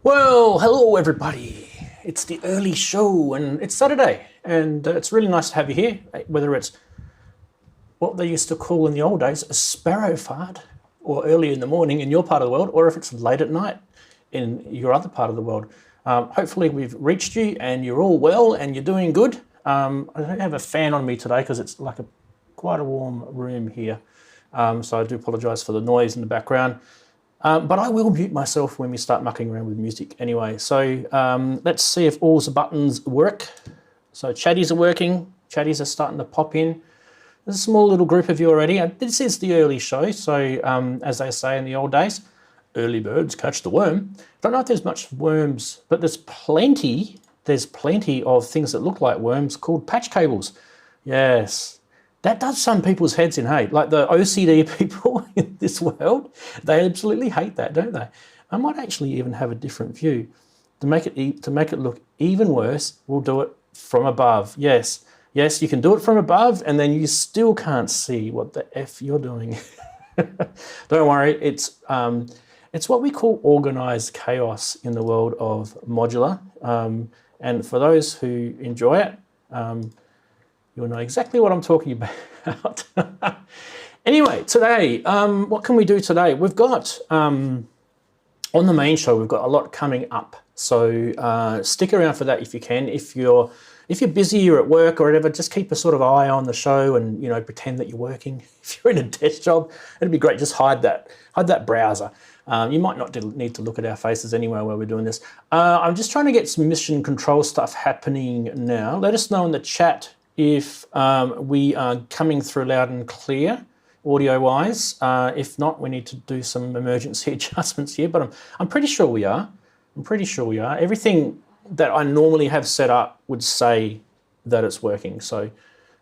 Well, hello everybody. It's the early show and it's Saturday and it's really nice to have you here, whether it's what they used to call in the old days a sparrow fart or early in the morning in your part of the world, or if it's late at night in your other part of the world. Hopefully we've reached you and you're all well and you're doing good. I don't have a fan on me today because it's like quite a warm room here. So I do apologise for the noise in the background. But I will mute myself when we start mucking around with music anyway. So let's see if all the buttons work. So chatties are working. Chatties are starting to pop in. There's a small little group of you already. This is the early show. So as they say in the old days, early birds catch the worm. Don't know if there's much worms, but there's plenty of things that look like worms called patch cables. Yes. That does some people's heads in, hey, like the OCD people in this world, they absolutely hate that, don't they? I might actually even have a different view. To make it look even worse, we'll do it from above. Yes, you can do it from above and then you still can't see what the F you're doing. Don't worry, it's what we call organized chaos in the world of modular. And for those who enjoy it, you'll know exactly what I'm talking about. Anyway, today, what can we do today? We've got, on the main show, we've got a lot coming up. So stick around for that if you can. If you're busy, you're at work or whatever, just keep a sort of eye on the show and, you know, pretend that you're working. If you're in a desk job, it'd be great, just hide that browser. You might not need to look at our faces anyway while we're doing this. I'm just trying to get some mission control stuff happening now. Let us know in the chat if we are coming through loud and clear, audio-wise. If not, we need to do some emergency adjustments here, but I'm pretty sure we are. I'm pretty sure we are. Everything that I normally have set up would say that it's working. So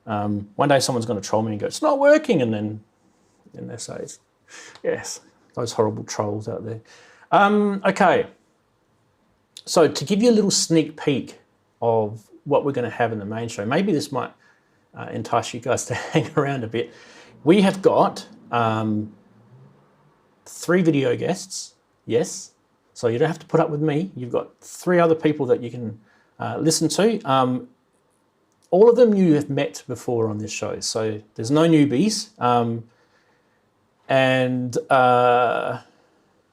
one day someone's going to troll me and go, it's not working, and then they say it's, yes, those horrible trolls out there. Okay, so to give you a little sneak peek of what we're going to have in the main show. Maybe this might entice you guys to hang around a bit. We have got 3 video guests, yes. So you don't have to put up with me. You've got 3 other people that you can listen to. All of them you have met before on this show, so there's no newbies.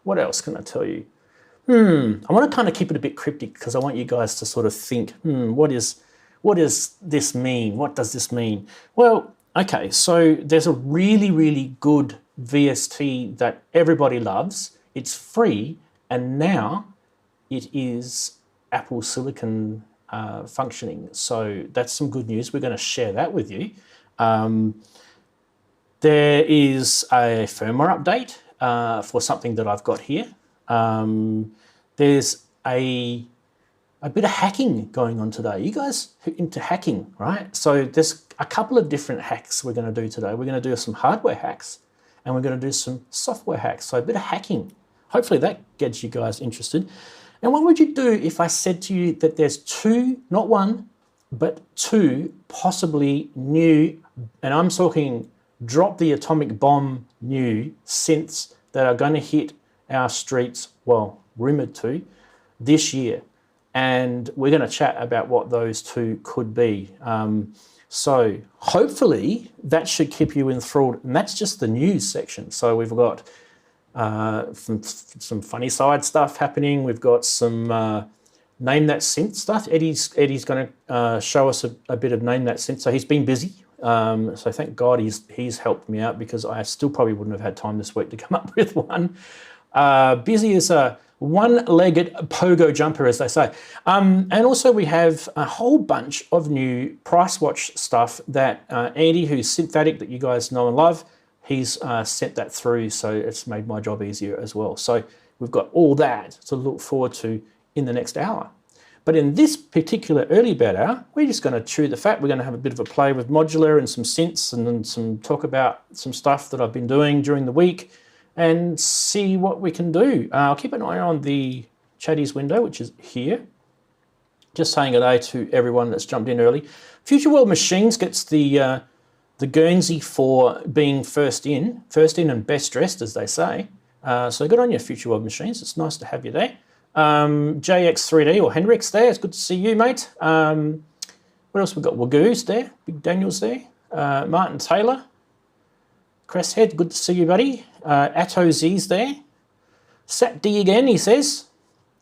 What else can I tell you? I want to kind of keep it a bit cryptic because I want you guys to sort of think, what does this mean? What does this mean? Well, okay, so there's a really, really good VST that everybody loves. It's free, and now it is Apple Silicon functioning. So that's some good news. We're going to share that with you. There is a firmware update for something that I've got here. There's a bit of hacking going on today. You guys are into hacking, right? So there's a couple of different hacks we're going to do today. We're going to do some hardware hacks and we're going to do some software hacks. So a bit of hacking. Hopefully that gets you guys interested. And what would you do if I said to you that there's 2, not 1, but 2 possibly new, and I'm talking drop the atomic bomb new synths that are going to hit our streets, well, rumoured to, this year. And we're going to chat about what those 2 could be. So hopefully that should keep you enthralled. And that's just the news section. So we've got some funny side stuff happening. We've got some Name That Synth stuff. Eddie's going to show us a bit of Name That Synth. So he's been busy. So thank God he's helped me out because I still probably wouldn't have had time this week to come up with one. Busy as a one-legged pogo jumper, as they say. And also we have a whole bunch of new price watch stuff that Andy, who's Synthetic, that you guys know and love, he's sent that through, so it's made my job easier as well. So we've got all that to look forward to in the next hour. But in this particular early bird hour, we're just going to chew the fat. We're going to have a bit of a play with modular and some synths and then some talk about some stuff that I've been doing during the week and see what we can do. I'll keep an eye on the chatties window, which is here. Just saying good day to everyone that's jumped in early. Future World Machines gets the Guernsey for being first in and best dressed, as they say. So good on you, Future World Machines. It's nice to have you there. JX3D or Hendrix there. It's good to see you, mate. What else we got? Wagoo's there. Big Daniel's there. Martin Taylor. Cresshead, good to see you, buddy. Atto Z's there. Sat D again, he says.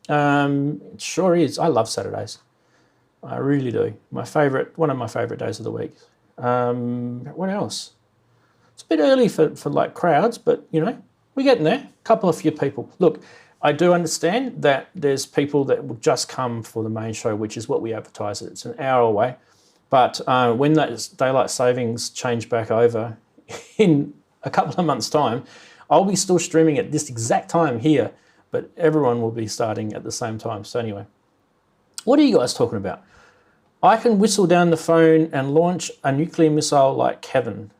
It sure is. I love Saturdays. I really do. One of my favourite days of the week. What else? It's a bit early for like crowds, but you know, we're getting there. A few people. Look, I do understand that there's people that will just come for the main show, which is what we advertise. It's an hour away. But when that daylight savings change back over in a couple of months' time, I'll be still streaming at this exact time here, but everyone will be starting at the same time. So anyway, what are you guys talking about? I can whistle down the phone and launch a nuclear missile like Kevin.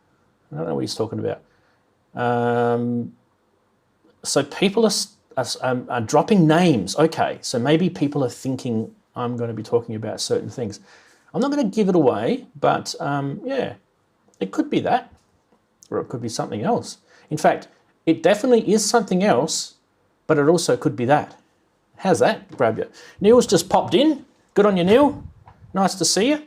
I don't know what he's talking about. So people are dropping names. Okay, so maybe people are thinking I'm going to be talking about certain things. I'm not going to give it away, but yeah, it could be that, or it could be something else. In fact, it definitely is something else, but it also could be that. How's that grab you? Neil's just popped in. Good on you, Neil. Nice to see you.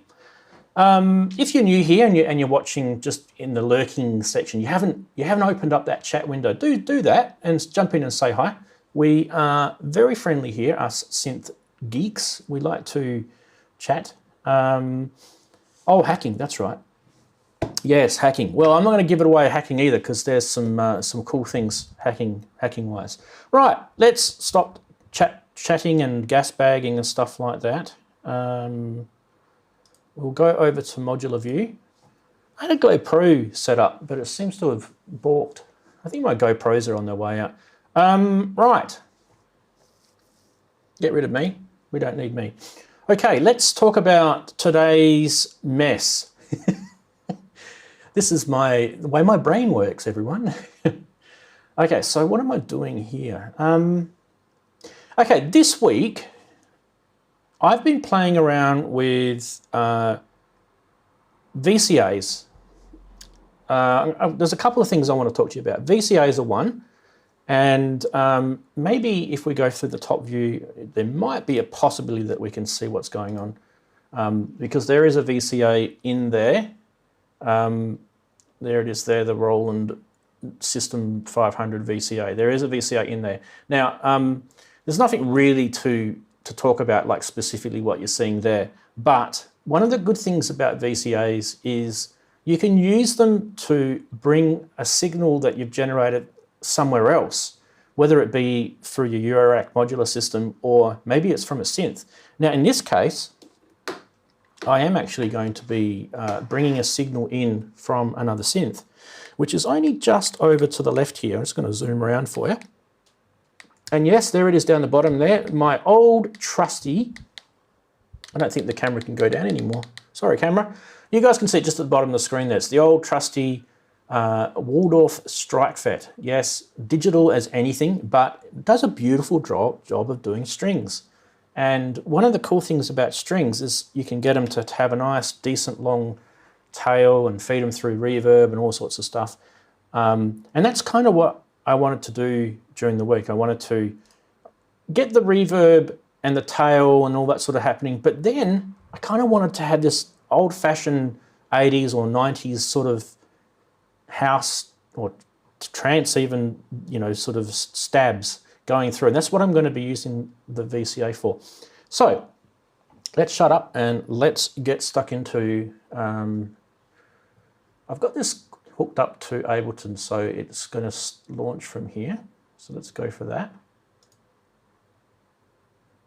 If you're new here and you're watching just in the lurking section, you haven't opened up that chat window, do that and jump in and say hi. We are very friendly here, us synth geeks. We like to chat. Oh, hacking, that's right. Yes, hacking. Well, I'm not going to give it away hacking either because there's some cool things hacking wise. Right, let's stop chatting and gas bagging and stuff like that. We'll go over to modular view. I had a GoPro set up, but it seems to have balked. I think my GoPros are on their way out. Right. Get rid of me. We don't need me. Okay, let's talk about today's mess. This is the way my brain works, everyone. Okay, so what am I doing here? Okay, this week, I've been playing around with VCAs. There's a couple of things I want to talk to you about. VCAs are one, and maybe if we go through the top view, there might be a possibility that we can see what's going on, because there is a VCA in there. There it is there, the Roland System 500 VCA. There is a VCA in there. Now, there's nothing really to talk about, like specifically what you're seeing there. But one of the good things about VCAs is you can use them to bring a signal that you've generated somewhere else, whether it be through your Eurorack modular system or maybe it's from a synth. Now, in this case, I am actually going to be bringing a signal in from another synth, which is only just over to the left here. I'm just going to zoom around for you. And yes, there it is down the bottom there. My old trusty, I don't think the camera can go down anymore. Sorry, camera. You guys can see it just at the bottom of the screen there. It's the old trusty Waldorf strike fet. Yes, digital as anything, but it does a beautiful job of doing strings. And one of the cool things about strings is you can get them to have a nice, decent long tail and feed them through reverb and all sorts of stuff. And that's kind of what I wanted to do during the week. I wanted to get the reverb and the tail and all that sort of happening, but then I kind of wanted to have this old-fashioned 80s or 90s sort of house or trance even, you know, sort of stabs going through. And that's what I'm going to be using the VCA for. So let's shut up and let's get stuck into, I've got this hooked up to Ableton, so it's going to launch from here. So let's go for that.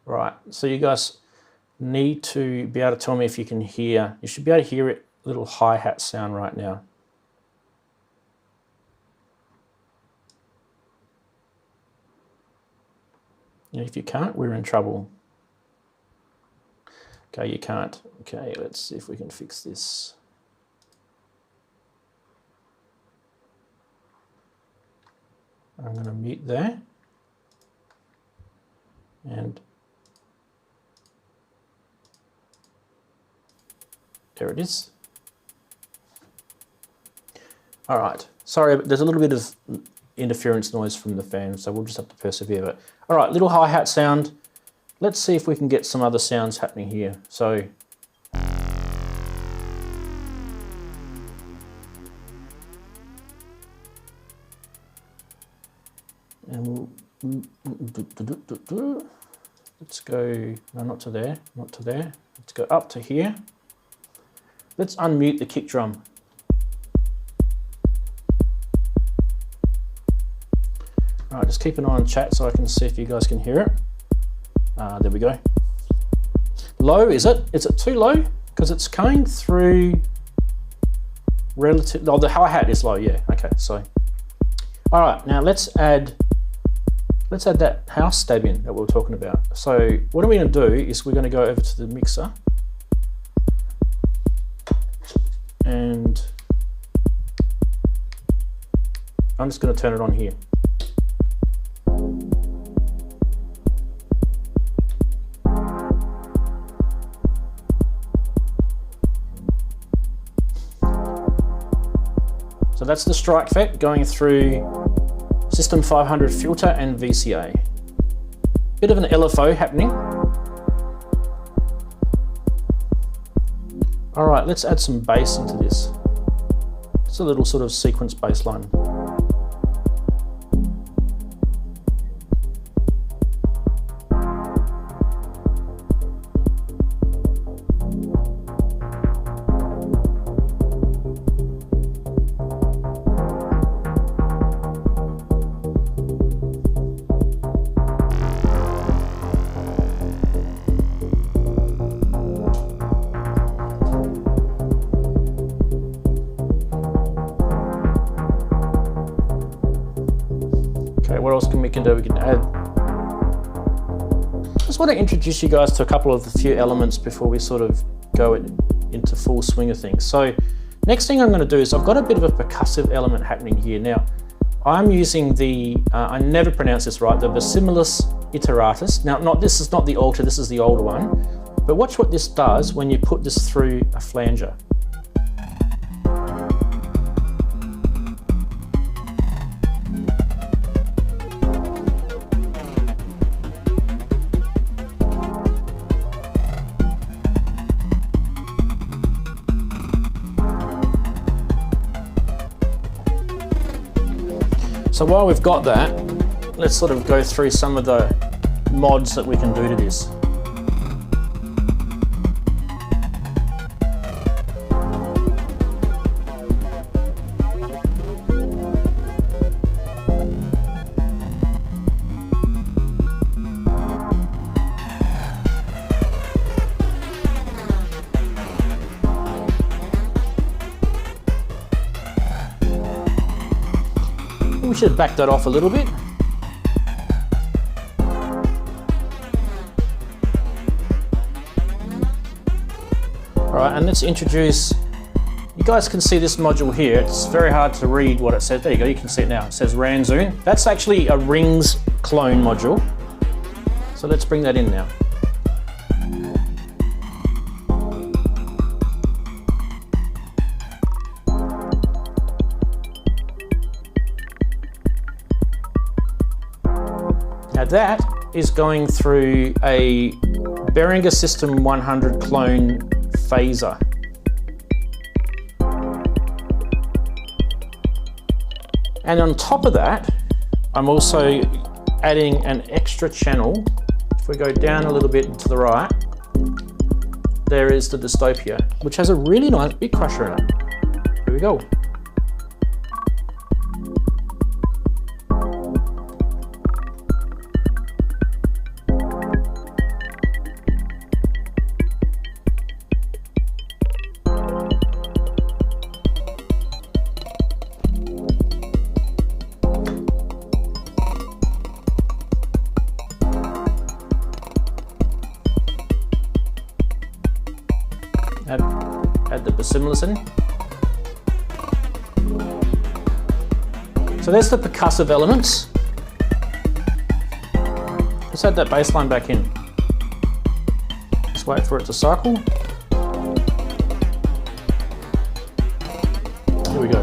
Right, so you guys need to be able to tell me if you can hear, you should be able to hear it, little hi-hat sound right now. And if you can't, we're in trouble. Okay, you can't. Okay, let's see if we can fix this. I'm going to mute there. And there it is. All right, sorry, but there's a little bit of interference noise from the fan, so we'll just have to persevere. But all right, little hi-hat sound. let's see if we can get some other sounds happening here. So and let's go, no, not to there, not to there. Let's go up to here. Let's unmute the kick drum. All right, just keep an eye on chat so I can see if you guys can hear it. There we go. Low, is it? Is it too low? Because it's coming through relative, oh, the hi-hat is low, yeah, okay, so. All right, now let's add that house stab in that we were talking about. So what are we gonna do is we're gonna go over to the mixer and I'm just gonna turn it on here. So that's the strike effect going through System 500 filter and VCA. Bit of an LFO happening. All right, let's add some bass into this. It's a little sort of sequence bass line. What else we can do? We can add. Just want to introduce you guys to a couple of the few elements before we sort of go into full swing of things. So next thing I'm going to do is I've got a bit of a percussive element happening here. Now I'm using the, I never pronounce this right, the Versimilus iteratus. Now this is not the alter, this is the older one. But watch what this does when you put this through a flanger. So while we've got that, let's sort of go through some of the mods that we can do to this. We should back that off a little bit. All right, and let's introduce, you guys can see this module here. It's very hard to read what it says. There you go, you can see it now. It says Ranzee. That's actually a Rings clone module. So let's bring that in now. Now that is going through a Behringer System 100 clone phaser. And on top of that, I'm also adding an extra channel. If we go down a little bit to the right, there is the Dystopia, which has a really nice big crusher in it. Here we go. Add the Versimilus in. So there's the percussive elements. Let's add that bass line back in. Just wait for it to cycle. Here we go.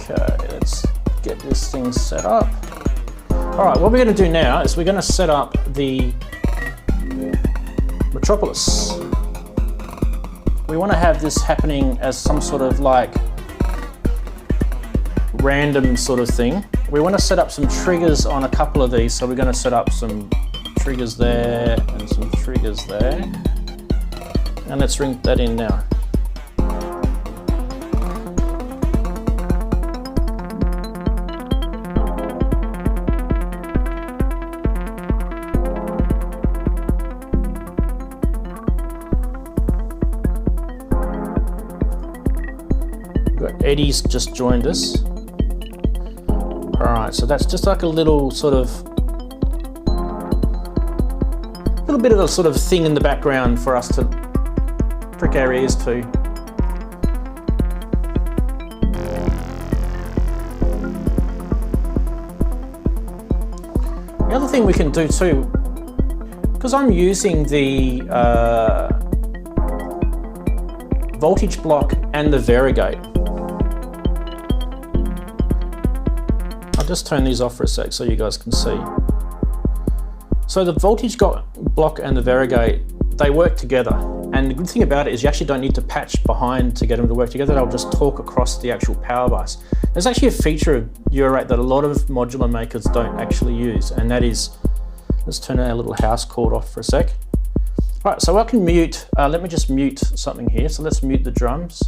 Okay, let's get this thing set up. All right, what we're going to do now is we're going to set up the Metropolis. We want to have this happening as some sort of like random sort of thing. We want to set up some triggers on a couple of these, so we're going to set up some triggers there and some triggers there. And let's ring that in now. Eddie's just joined us. All right, so that's just like a little sort of, little bit of a sort of thing in the background for us to prick our ears to. The other thing we can do too, because I'm using the voltage block and the variegate. Just turn these off for a sec so you guys can see. So the voltage block and the variegate, they work together. And the good thing about it is you actually don't need to patch behind to get them to work together. They'll just talk across the actual power bus. There's actually a feature of Eurate that a lot of modular makers don't actually use, and that is, let's turn our little house chord off for a sec. All right, so I can mute, let me just mute something here. So let's mute the drums.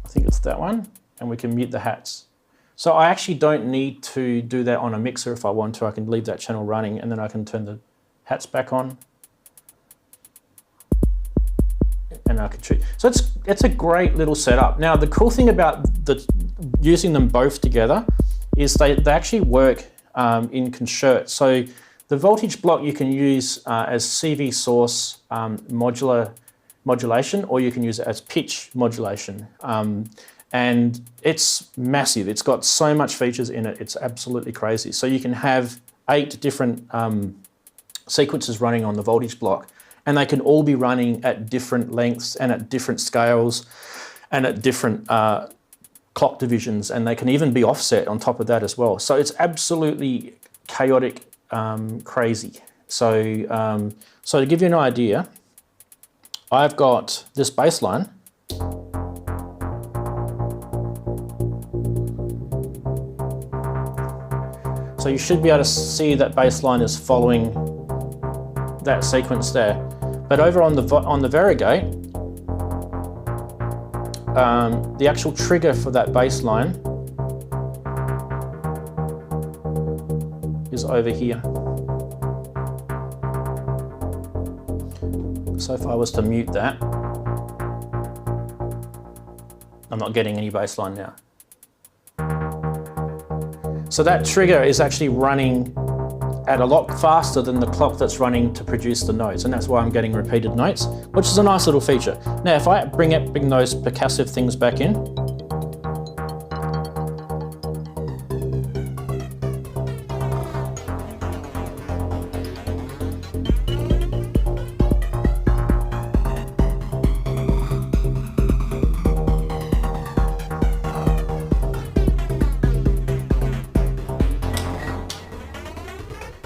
I think it's that one, and we can mute the hats. So I actually don't need to do that on a mixer if I want to. I can leave that channel running and then I can turn the hats back on. And I can treat. So it's a great little setup. Now the cool thing about using them both together is they actually work in concert. So the voltage block you can use as CV source modulation, or you can use it as pitch modulation. And it's massive. It's got so much features in it. It's absolutely crazy. So you can have 8 different sequences running on the voltage block, and they can all be running at different lengths and at different scales and at different clock divisions, and they can even be offset on top of that as well. So it's absolutely chaotic, crazy. So, so to give you an idea, I've got this bass line. So you should be able to see that bass line is following that sequence there. But over on the variegate, the actual trigger for that bass line is over here. So if I was to mute that, I'm not getting any bass line now. So that trigger is actually running at a lot faster than the clock that's running to produce the notes, and that's why I'm getting repeated notes, which is a nice little feature. Now, if I bring those percussive things back in,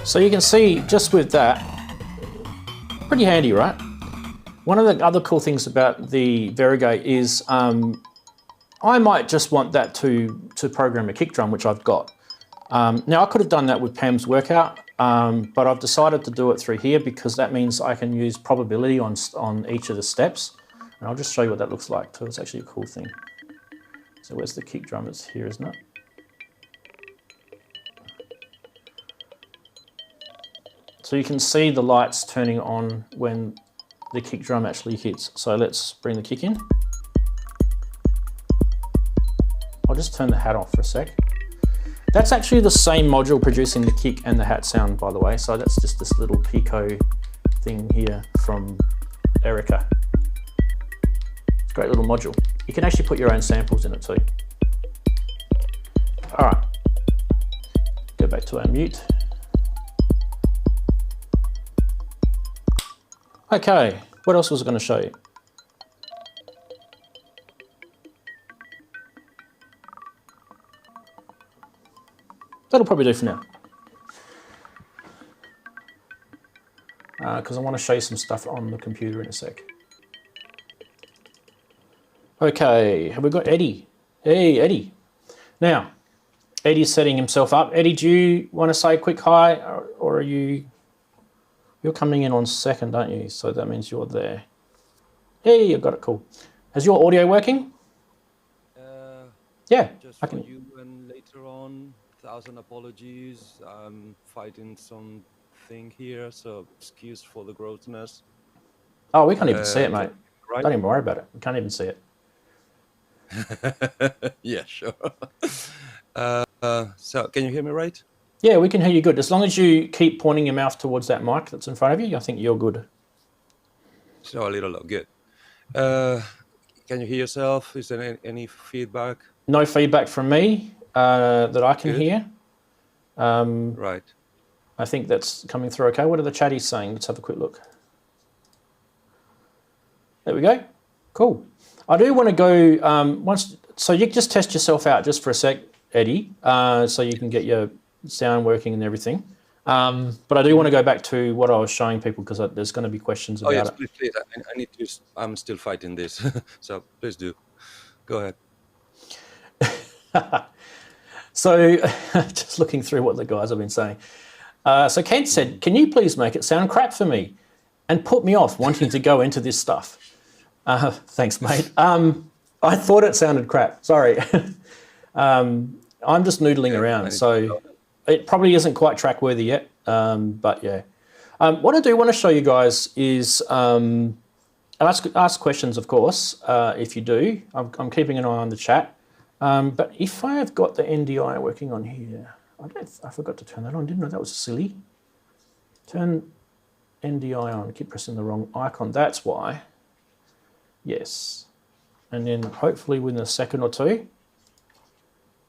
so you can see just with that, pretty handy, right? One of the other cool things about the variegate is I might just want that to program a kick drum, which I've got. Now I could have done that with Pam's workout, but I've decided to do it through here because that means I can use probability on each of the steps. And I'll just show you what that looks like too. It's actually a cool thing. So where's the kick drum? It's here, isn't it? So you can see the lights turning on when the kick drum actually hits. So let's bring the kick in. I'll just turn the hat off for a sec. That's actually the same module producing the kick and the hat sound, by the way. So that's just this little Pico thing here from Erica. It's a great little module. You can actually put your own samples in it too. All right, go back to our mute. Okay, what else was I going to show you? That'll probably do for now. Because I want to show you some stuff on the computer in a sec. Okay, have we got Eddie? Hey, Eddie. Now, Eddie's setting himself up. Eddie, do you want to say a quick hi, or are you... You're coming in on second, aren't you? So that means you're there. Hey, I've got it, cool. Is your audio working? Yeah. Just for you and later on, 1,000 apologies. I'm fighting something here, so excuse for the grossness. Oh, we can't even see it, mate. Right? Don't even worry about it. We can't even see it. Yeah, sure. So can you hear me right? Yeah, we can hear you good. As long as you keep pointing your mouth towards that mic that's in front of you, I think you're good. So a little low, good. Can you hear yourself? Is there any feedback? No feedback from me that I can hear. Right. I think that's coming through okay. What are the chatties saying? Let's have a quick look. There we go. Cool. I do want to go so you just test yourself out just for a sec, Eddie, so you can get your sound working and everything. But I do want to go back to what I was showing people because there's going to be questions about it. Please. I need to. I'm still fighting this, so please do. Go ahead. So just looking through what the guys have been saying. So Kent said, can you please make it sound crap for me and put me off wanting to go into this stuff? Thanks, mate. I thought it sounded crap. Sorry. I'm just noodling around. So it probably isn't quite track worthy yet. But yeah. What I do want to show you guys is ask questions, of course, if you do. I'm keeping an eye on the chat. But if I have got the NDI working on here, I forgot to turn that on, didn't I? That was silly. Turn NDI on. I keep pressing the wrong icon. That's why. Yes. And then hopefully within a second or two,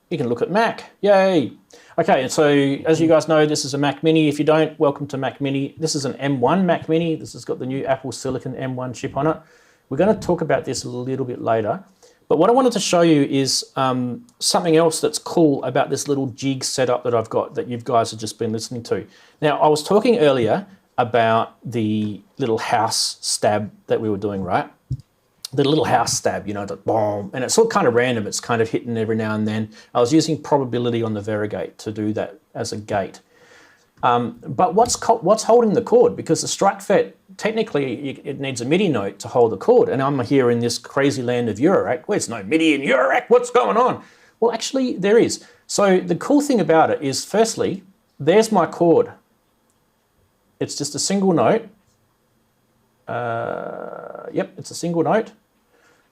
you can look at Mac. Yay. Okay, and so as you guys know, this is a Mac Mini. If you don't, welcome to Mac Mini. This is an M1 Mac Mini. This has got the new Apple Silicon M1 chip on it. We're going to talk about this a little bit later. But what I wanted to show you is something else that's cool about this little jig setup that I've got that you guys have just been listening to. Now, I was talking earlier about the little house stab that we were doing, right? The little house stab, you know, the boom, and it's all kind of random. It's kind of hitting every now and then. I was using probability on the varigate to do that as a gate. But what's holding the chord? Because the strike fet, technically, it needs a MIDI note to hold the chord. And I'm here in this crazy land of Eurorack. Where's no MIDI in Eurorack? What's going on? Well, actually, there is. So the cool thing about it is, firstly, there's my chord. It's just a single note. Yep, it's a single note.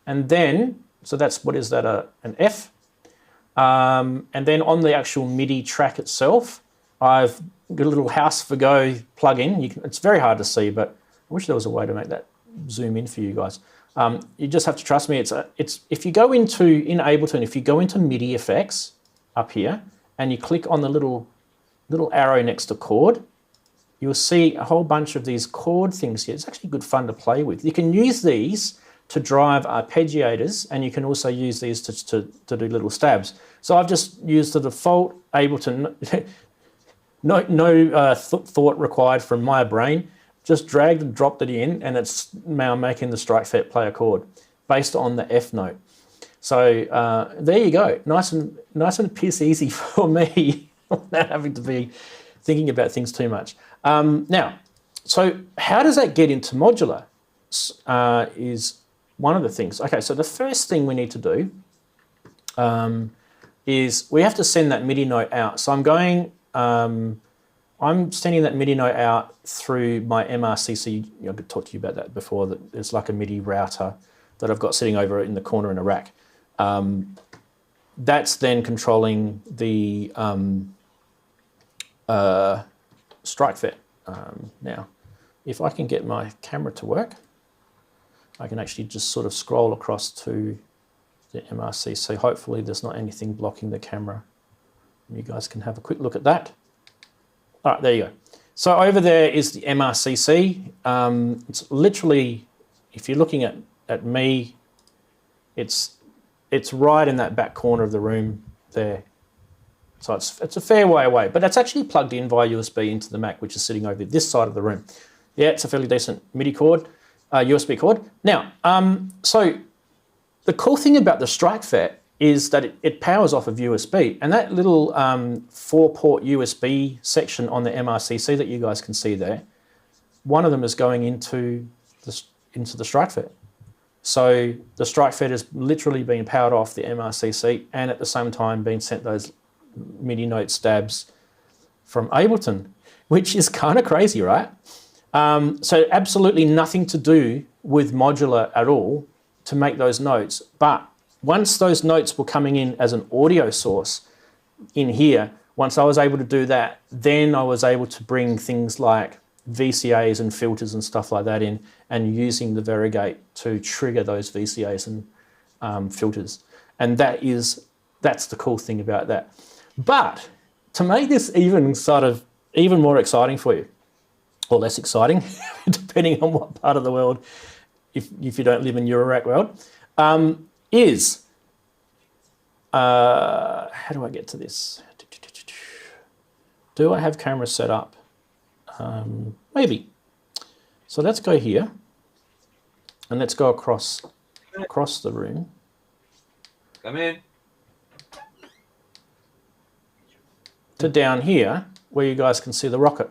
And then, so that's, what is that, an F? And then on the actual MIDI track itself, I've got a little House for Go plugin. It's very hard to see, but I wish there was a way to make that zoom in for you guys. You just have to trust me. It's if you go in Ableton, if you go into MIDI effects up here and you click on the little arrow next to chord, you'll see a whole bunch of these chord things here. It's actually good fun to play with. You can use these to drive arpeggiators, and you can also use these to do little stabs. So I've just used the default Ableton. No thought required from my brain. Just dragged and dropped it in, and it's now making the strike fet play a chord based on the F note. So there you go. Nice and piss easy for me, without having to be thinking about things too much. Now, so how does that get into modular? Is one of the things. Okay, so the first thing we need to do is we have to send that MIDI note out. So I'm sending that MIDI note out through my MRCC. I've talked to you about that before. That it's like a MIDI router that I've got sitting over in the corner in a rack. That's then controlling the strike fet. Now, if I can get my camera to work, I can actually just sort of scroll across to the MRCC. Hopefully there's not anything blocking the camera. You guys can have a quick look at that. All right, there you go. So over there is the MRCC. It's literally, if you're looking at me, it's right in that back corner of the room there. So it's a fair way away, but that's actually plugged in via USB into the Mac, which is sitting over this side of the room. Yeah, it's a fairly decent MIDI cord, USB cord. Now, so the cool thing about the StrikeFET is that it powers off of USB, and that little 4-port USB section on the MRCC that you guys can see there, one of them is going into the StrikeFET. So the StrikeFET is literally being powered off the MRCC and at the same time being sent those MIDI note stabs from Ableton, which is kind of crazy, right? So absolutely nothing to do with modular at all to make those notes. But once those notes were coming in as an audio source in here, once I was able to do that, then I was able to bring things like VCAs and filters and stuff like that in, and using the variegate to trigger those VCAs and filters. And that's the cool thing about that. But to make this even more exciting for you, or less exciting, depending on what part of the world, if you don't live in Eurorack world, is, how do I get to this? Do I have cameras set up? Maybe. So let's go here, and let's go across the room. Come in. To down here, where you guys can see the rocket.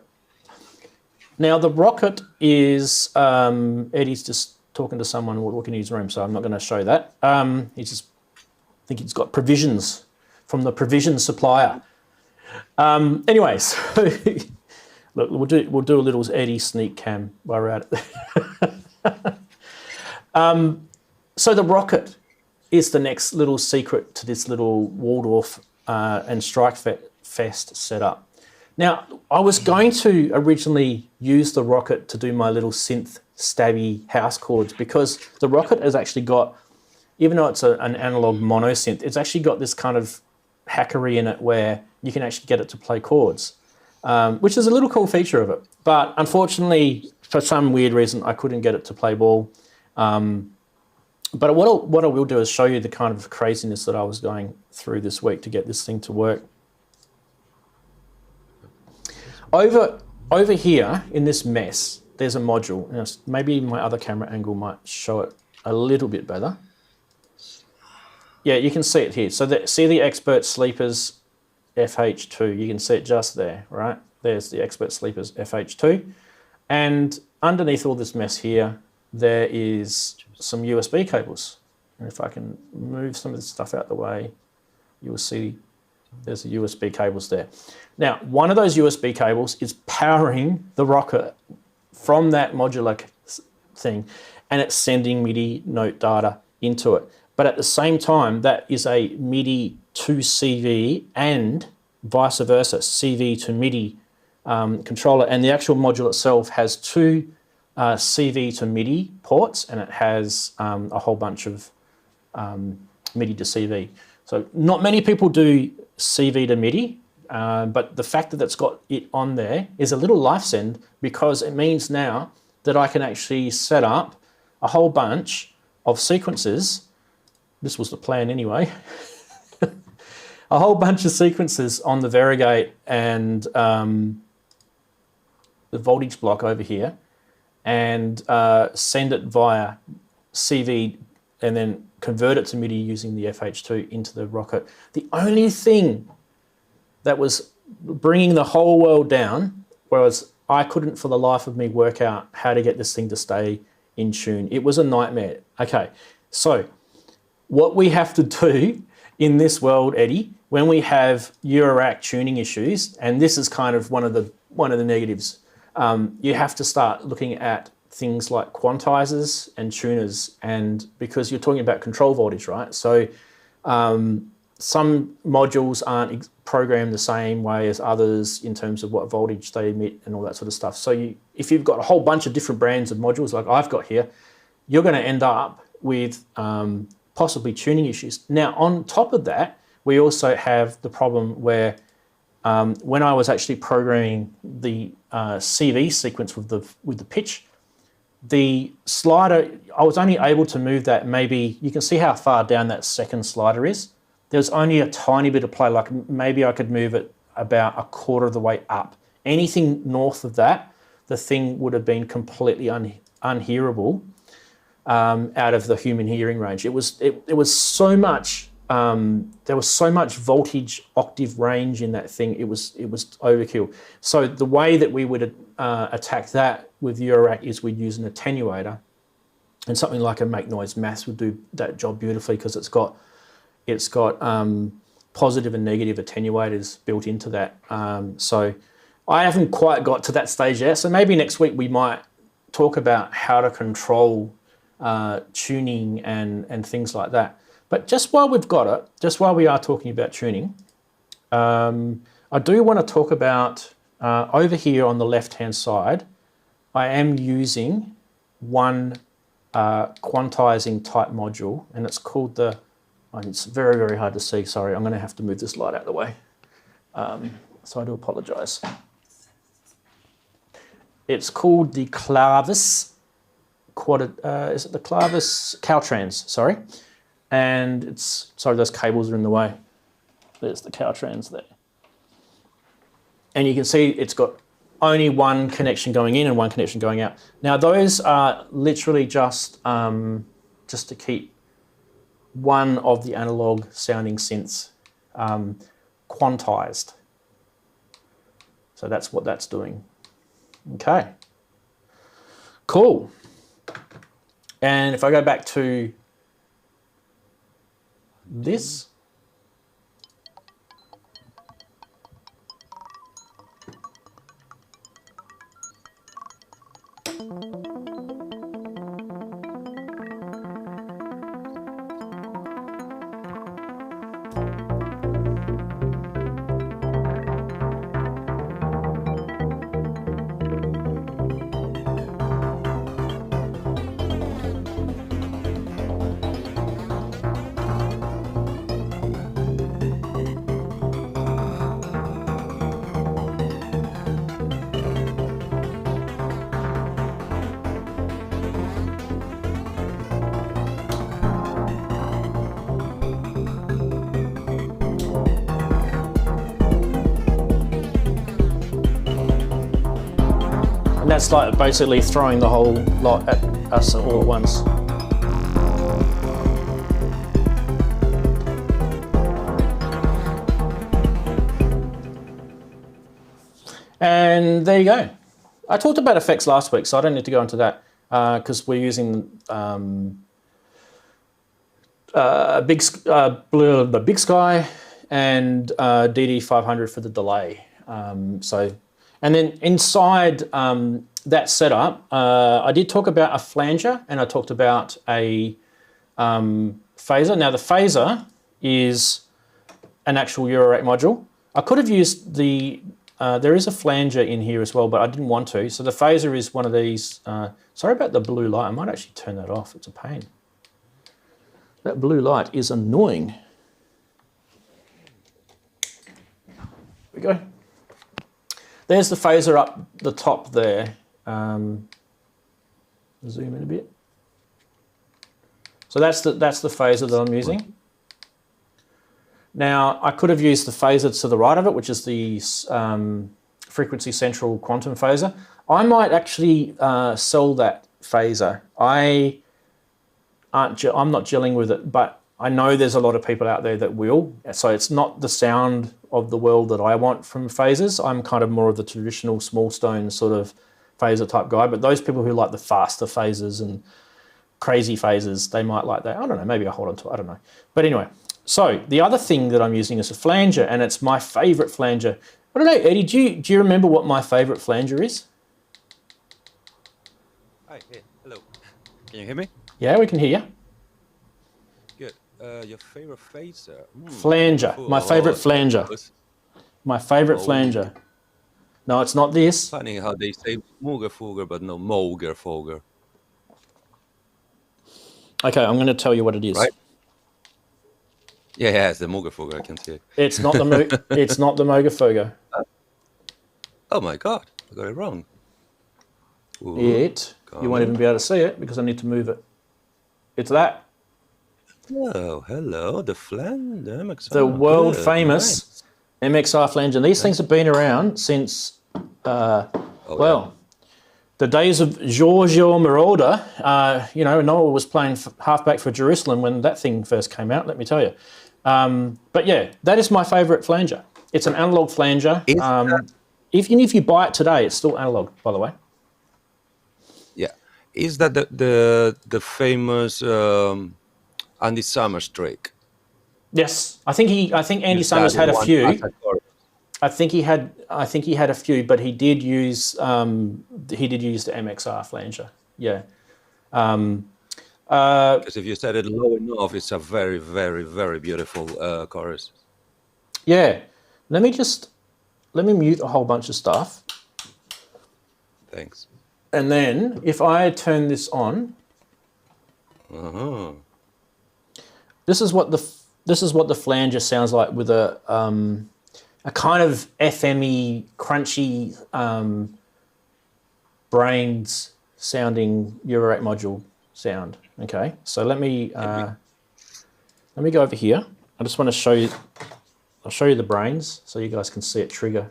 Now the rocket is, Eddie's just talking to someone walking in his room, so I'm not going to show that. I think he's got provisions from the provision supplier. Anyway, so look, we'll do a little Eddie sneak cam while we're at it. So the rocket is the next little secret to this little Waldorf and StrikeFest setup. Now, I was going to originally use the rocket to do my little synth stabby house chords, because the rocket has actually got, even though it's an analog mono synth, it's actually got this kind of hackery in it where you can actually get it to play chords, which is a little cool feature of it. But unfortunately, for some weird reason, I couldn't get it to play ball. But what I will do is show you the kind of craziness that I was going through this week to get this thing to work. Over here in this mess, there's a module. Now, maybe my other camera angle might show it a little bit better. Yeah, you can see it here. So see the Expert Sleepers FH2. You can see it just there, right? There's the Expert Sleepers FH2. And underneath all this mess here, there is some USB cables. And if I can move some of this stuff out the way, you will see there's the USB cables there. Now, one of those USB cables is powering the rocket from that modular thing, and it's sending MIDI note data into it. But at the same time, that is a MIDI to CV and vice versa, CV to MIDI controller. And the actual module itself has two CV to MIDI ports, and it has a whole bunch of MIDI to CV. So not many people do CV to MIDI, but the fact that it's got it on there is a little life send, because it means now that I can actually set up a whole bunch of sequences. This was the plan anyway. A whole bunch of sequences on the variegate and the voltage block over here, and send it via CV and then convert it to MIDI using the FH2 into the rocket. The only thing that was bringing the whole world down was I couldn't for the life of me work out how to get this thing to stay in tune. It was a nightmare. Okay, so what we have to do in this world, Eddie, when we have Eurorack tuning issues, and this is kind of one of the negatives, you have to start looking at things like quantizers and tuners, and because you're talking about control voltage, right? So some modules aren't programmed the same way as others in terms of what voltage they emit and all that sort of stuff. So if you've got a whole bunch of different brands of modules like I've got here, you're going to end up with possibly tuning issues. Now, on top of that, we also have the problem where when I was actually programming the CV sequence with the pitch, the slider, I was only able to move that maybe, you can see how far down that second slider is. there's only a tiny bit of play, like maybe I could move it about a quarter of the way up. Anything north of that, the thing would have been completely unhearable out of the human hearing range. It was so much, there was so much voltage octave range in that thing, it was overkill. So the way that we would attack that with Eurorack is we'd use an attenuator, and something like a Make Noise Mass would do that job beautifully because it's got positive and negative attenuators built into that. So I haven't quite got to that stage yet. So maybe next week we might talk about how to control tuning and things like that. But just while we've got it, just while we are talking about tuning, I do want to talk about over here on the left-hand side, I am using one quantizing type module, and it's called the, it's very, very hard to see, sorry, I'm going to have to move this light out of the way. So I do apologise. It's called the Clavis, is it the Clavis Caltrans, sorry. And it's, sorry, those cables are in the way. There's the Caltrans there. And you can see it's got only one connection going in and one connection going out. Now those are literally just to keep one of the analog sounding synths quantized. So that's what that's doing. Okay, cool. And if I go back to this, that's like basically throwing the whole lot at us all at once. And there you go. I talked about effects last week, so I don't need to go into that because we're using Big Sky and DD500 for the delay. And then inside that setup, I did talk about a flanger and I talked about a phaser. Now the phaser is an actual Eurorack module. I could have used the, there is a flanger in here as well, but I didn't want to. So the phaser is one of these, sorry about the blue light, I might actually turn that off, it's a pain. That blue light is annoying. There we go. There's the phaser up the top there. Zoom in a bit. So that's the phaser that I'm using. Now I could have used the phaser to the right of it, which is the frequency central quantum phaser. I might actually sell that phaser. I'm not gelling with it, but I know there's a lot of people out there that will. So it's not the sound of the world that I want from phasers. I'm kind of more of the traditional small stone sort of phaser type guy, but those people who like the faster phasers and crazy phasers, they might like that. I don't know, maybe I'll hold on to it, I don't know. But anyway, so the other thing that I'm using is a flanger, and it's my favorite flanger. I don't know, Eddie, do you remember what my favorite flanger is? Hi, hey, hello. Can you hear me? Yeah, we can hear you. Good. Your favorite phaser? Flanger, my favorite flanger. My favorite Moog. Flanger. No, it's not this. Funny how they say Mooger but no Mooger. Okay, I'm going to tell you what it is. Right? Yeah, it's the Mooger, I can see it. It's not the it's not the Mooger. Oh my god, I got it wrong. Ooh, You won't even be able to see it because I need to move it. It's that. Oh, hello, the flange, the MXR. The world Good, famous MXR flange. And these things have been around since, the days of Giorgio Moroder. Noah was playing halfback for Jerusalem when that thing first came out, let me tell you. But yeah, that is my favourite flanger. It's an analog flanger. Even if you buy it today, it's still analog, by the way. Yeah, is that the famous Andy Summers trick? Yes, I think Andy Summers had a few. I think he had a few, but he did use the MXR flanger. Yeah. Because if you set it low enough, it's a very, very, very beautiful chorus. Yeah. Let me mute a whole bunch of stuff. Thanks. And then if I turn this on, this is what the flanger sounds like with a kind of FM-y, crunchy, brains sounding Euro 8 module sound. Okay, so let me go over here. I just want to show you. I'll show you the brains so you guys can see it trigger.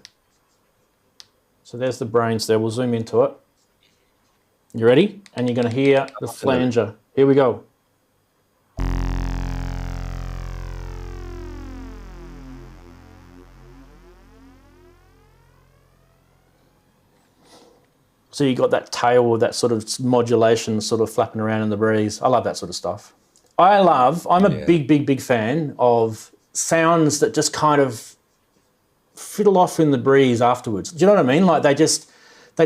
So there's the brains there. We'll zoom into it. You ready? And you're going to hear the flanger. Here we go. So you got that tail with that sort of modulation sort of flapping around in the breeze. I love that sort of stuff. I'm a big fan of sounds that just kind of fiddle off in the breeze afterwards. Do you know what I mean? Like they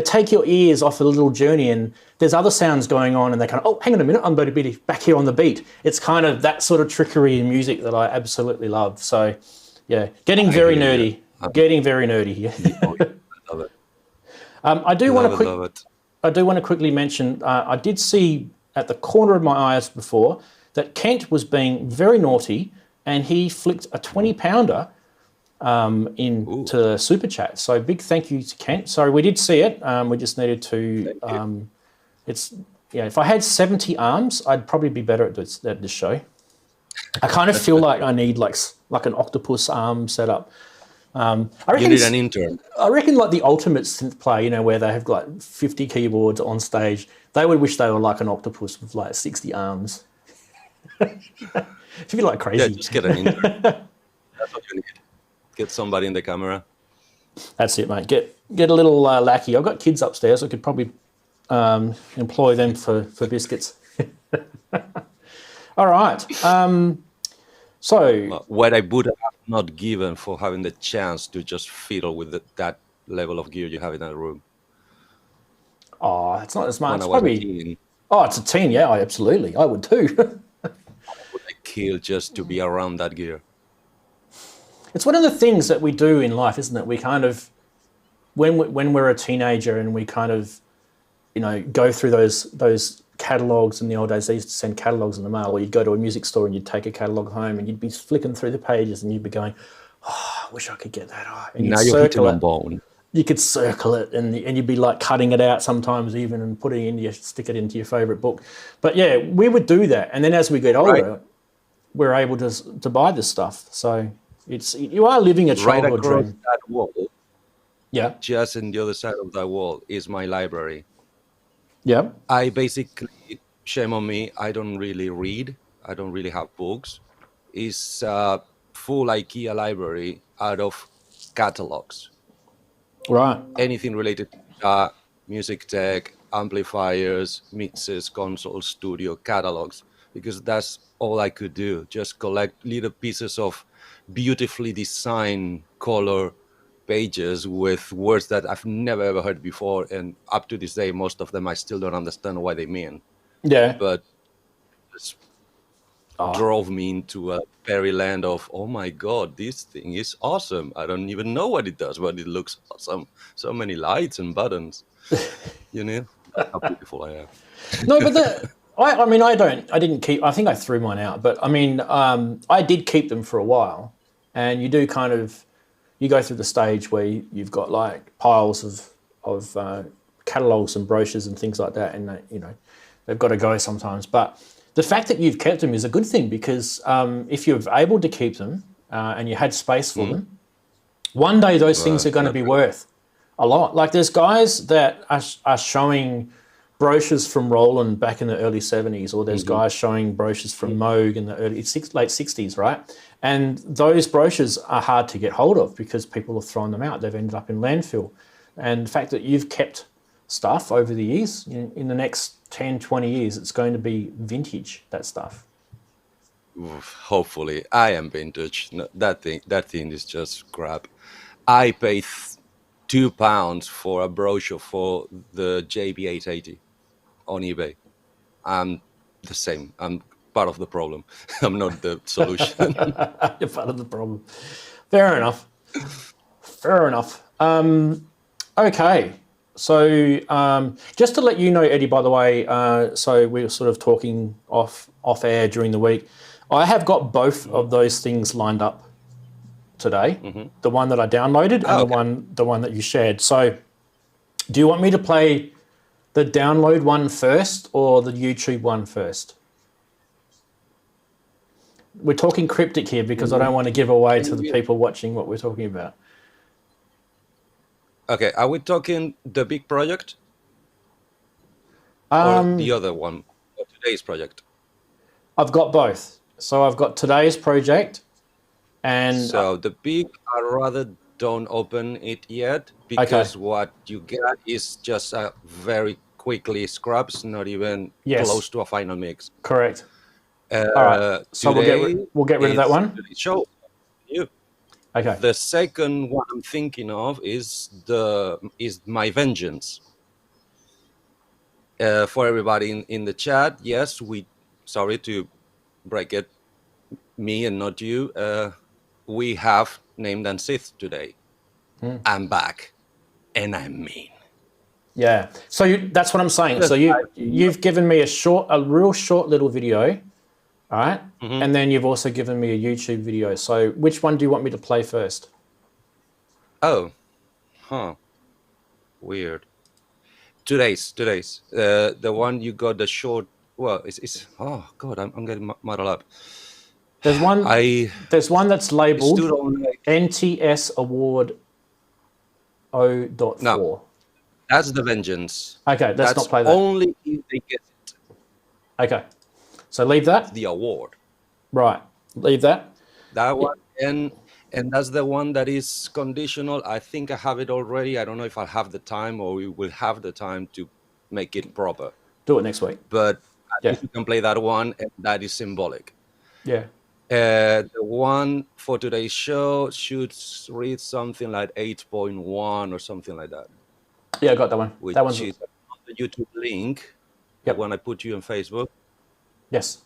take your ears off a little journey and there's other sounds going on and they kind of, oh, hang on a minute, I'm going to be back here on the beat. It's kind of that sort of trickery in music that I absolutely love. So yeah, getting very nerdy here. I love it. I do want to quickly mention, I did see at the corner of my eyes before that Kent was being very naughty and he flicked a 20-pounder into the super chat. So big thank you to Kent. Sorry, we did see it. We just needed to. If I had 70 arms, I'd probably be better at this show. I kind of feel like I need like an octopus arm setup. I reckon you need an intern. I reckon like the ultimate synth player, where they have like 50 keyboards on stage, they would wish they were like an octopus with like 60 arms. It'd be like crazy. Yeah, just get an intern. That's what you need. Get somebody in the camera. That's it, mate. Get a little lackey. I've got kids upstairs. I could probably employ them for biscuits. All right. So what I would have not given for having the chance to just fiddle with that level of gear you have in that room. Oh, it's not as much. When I was a teen. Oh, it's a teen. Yeah, absolutely. I would too. I would kill just to be around that gear. It's one of the things that we do in life, isn't it? We kind of, when we're a teenager and we kind of, go through those catalogs in the old days. They used to send catalogs in the mail, or you'd go to a music store and you'd take a catalog home and you'd be flicking through the pages and you'd be going, oh, I wish I could get that. And now you're hitting on bone. You could circle it and you'd be like cutting it out sometimes even and stick it into your favorite book. But yeah, we would do that. And then as we get older, we're able to buy this stuff. So you are living a childhood dream. Right across that wall, just on the other side of that wall is my library. Yeah. I basically, shame on me, I don't really read. I don't really have books. It's a full IKEA library out of catalogs. Right. Anything related to music tech, amplifiers, mixes, consoles, studio, catalogs, because that's all I could do. Just collect little pieces of beautifully designed color pages with words that I've never ever heard before, and up to this day most of them I still don't understand what they mean. But it's drove me into a fairyland of, oh my god, this thing is awesome. I don't even know what it does, but it looks awesome. So many lights and buttons. That's how beautiful I am. No, but I didn't keep, I think I threw mine out, but I did keep them for a while. And you do kind of, you go through the stage where you've got like piles of catalogs and brochures and things like that, and they've got to go sometimes. But the fact that you've kept them is a good thing, because if you're able to keep them and you had space for them, one day those things are going to be worth a lot. Like there's guys that are showing brochures from Roland back in the early 70s, or there's guys showing brochures from Moog in the late 60s, right? And those brochures are hard to get hold of because people have thrown them out. They've ended up in landfill. And the fact that you've kept stuff over the years, in the next 10, 20 years, it's going to be vintage, that stuff. Hopefully, I am vintage. No, that thing is just crap. I paid £2 for a brochure for the JB880 on eBay. I'm the same. I'm part of the problem. I'm not the solution. You're part of the problem. Fair enough. Fair enough. Okay. So just to let you know, Eddie, by the way, so we were sort of talking off air during the week. I have got both of those things lined up today. The one that I downloaded and the one that you shared. So do you want me to play the download one first or the YouTube one first? We're talking cryptic here because I don't want to give away to the people watching what we're talking about. Okay, are we talking the big project or the other one, or today's project? I've got both. So I've got today's project, and so the big, I rather don't open it yet, because what you get is just a very quickly scrubs, not even close to a final mix. Correct. All right. So we'll get rid of that one. Show you. Okay. The second one I'm thinking of is My Vengeance. For everybody in the chat, yes, sorry to break it, me and not you, we have named and Synth today. I'm back, and I'm mean. Yeah. So that's what I'm saying. So you've given me a real short little video, all right? And then you've also given me a YouTube video. So which one do you want me to play first? Oh, weird. Today's. The one you got the short. Well, it's oh god, I'm getting muddled up. There's one. There's one that's labeled NTS Award 0.4. No, that's the Vengeance. Okay, let's not play that. Only if they get it. Okay, so leave that. The award. Right, leave that. That one, and that's the one that is conditional. I think I have it already. I don't know if I'll have the time, or we will have the time to make it proper. Do it next week. But at least we can play that one, and that is symbolic. Yeah. The one for today's show should read something like 8.1 or something like that. Yeah, I got that one. Which that one's is on the YouTube link. Yep. When I put you on Facebook. Yes.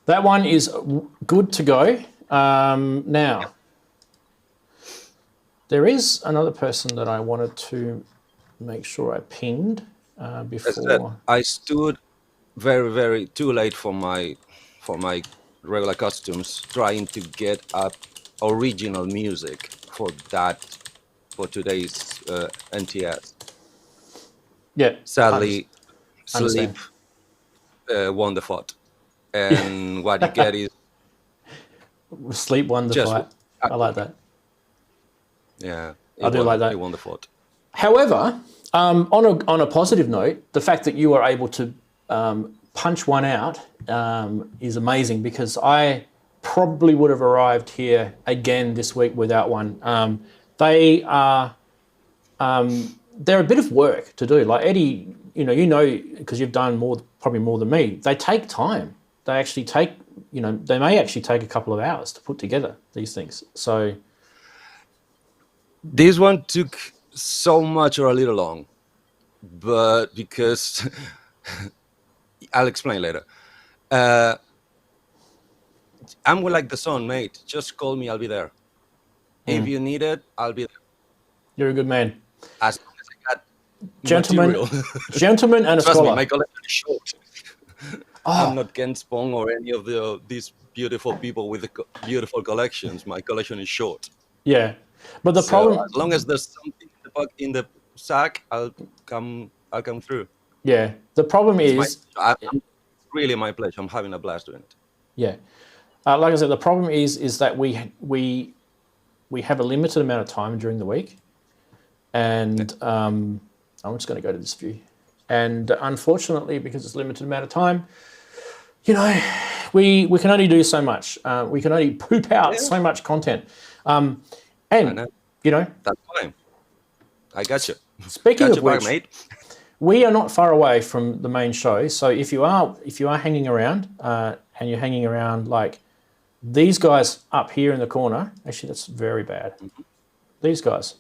That one is good to go. Now, there is another person that I wanted to make sure I pinged before. I stood very, very too late for my regular customs, trying to get up original music for today's NTS. Yeah. Sadly, sleep won the fight, and what you get is sleep won the fight. I like that. Yeah, I do like that. It won the fight. However, on a positive note, the fact that you were able to punch one out is amazing, because I probably would have arrived here again this week without one. They're a bit of work to do. Like Eddie, because you've done probably more than me. They take time. They actually take, they may actually take a couple of hours to put together these things. So this one took so much or a little long, but because I'll explain later. I'm like the son, mate. Just call me, I'll be there. If you need it, I'll be there. You're a good man. As long as I got gentleman and a Trust scholar. Me, my collection is short. I'm not Ken Spong or any of these beautiful people with the beautiful collections. My collection is short. Yeah, but the problem, as long as there's something in the sack, I'll come through. Yeah, the problem is really my pleasure. I'm having a blast doing it. Yeah. Like I said, the problem is that we have a limited amount of time during the week, and I'm just going to go to this view. And unfortunately, because it's a limited amount of time, you know, we can only do so much. We can only poop out so much content. And, you know. That's fine. I got you. Speaking of which, mate. we are not far away from the main show. So if you are hanging around and you're hanging around like these guys up here in the corner, actually that's very bad. Mm-hmm. These guys.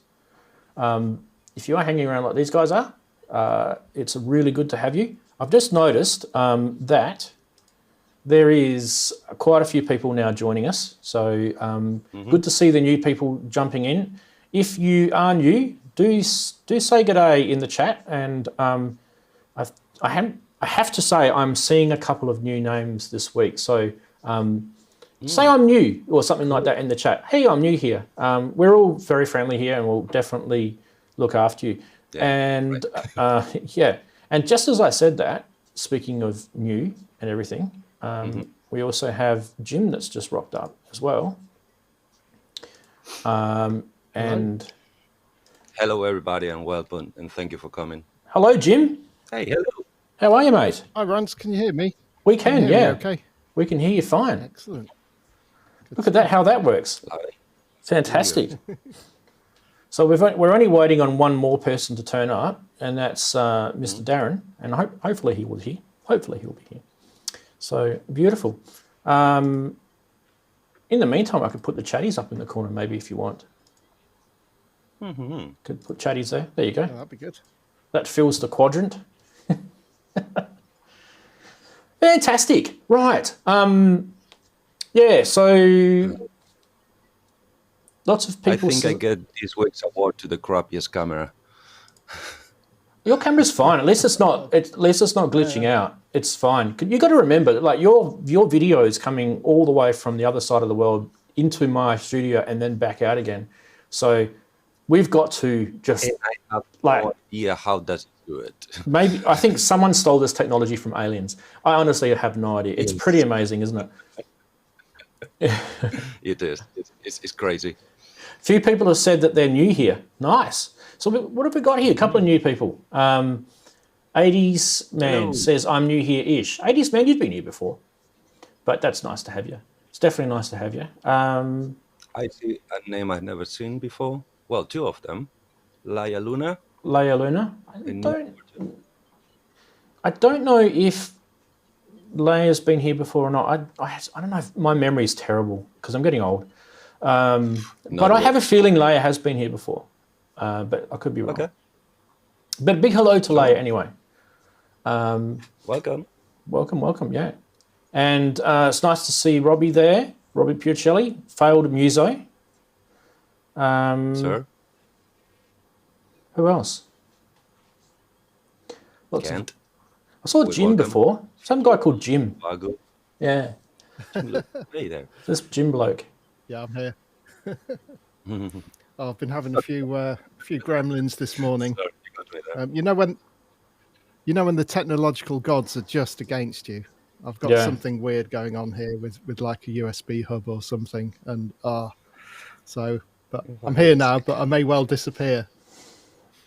If you are hanging around like these guys are, it's really good to have you. I've just noticed that there is quite a few people now joining us. So good to see the new people jumping in. If you are new, do say g'day in the chat. And I have to say I'm seeing a couple of new names this week. So say I'm new or something like that in the chat. Hey, I'm new here. We're all very friendly here and we'll definitely look after you. Yeah, and right. And just as I said that, speaking of new and everything, we also have Jim that's just rocked up as well. And hello everybody and welcome and thank you for coming. Hello Jim. Hey, hello. How are you, mate? Hi Rance, can you hear me? We can, yeah. Okay. We can hear you fine. Excellent. Look at that, how that works. Lovely. Fantastic. So we're only waiting on one more person to turn up, and that's Mr. Darren, and hopefully he will be here. Hopefully he'll be here. So beautiful. In the meantime, I could put the chatties up in the corner, maybe if you want. Could put chatties there. There you go. Oh, that'd be good. That fills the quadrant. Fantastic. Right. Yeah. So. Lots of people. I think I get this week's award to the crappiest camera. Your camera's fine. At least it's not. At least it's not glitching out. It's fine. You got to remember, like your video is coming all the way from the other side of the world into my studio and then back out again. So we've got to just. And I have no idea how does it do it. Maybe I think someone stole this technology from aliens. I honestly have no idea. It's pretty amazing, isn't it? It is. It's crazy. Few people have said that they're new here. Nice. So what have we got here? A couple of new people. 80s man says, I'm new here-ish. 80s man, you've been here before. But that's nice to have you. It's definitely nice to have you. I see a name I've never seen before. Well, two of them. Leia Luna. Leia Luna. I don't know if Leia's been here before or not. I don't know if my memory's terrible because I'm getting old. But I have a feeling Leia has been here before. But I could be wrong. Okay. But big hello to Leia anyway. Welcome. Welcome, yeah. And it's nice to see Robbie there. Robbie Puccelli, failed muso. Sir. Who else? I saw Jim welcome. Before. Some guy called Jim. Wago. Yeah. Hey there. This Jim bloke. Yeah, I'm here. I've been having a few gremlins this morning. Sorry, you got me there. You know when the technological gods are just against you. I've got something weird going on here with like a USB hub or something, and but I'm here now, but I may well disappear.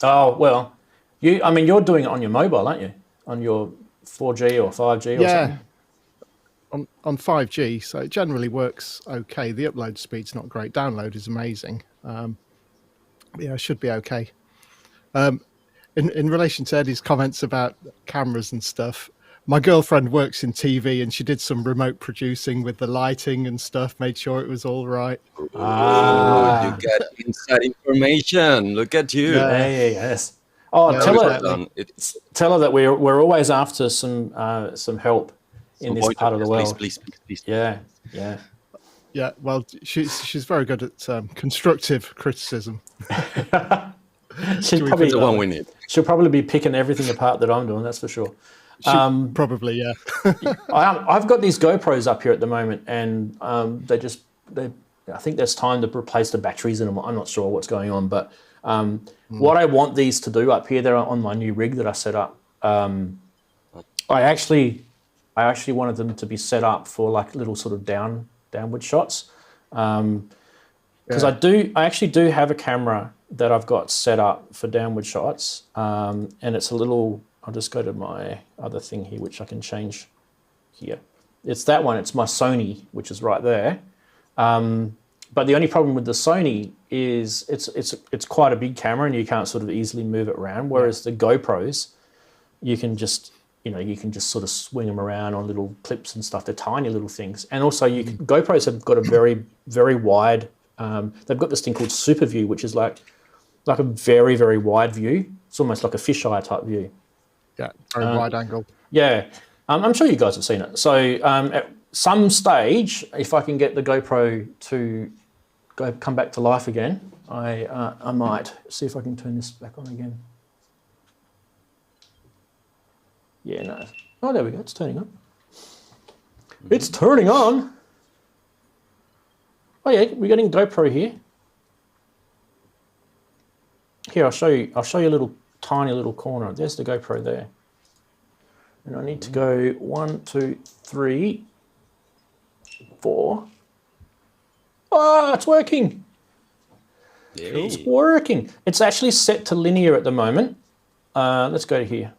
Oh well, you're doing it on your mobile, aren't you? On your 4G or 5G or something? On 5G, so it generally works okay. The upload speed's not great. Download is amazing. It should be okay. In relation to Eddie's comments about cameras and stuff, my girlfriend works in TV and she did some remote producing with the lighting and stuff, made sure it was all right. You get inside information. Look at you. Yes. Oh, tell her that we're always after some help in this part of the world. Please. Yeah. Yeah, well, she's very good at constructive criticism. She's probably the one we need. She'll probably be picking everything apart that I'm doing. That's for sure. Probably, yeah. I've got these GoPros up here at the moment, and I think there's time to replace the batteries in them. I'm not sure what's going on, but what I want these to do up here, they're on my new rig that I set up. I actually I actually wanted them to be set up for like little sort of downward shots. Because I actually do have a camera that I've got set up for downward shots, and it's a little. I'll just go to my other thing here, which I can change here. It's that one. It's my Sony, which is right there. But the only problem with the Sony is it's quite a big camera, and you can't sort of easily move it around. Whereas the GoPros, you can just sort of swing them around on little clips and stuff. They're tiny little things, and also GoPros have got a very, very wide. They've got this thing called Super View, which is like a very, very wide view. It's almost like a fisheye type view. Yeah, very wide angle. Yeah, I'm sure you guys have seen it. So at some stage, if I can get the GoPro to come back to life again, I might see if I can turn this back on again. Yeah, no. Oh, there we go. It's turning on. It's turning on. Oh yeah, we're getting GoPro here. Here, I'll show you a little tiny little corner. There's the GoPro there. And I need to go 1, 2, 3, 4. Oh, it's working. Yeah. It's working. It's actually set to linear at the moment. Let's go to here.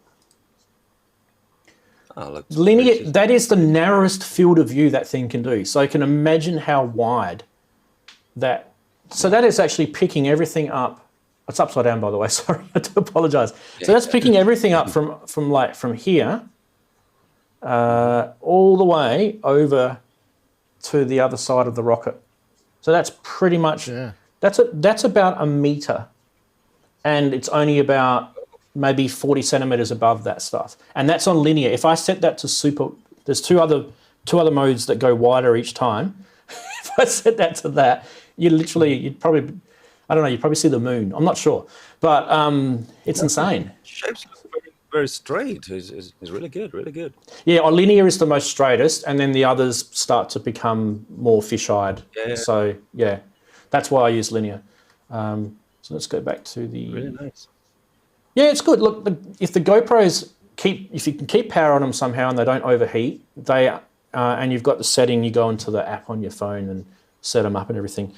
Oh, Linear, that is the narrowest field of view that thing can do. So you can imagine how wide that. So that is actually picking everything up. It's upside down, by the way. Sorry, I do apologize. So that's picking everything up from here all the way over to the other side of the rocket. So that's pretty much that's about a meter, and it's only about maybe 40 centimeters above that stuff, and that's on linear. If I set that to super, there's two other modes that go wider each time. If I set that to that, you'd probably, I don't know, you'd probably see the moon. I'm not sure, but it's insane. Shapes very, very straight. It's really good, really good. Yeah, on linear is the most straightest, and then the others start to become more fish-eyed. Yeah. So yeah, that's why I use linear. So let's go back to the. Really nice. Yeah, it's good. Look, if the GoPros if you can keep power on them somehow and they don't overheat, and you've got the setting, you go into the app on your phone and set them up and everything.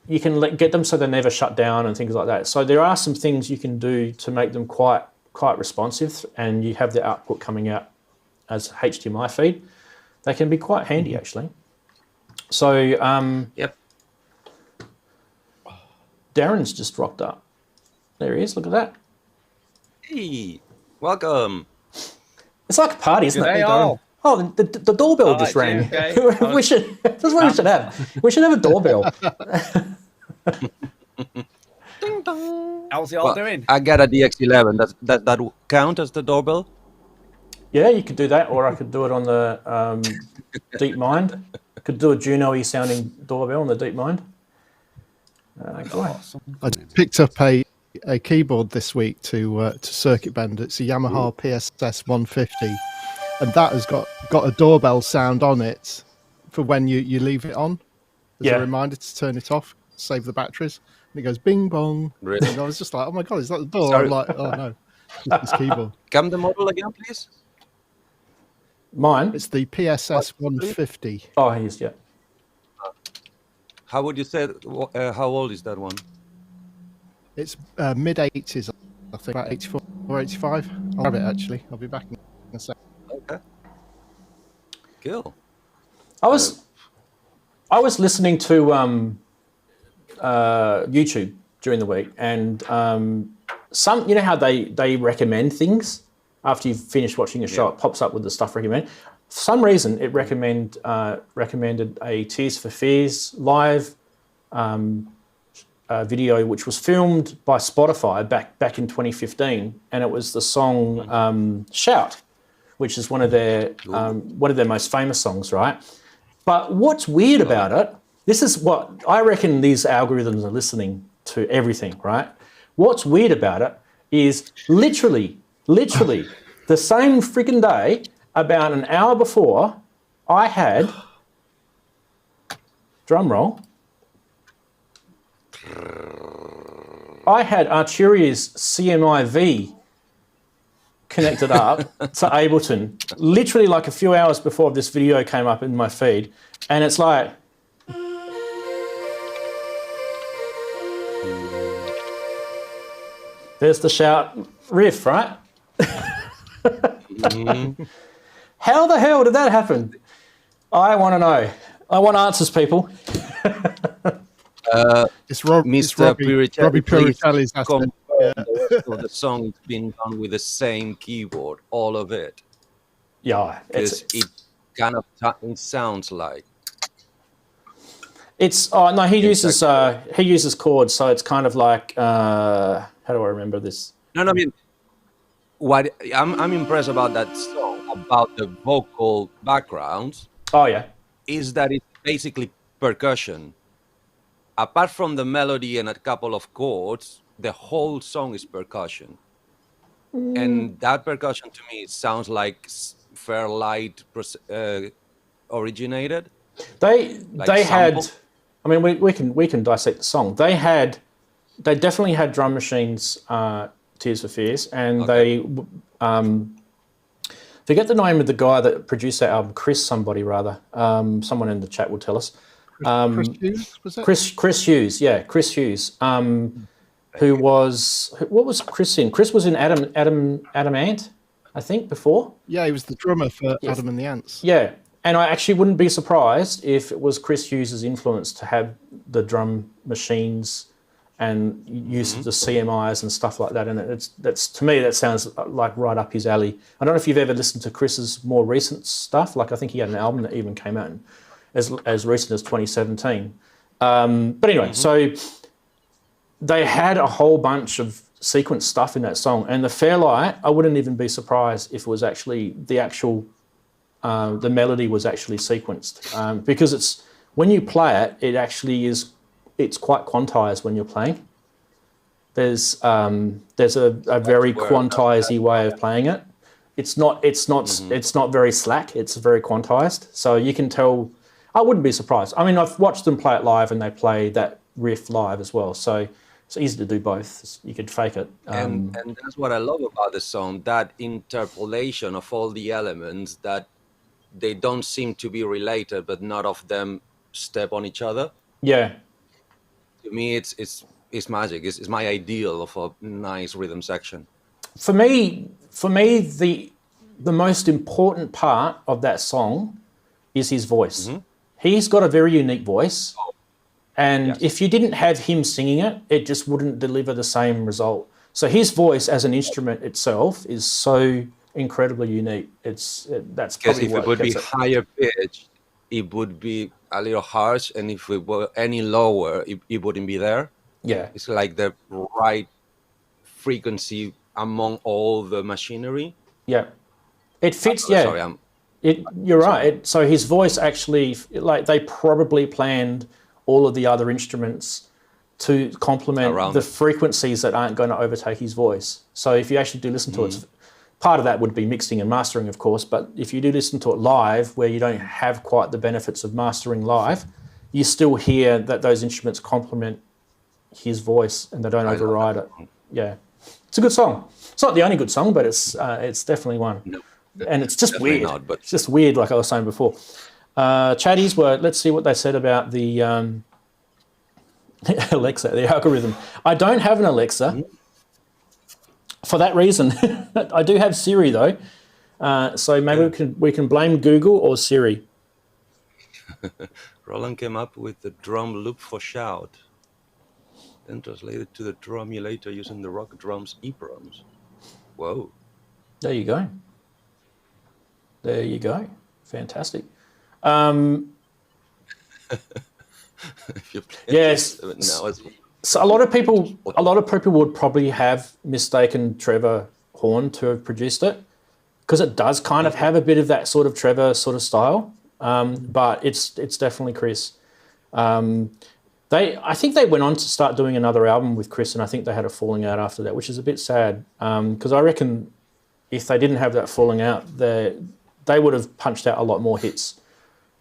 You can get them so they never shut down and things like that. So there are some things you can do to make them quite responsive, and you have the output coming out as HDMI feed. They can be quite handy actually. So yep. Darren's just rocked up. There he is. Look at that. Hey, welcome. It's like a party, isn't it? All. Oh, the doorbell just rang. Okay. That's what we should have. We should have a doorbell. Ding dong. How's y'all doing? I got a DX11. Does that count as the doorbell? Yeah, you could do that, or I could do it on the DeepMind. Could do a Juno-y sounding doorbell on the DeepMind. I picked up a keyboard this week to circuit bend. It's a Yamaha PSS 150, and that has got a doorbell sound on it for when you leave it on as a reminder to turn it off, save the batteries. And it goes bing bong. Really? And I was just like, oh my god, is that the door? Sorry. I'm like, oh no, it's this keyboard. Come the model again, please. Mine? It's the PSS 150. Oh, yes, yeah. How would you say? How old is that one? It's mid 80s, I think, about 84 or 85. I'll have it actually. I'll be back in a second. Okay. Cool. I was listening to YouTube during the week, and some, you know how they recommend things after you've finished watching a show, it pops up with the stuff recommended. For some reason, it recommended a Tears for Fears live video, which was filmed by Spotify back in 2015, and it was the song "Shout," which is one of their most famous songs, right? But what's weird about it? This is what I reckon. These algorithms are listening to everything, right? What's weird about it is literally the same freaking day, about an hour before, I had, drum roll, I had Arturia's CMI-V connected up to Ableton, literally like a few hours before this video came up in my feed, and it's like, there's the shout riff, right? How the hell did that happen? I want to know. I want answers, people. It's Robbie Puricelli's asset. The rest of the song has been done with the same keyboard, all of it. Yeah, Because it kind of it sounds like. It's no, he uses chords, so it's kind of like how do I remember this? No, I mean, what I'm impressed about that song, about the vocal backgrounds. Oh yeah, is that it's basically percussion. Apart from the melody and a couple of chords, the whole song is percussion. And that percussion to me, it sounds like Fairlight originated. They sample. had. I mean, we can dissect the song. They definitely had drum machines. Tears for Fears, and they forget the name of the guy that produced that album. Someone in the chat will tell us. Chris Hughes, was it? Chris Hughes, yeah, Chris Hughes. Who was what was Chris in? Chris was in Adam Ant, I think, before. Yeah, he was the drummer for Adam and the Ants. Yeah, and I actually wouldn't be surprised if it was Chris Hughes' influence to have the drum machines and use of the CMIs and stuff like that. And that's to me, that sounds like right up his alley. I don't know if you've ever listened to Chris's more recent stuff. Like I think he had an album that even came out as recent as 2017. But anyway, so they had a whole bunch of sequence stuff in that song. And the Fairlight, I wouldn't even be surprised if it was actually the melody was actually sequenced. Because it's, when you play it, it actually is, it's quite quantized when you're playing. There's a very quantized way of playing it. It's not very slack. It's very quantized. So you can tell. I wouldn't be surprised. I mean, I've watched them play it live, and they play that riff live as well. So it's easy to do both. You could fake it. And that's what I love about the song, that interpolation of all the elements, that they don't seem to be related, but none of them step on each other. Yeah. To me, it's magic. It's my ideal of a nice rhythm section. For me, the most important part of that song is his voice. He's got a very unique voice, and if you didn't have him singing it, it just wouldn't deliver the same result. So his voice as an instrument itself is so incredibly unique. That's because probably if what it would be gets it. higher pitched, it would be a little harsh, and if it were any lower, it wouldn't be there. Yeah, It's like the right frequency among all the machinery. yeah, it fits. Sorry, You're right. So his voice actually, like they probably planned all of the other instruments to complement the frequencies that aren't going to overtake his voice. So if you actually do listen to it, part of that would be mixing and mastering, of course, but if you do listen to it live, where you don't have quite the benefits of mastering live, you still hear that those instruments complement his voice and they don't override it. Yeah. It's a good song. It's not the only good song, but it's definitely one. No, and it's just weird. Not, but... It's just weird, like I was saying before. Chatties were, let's see what they said about the Alexa, the algorithm. I don't have an Alexa for that reason. I do have Siri though. So maybe we can blame Google or Siri. Roland came up with the drum loop for shout, then translated to the drum emulator using the Rock Drums EEPROMs. Whoa. There you go. There you go. Fantastic. Yes. Now it's... So a lot of people would probably have mistaken Trevor Horn to have produced it, because it does kind of have a bit of that sort of Trevor sort of style, but it's definitely Chris. I think they went on to start doing another album with Chris, and I think they had a falling out after that, which is a bit sad, because I reckon if they didn't have that falling out, they would have punched out a lot more hits,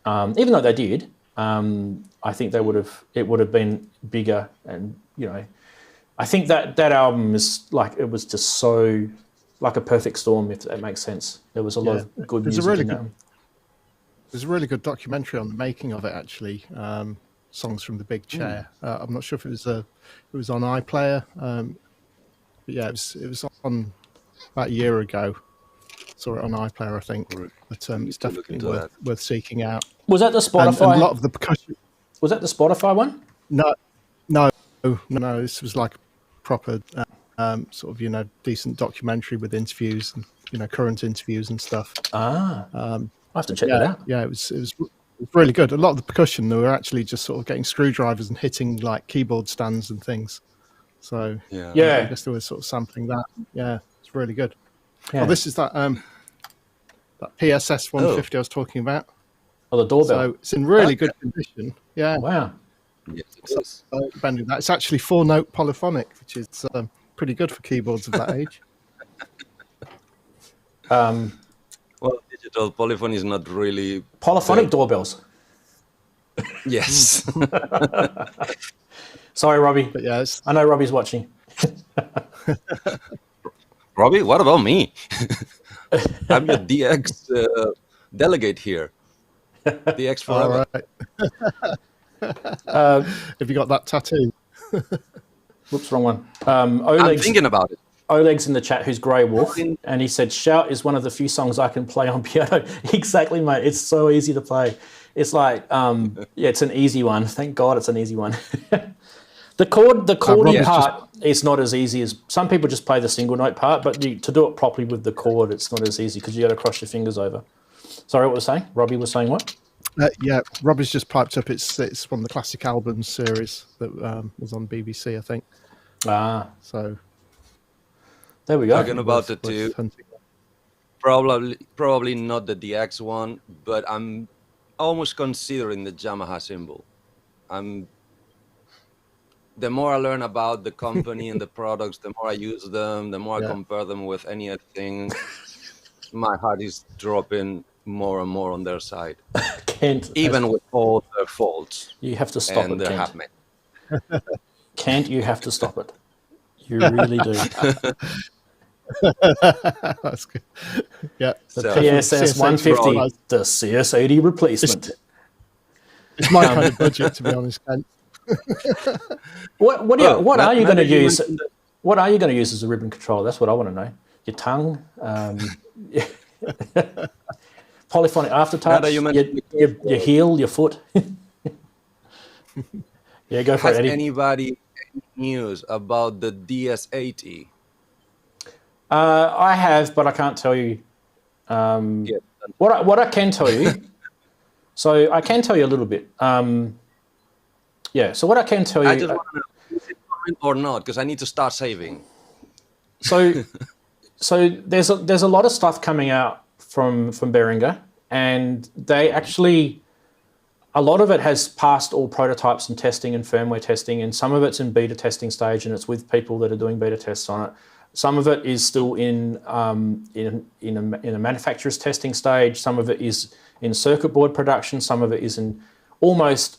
even though they did. I think it would have been bigger, and I think that album is like, it was just so like a perfect storm, if that makes sense. There was a lot of good music in that. There's a really good documentary on the making of it, actually. Songs from the Big Chair. I'm not sure if it was on iPlayer. But yeah, it was on about a year ago. Saw it on iPlayer, I think. But it's definitely worth seeking out. Was that the Spotify? And a lot of the percussion. Was that the Spotify one? No. This was like a proper sort of decent documentary with interviews and current interviews and stuff. I have to check that out. Yeah, it was really good. A lot of the percussion, they were actually just sort of getting screwdrivers and hitting like keyboard stands and things. So I guess they were sort of sampling that. Yeah, it's really good. Yeah. Oh, this is that PSS 150 I was talking about. Oh, the doorbell. So it's in really good condition. Yeah. Wow. Yes, it is. Bending that. It's actually 4-note polyphonic, which is pretty good for keyboards of that age. Well, digital polyphony is not really Polyphonic doorbells. Yes. Sorry, Robbie. But yeah, I know Robbie's watching. Robbie, what about me? I'm your DX delegate here. DX forever. All right. Have you got that tattoo? Whoops, wrong one. I'm thinking about it. Oleg's in the chat, who's Grey Wolf, and he said, "Shout is one of the few songs I can play on piano." Exactly, mate. It's so easy to play. It's like, it's an easy one. Thank God it's an easy one. The chording part is not as easy as some people just play the single note part, but to do it properly with the chord, it's not as easy because you got to cross your fingers over. Sorry, what was saying? Robbie was saying what? Yeah, Robbie's just piped up. It's one of the classic albums series that was on BBC, I think. So there we go. Talking about the two, probably not the DX one, but I'm almost considering the Yamaha symbol. The more I learn about the company and the products, the more I use them, the more I compare them with any other thing, my heart is dropping more and more on their side. Kent, even with all their faults. You have to stop it, Kent. Happening. Kent, you have to stop it. You really do. That's good. Yeah. The PSS 150, the CS80 replacement. It's my kind of budget, to be honest, Kent. What are you going to use? What are you going to use as a ribbon controller? That's what I want to know. Your tongue, polyphonic aftertouch, your heel, your foot. Yeah, go for it, Eddie. Has anybody news about the DS80? I have, but I can't tell you. What I can tell you. So I can tell you a little bit. So what I can tell you. I just want to know, is it coming or not? Because I need to start saving. So there's a lot of stuff coming out from Behringer, and they actually, a lot of it has passed all prototypes and testing and firmware testing, and some of it's in beta testing stage, and it's with people that are doing beta tests on it. Some of it is still in a manufacturer's testing stage. Some of it is in circuit board production. Some of it is in almost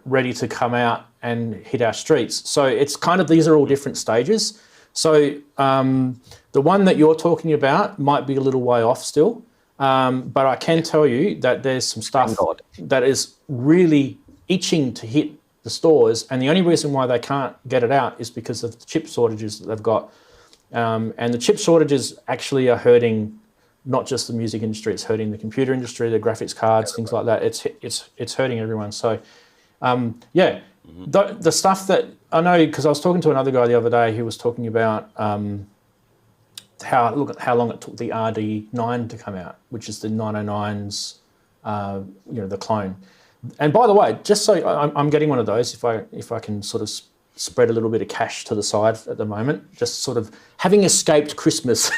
ready to come out and hit our streets. So it's kind of, these are all different stages. So the one that you're talking about might be a little way off still, but I can tell you that there's some stuff that is really itching to hit the stores, and the only reason why they can't get it out is because of the chip shortages that they've got. And the chip shortages actually are hurting not just the music industry; it's hurting the computer industry, the graphics cards, things like that. It's hurting everyone. So the stuff that I know, because I was talking to another guy the other day who was talking about how long it took the RD9 to come out, which is the 909's the clone. And by the way, just so I'm getting one of those, if I can sort of spread a little bit of cash to the side at the moment, just sort of having escaped Christmas.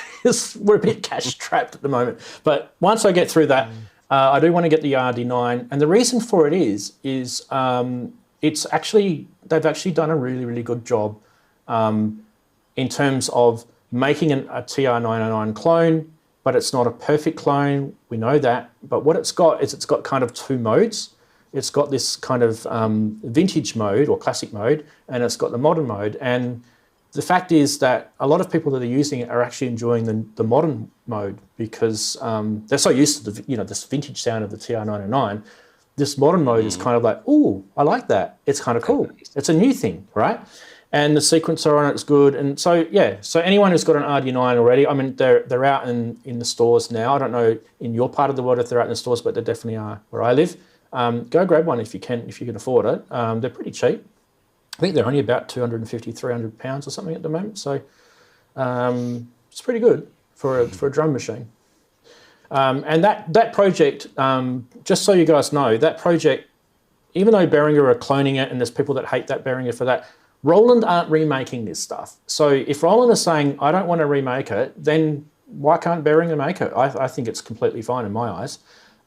We're a bit cash trapped at the moment. But once I get through that, I do want to get the RD9. And the reason for it is it's actually, they've actually done a really, really good job in terms of making a TR909 clone, but it's not a perfect clone. We know that. But what it's got is it's got kind of two modes. It's got this kind of vintage mode or classic mode, and it's got the modern mode. And the fact is that a lot of people that are using it are actually enjoying the modern mode because they're so used to this vintage sound of the TR-909. This modern mode is kind of like, ooh, I like that. It's kind of cool. It's a new thing, right? And the sequencer on it is good. And so, yeah, so anyone who's got an RD9 already, I mean, they're out in the stores now. I don't know in your part of the world if they're out in the stores, but they definitely are where I live. Go grab one if you can afford it. They're pretty cheap. I think they're only about 250, 300 pounds or something at the moment. So it's pretty good for a drum machine. And that project, just so you guys know, that project, even though Behringer are cloning it and there's people that hate that Behringer for that, Roland aren't remaking this stuff. So if Roland is saying, I don't want to remake it, then why can't Behringer make it? I think it's completely fine in my eyes.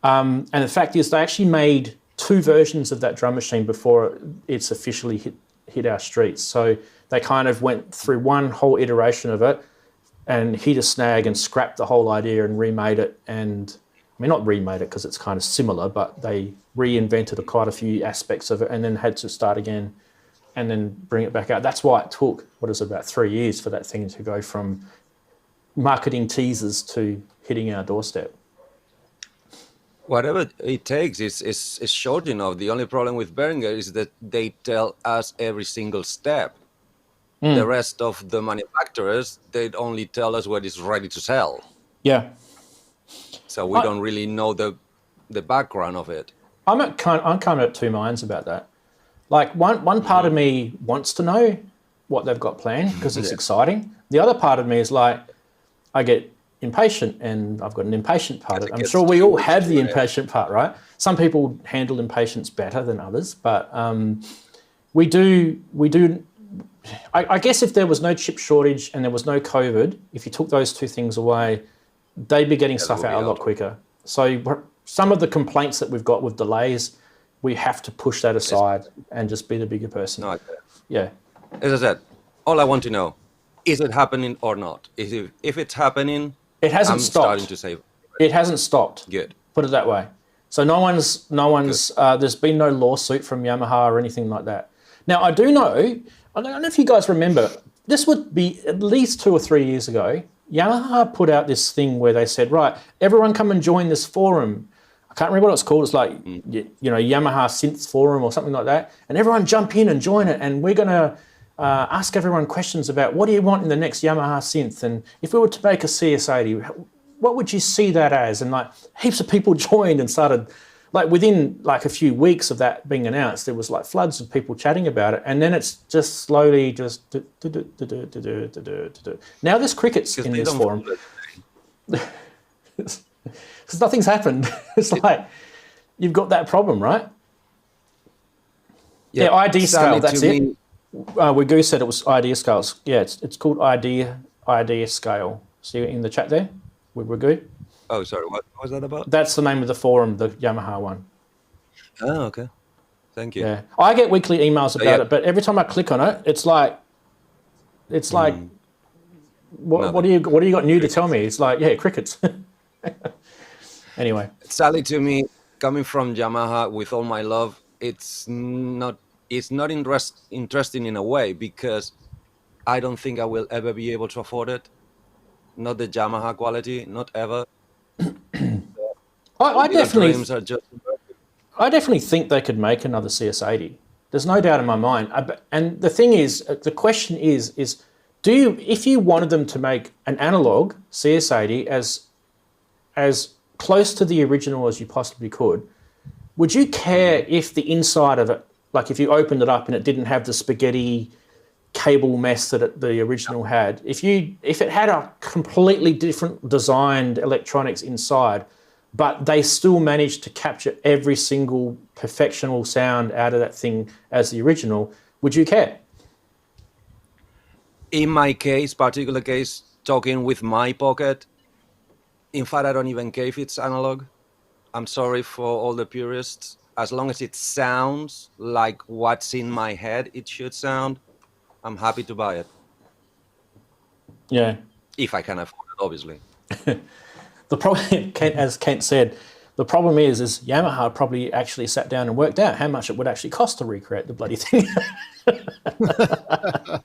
And the fact is they actually made 2 versions of that drum machine before it's officially hit our streets. So they kind of went through one whole iteration of it and hit a snag and scrapped the whole idea and remade it. And I mean, not remade it because it's kind of similar, but they reinvented quite a few aspects of it and then had to start again and then bring it back out. That's why it took, about 3 years for that thing to go from marketing teasers to hitting our doorstep. Whatever it takes is short enough. The only problem with Behringer is that they tell us every single step. The rest of the manufacturers, they only tell us when it's ready to sell. Yeah. So we don't really know the background of it. I'm kind of at two minds about that. Like one part of me wants to know what they've got planned because it's exciting. The other part of me is like, I get impatient, and I've got an impatient part. I'm sure we all have the impatient part, right? Some people handle impatience better than others, but we do. I guess if there was no chip shortage and there was no COVID, if you took those 2 things away, they'd be getting stuff out a lot quicker. So some of the complaints that we've got with delays, we have to push that aside and just be the bigger person. No, yeah. As I said, all I want to know, is it happening or not? If it's happening, it hasn't stopped. Starting to save. It hasn't stopped. Good. Put it that way. So no one's. There's been no lawsuit from Yamaha or anything like that. Now I do know. I don't know if you guys remember. This would be at least 2 or 3 years ago. Yamaha put out this thing where they said, right, everyone come and join this forum. I can't remember what it's called. It's like Yamaha Synths forum or something like that. And everyone jump in and join it. And we're gonna ask everyone questions about what do you want in the next Yamaha synth, and if we were to make a CS80, what would you see that as? And like heaps of people joined and started, like within like a few weeks of that being announced, there was like floods of people chatting about it, and then it's just slowly just now there's crickets in this forum because nothing's happened. It's like you've got that problem, right? Yeah, ID scale, that's it. Wagoo said it was idea scales. Yeah, it's called idea scale. See it in the chat there with Wagoo? Oh, sorry. What was that about? That's the name of the forum, the Yamaha one. Oh, okay. Thank you. Yeah, I get weekly emails about it, but every time I click on it, it's like, what do you got new to tell me? It's like, yeah, crickets. Anyway, sadly to me, coming from Yamaha, with all my love, it's not interesting in a way because I don't think I will ever be able to afford it. Not the Yamaha quality, not ever. I definitely think they could make another CS80. There's no doubt in my mind. And the thing is, the question is if you wanted them to make an analog CS80 as close to the original as you possibly could, would you care if the inside of it, like if you opened it up and it didn't have the spaghetti cable mess that the original had, if it had a completely different designed electronics inside, but they still managed to capture every single perfectional sound out of that thing as the original, would you care? In my particular case, talking with my pocket, in fact, I don't even care if it's analog. I'm sorry for all the purists. As long as it sounds like what's in my head it should sound, I'm happy to buy it. Yeah. If I can afford it, obviously. The problem, as Kent said, the problem is Yamaha probably actually sat down and worked out how much it would actually cost to recreate the bloody thing.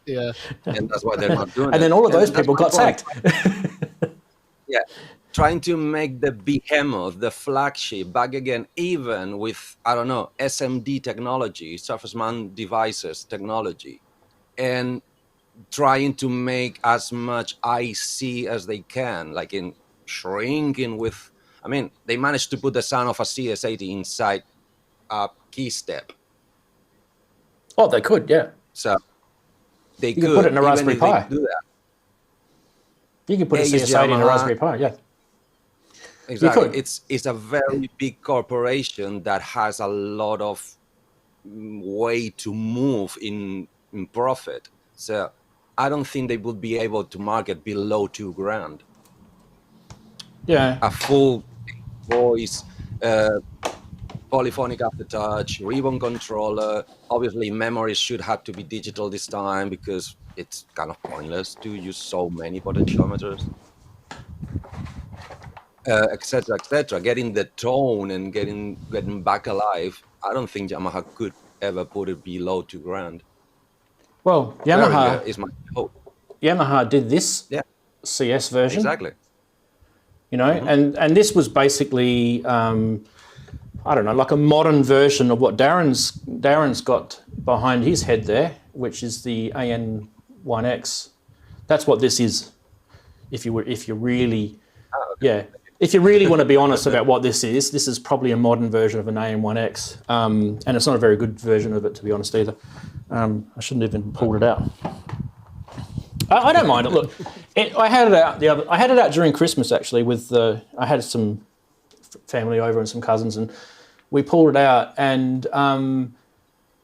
Yeah. And that's why they're not doing it. And then all of those that's people my got point. sacked. Yeah, trying to make the behemoth, the flagship, back again, even with, I don't know, SMD technology, surface mount devices technology, and trying to make as much IC as they can, like in shrinking with, I mean, they managed to put the sound of a CS80 inside a key step. Oh, they could, yeah. So they You could put it in a even Raspberry if they Pi. do that. You could put a Ace, CS80 in a Yamaha. Raspberry Pi, yeah. Exactly. could. It's a very big corporation that has a lot of way to move in profit. So I don't think they would be able to market below $2,000. Yeah. A full voice, polyphonic aftertouch, ribbon controller. Obviously, memories should have to be digital this time because it's kind of pointless to use so many potentiometers, etc., etc. Getting the tone and getting back alive. I don't think Yamaha could ever put it below $2,000. Well, Behringer is my hope. Yamaha did this Yeah, CS version. exactly. You know, and this was basically, I don't know, like a modern version of what Darren's got behind his head there, which is the AN1X. That's what this is. If you really, yeah, if you really want to be honest about what this is probably a modern version of an AN1X, and it's not a very good version of it, to be honest either. I shouldn't have even pulled it out. I don't mind it. Look, I had it out I had it out during Christmas actually. I had some family over and some cousins, and we pulled it out. And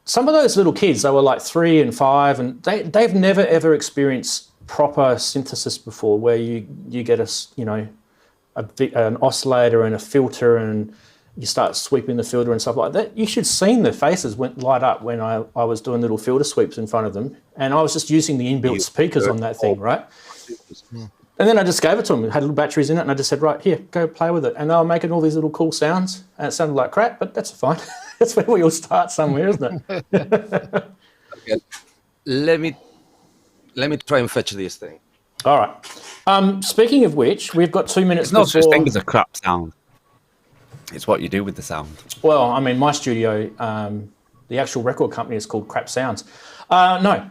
some of those little kids, they were like 3 and 5, and they've never ever experienced proper synthesis before, where you get an oscillator and a filter, and you start sweeping the filter and stuff like that. You should have seen their faces light up when I was doing little filter sweeps in front of them, and I was just using the inbuilt speakers on that thing, right? And then I just gave it to them. It had little batteries in it, and I just said, right, here, go play with it. And they were making all these little cool sounds, and it sounded like crap, but that's fine. That's where we all start somewhere, isn't it? Okay. Let me try and fetch this thing. All right. Speaking of which, we've got 2 minutes There's no before... such thing as a crap sound. It's what you do with the sound. Well, I mean, my studio, the actual record company is called Crap Sounds. No.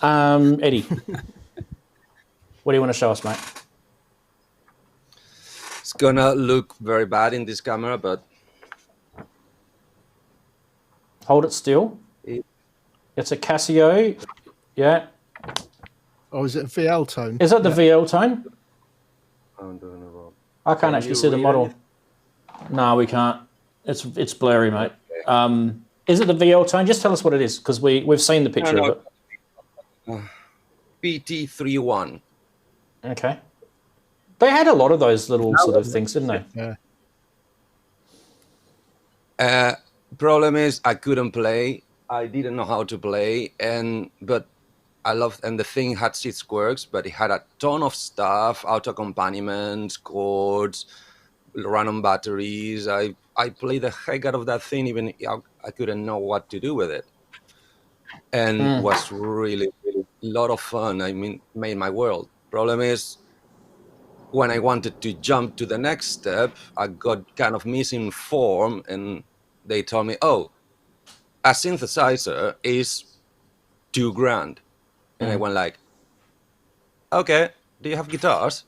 Eddie, what do you want to show us, mate? It's gonna look very bad in this camera, but Hold it still. It's a Casio. Yeah. Oh, is it a VL tone? Is that the VL tone? I'm doing it wrong. I can't actually see the model. No, we can't. It's blurry, mate. Is it the VL tone? Just tell us what it is, because we've seen the picture of it. PT31. Okay. They had a lot of those little sort of things, didn't they? Yeah. Problem is, I couldn't play. I didn't know how to play, but I loved, and the thing had 6 quirks, but it had a ton of stuff, auto accompaniments, chords, run on batteries. I played the heck out of that thing, even I couldn't know what to do with it. And was really, really a lot of fun. I mean, made my world. Problem is, when I wanted to jump to the next step, I got kind of misinformed, and they told me, oh, a synthesizer is $2,000. And I went like, okay, do you have guitars?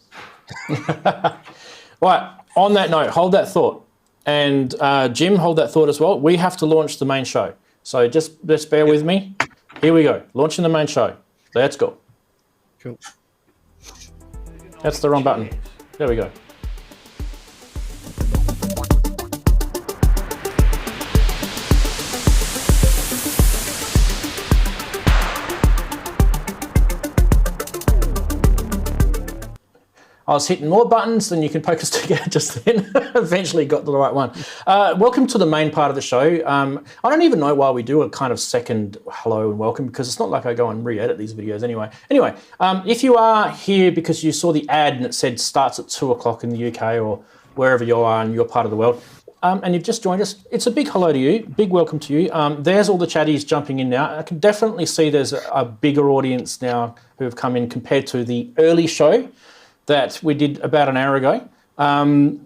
Right, on that note, hold that thought. And Jim, hold that thought as well. We have to launch the main show. So just bear with me. Here we go, launching the main show. Let's go. Cool. That's the wrong button. There we go. I was hitting more buttons than you can poke us together just then. Eventually got to the right one. Welcome to the main part of the show. I don't even know why we do a kind of second hello and welcome, because it's not like I go and re-edit these videos anyway. Anyway, if you are here because you saw the ad and it said starts at 2 o'clock in the UK or wherever you are in your part of the world, and you've just joined us, it's a big hello to you, big welcome to you. There's all the chatties jumping in now. I can definitely see there's a bigger audience now who have come in compared to the early show that we did about an hour ago.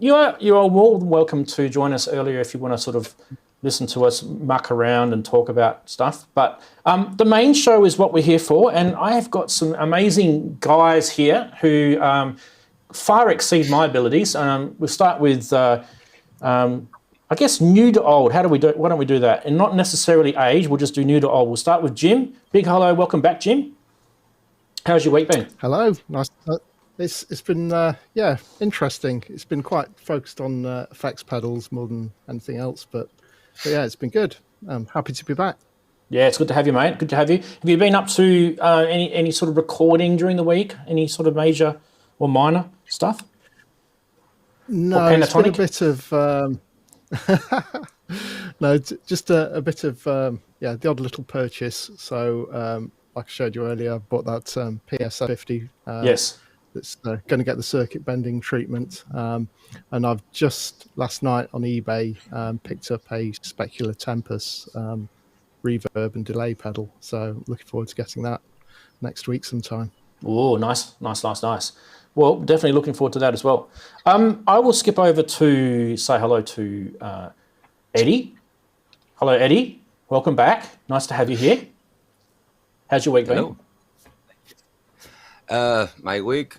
You are more than welcome to join us earlier if you want to sort of listen to us muck around and talk about stuff. But the main show is what we're here for, and I have got some amazing guys here who far exceed my abilities. We'll start with, I guess, new to old. Why don't we do that? And not necessarily age, we'll just do new to old. We'll start with Jim. Big hello, welcome back, Jim. How's your week been? Hello, nice. It's been interesting. It's been quite focused on effects pedals more than anything else, but yeah, it's been good. I'm happy to be back. Yeah, it's good to have you, mate. Good to have you. Have you been up to any sort of recording during the week? Any sort of major or minor stuff? No, it's been a bit of just a bit of the odd little purchase. So like I showed you earlier, I bought that PS50. Yes. That's going to get the circuit bending treatment. And I've just last night on eBay picked up a Specular Tempest reverb and delay pedal. So looking forward to getting that next week sometime. Oh, nice. Well, definitely looking forward to that as well. I will skip over to say hello to Eddie. Hello, Eddie. Welcome back. Nice to have you here. How's your week been? My week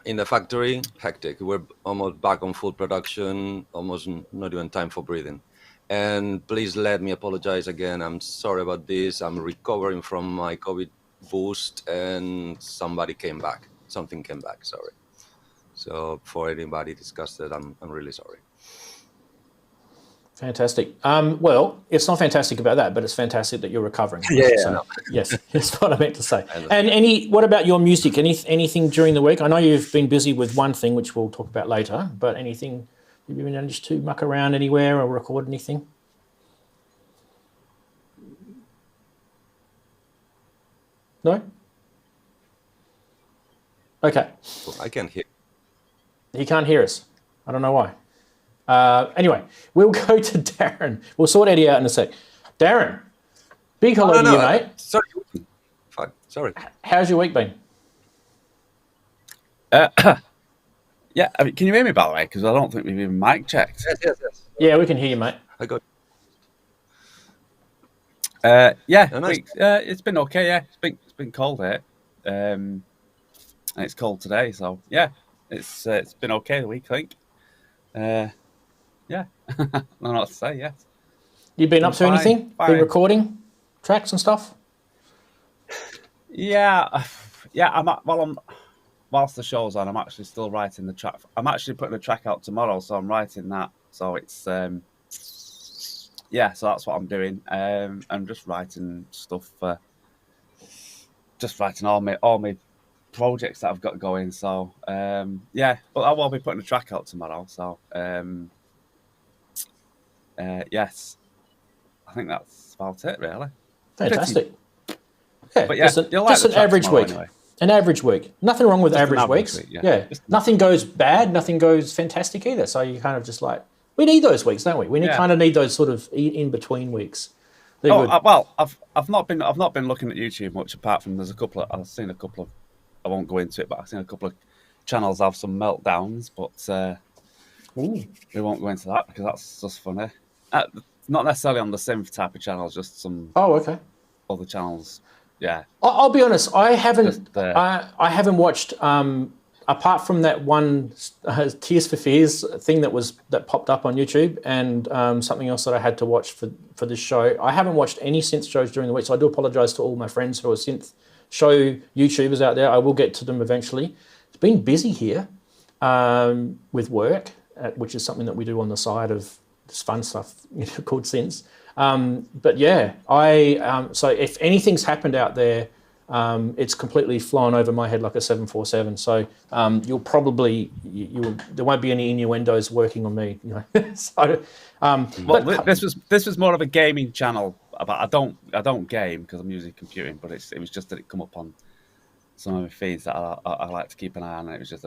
in the factory, hectic. We're almost back on full production, almost not even time for breathing. And please let me apologize again. I'm sorry about this. I'm recovering from my COVID boost and something came back, sorry. So for anybody disgusted, I'm really sorry. Fantastic. Well, it's not fantastic about that, but it's fantastic that you're recovering. Yes, that's what I meant to say. And what about your music? Anything during the week? I know you've been busy with one thing, which we'll talk about later, but anything, have you managed to muck around anywhere or record anything? No? Okay. I can't hear. He can't hear us. I don't know why. Anyway, we'll go to Darren. We'll sort Eddie out in a sec. Darren, big hello to you, mate. Sorry. Fine. Sorry. How's your week been? Yeah, can you hear me, by the way? Because I don't think we've even mic checked. Yes. Yeah, we can hear you, mate. I got. It's been okay. Yeah, it's been cold here, and it's cold today. So yeah, it's been okay the week, I think. Yeah, I don't know what to say. Yes. You been up to anything? Been recording tracks and stuff? Yeah. Whilst the show's on, I'm actually still writing the track. I'm actually putting a track out tomorrow, so I'm writing that. So it's so that's what I'm doing. I'm just writing stuff. Just writing all my projects that I've got going. So but I will be putting a track out tomorrow. So yes, I think that's about it, really. Fantastic. Yeah, but yeah, just an average week. Anyway. An average week. Nothing wrong with just average weeks. Week, yeah. Nothing goes bad. Nothing goes fantastic either. So you kind of just like, we need those weeks, don't we? We kind of need those sort of in between weeks. I've not been looking at YouTube much apart from I've seen a couple of. I won't go into it, but I've seen a couple of channels have some meltdowns, but we won't go into that because that's just funny. Not necessarily on the synth type of channels, just some other channels. Yeah, I'll be honest. I haven't watched apart from that one Tears for Fears thing that popped up on YouTube and something else that I had to watch for this show. I haven't watched any synth shows during the week, so I do apologise to all my friends who are synth show YouTubers out there. I will get to them eventually. It's been busy here with work, which is something that we do on the side of this fun stuff called synths. But yeah, so if anything's happened out there, it's completely flown over my head like a 747. So you'll probably there won't be any innuendos working on me. So, this was more of a gaming channel. But I don't game because I'm using computing. But it was just that it come up on some of my feeds that I like to keep an eye on. And it was just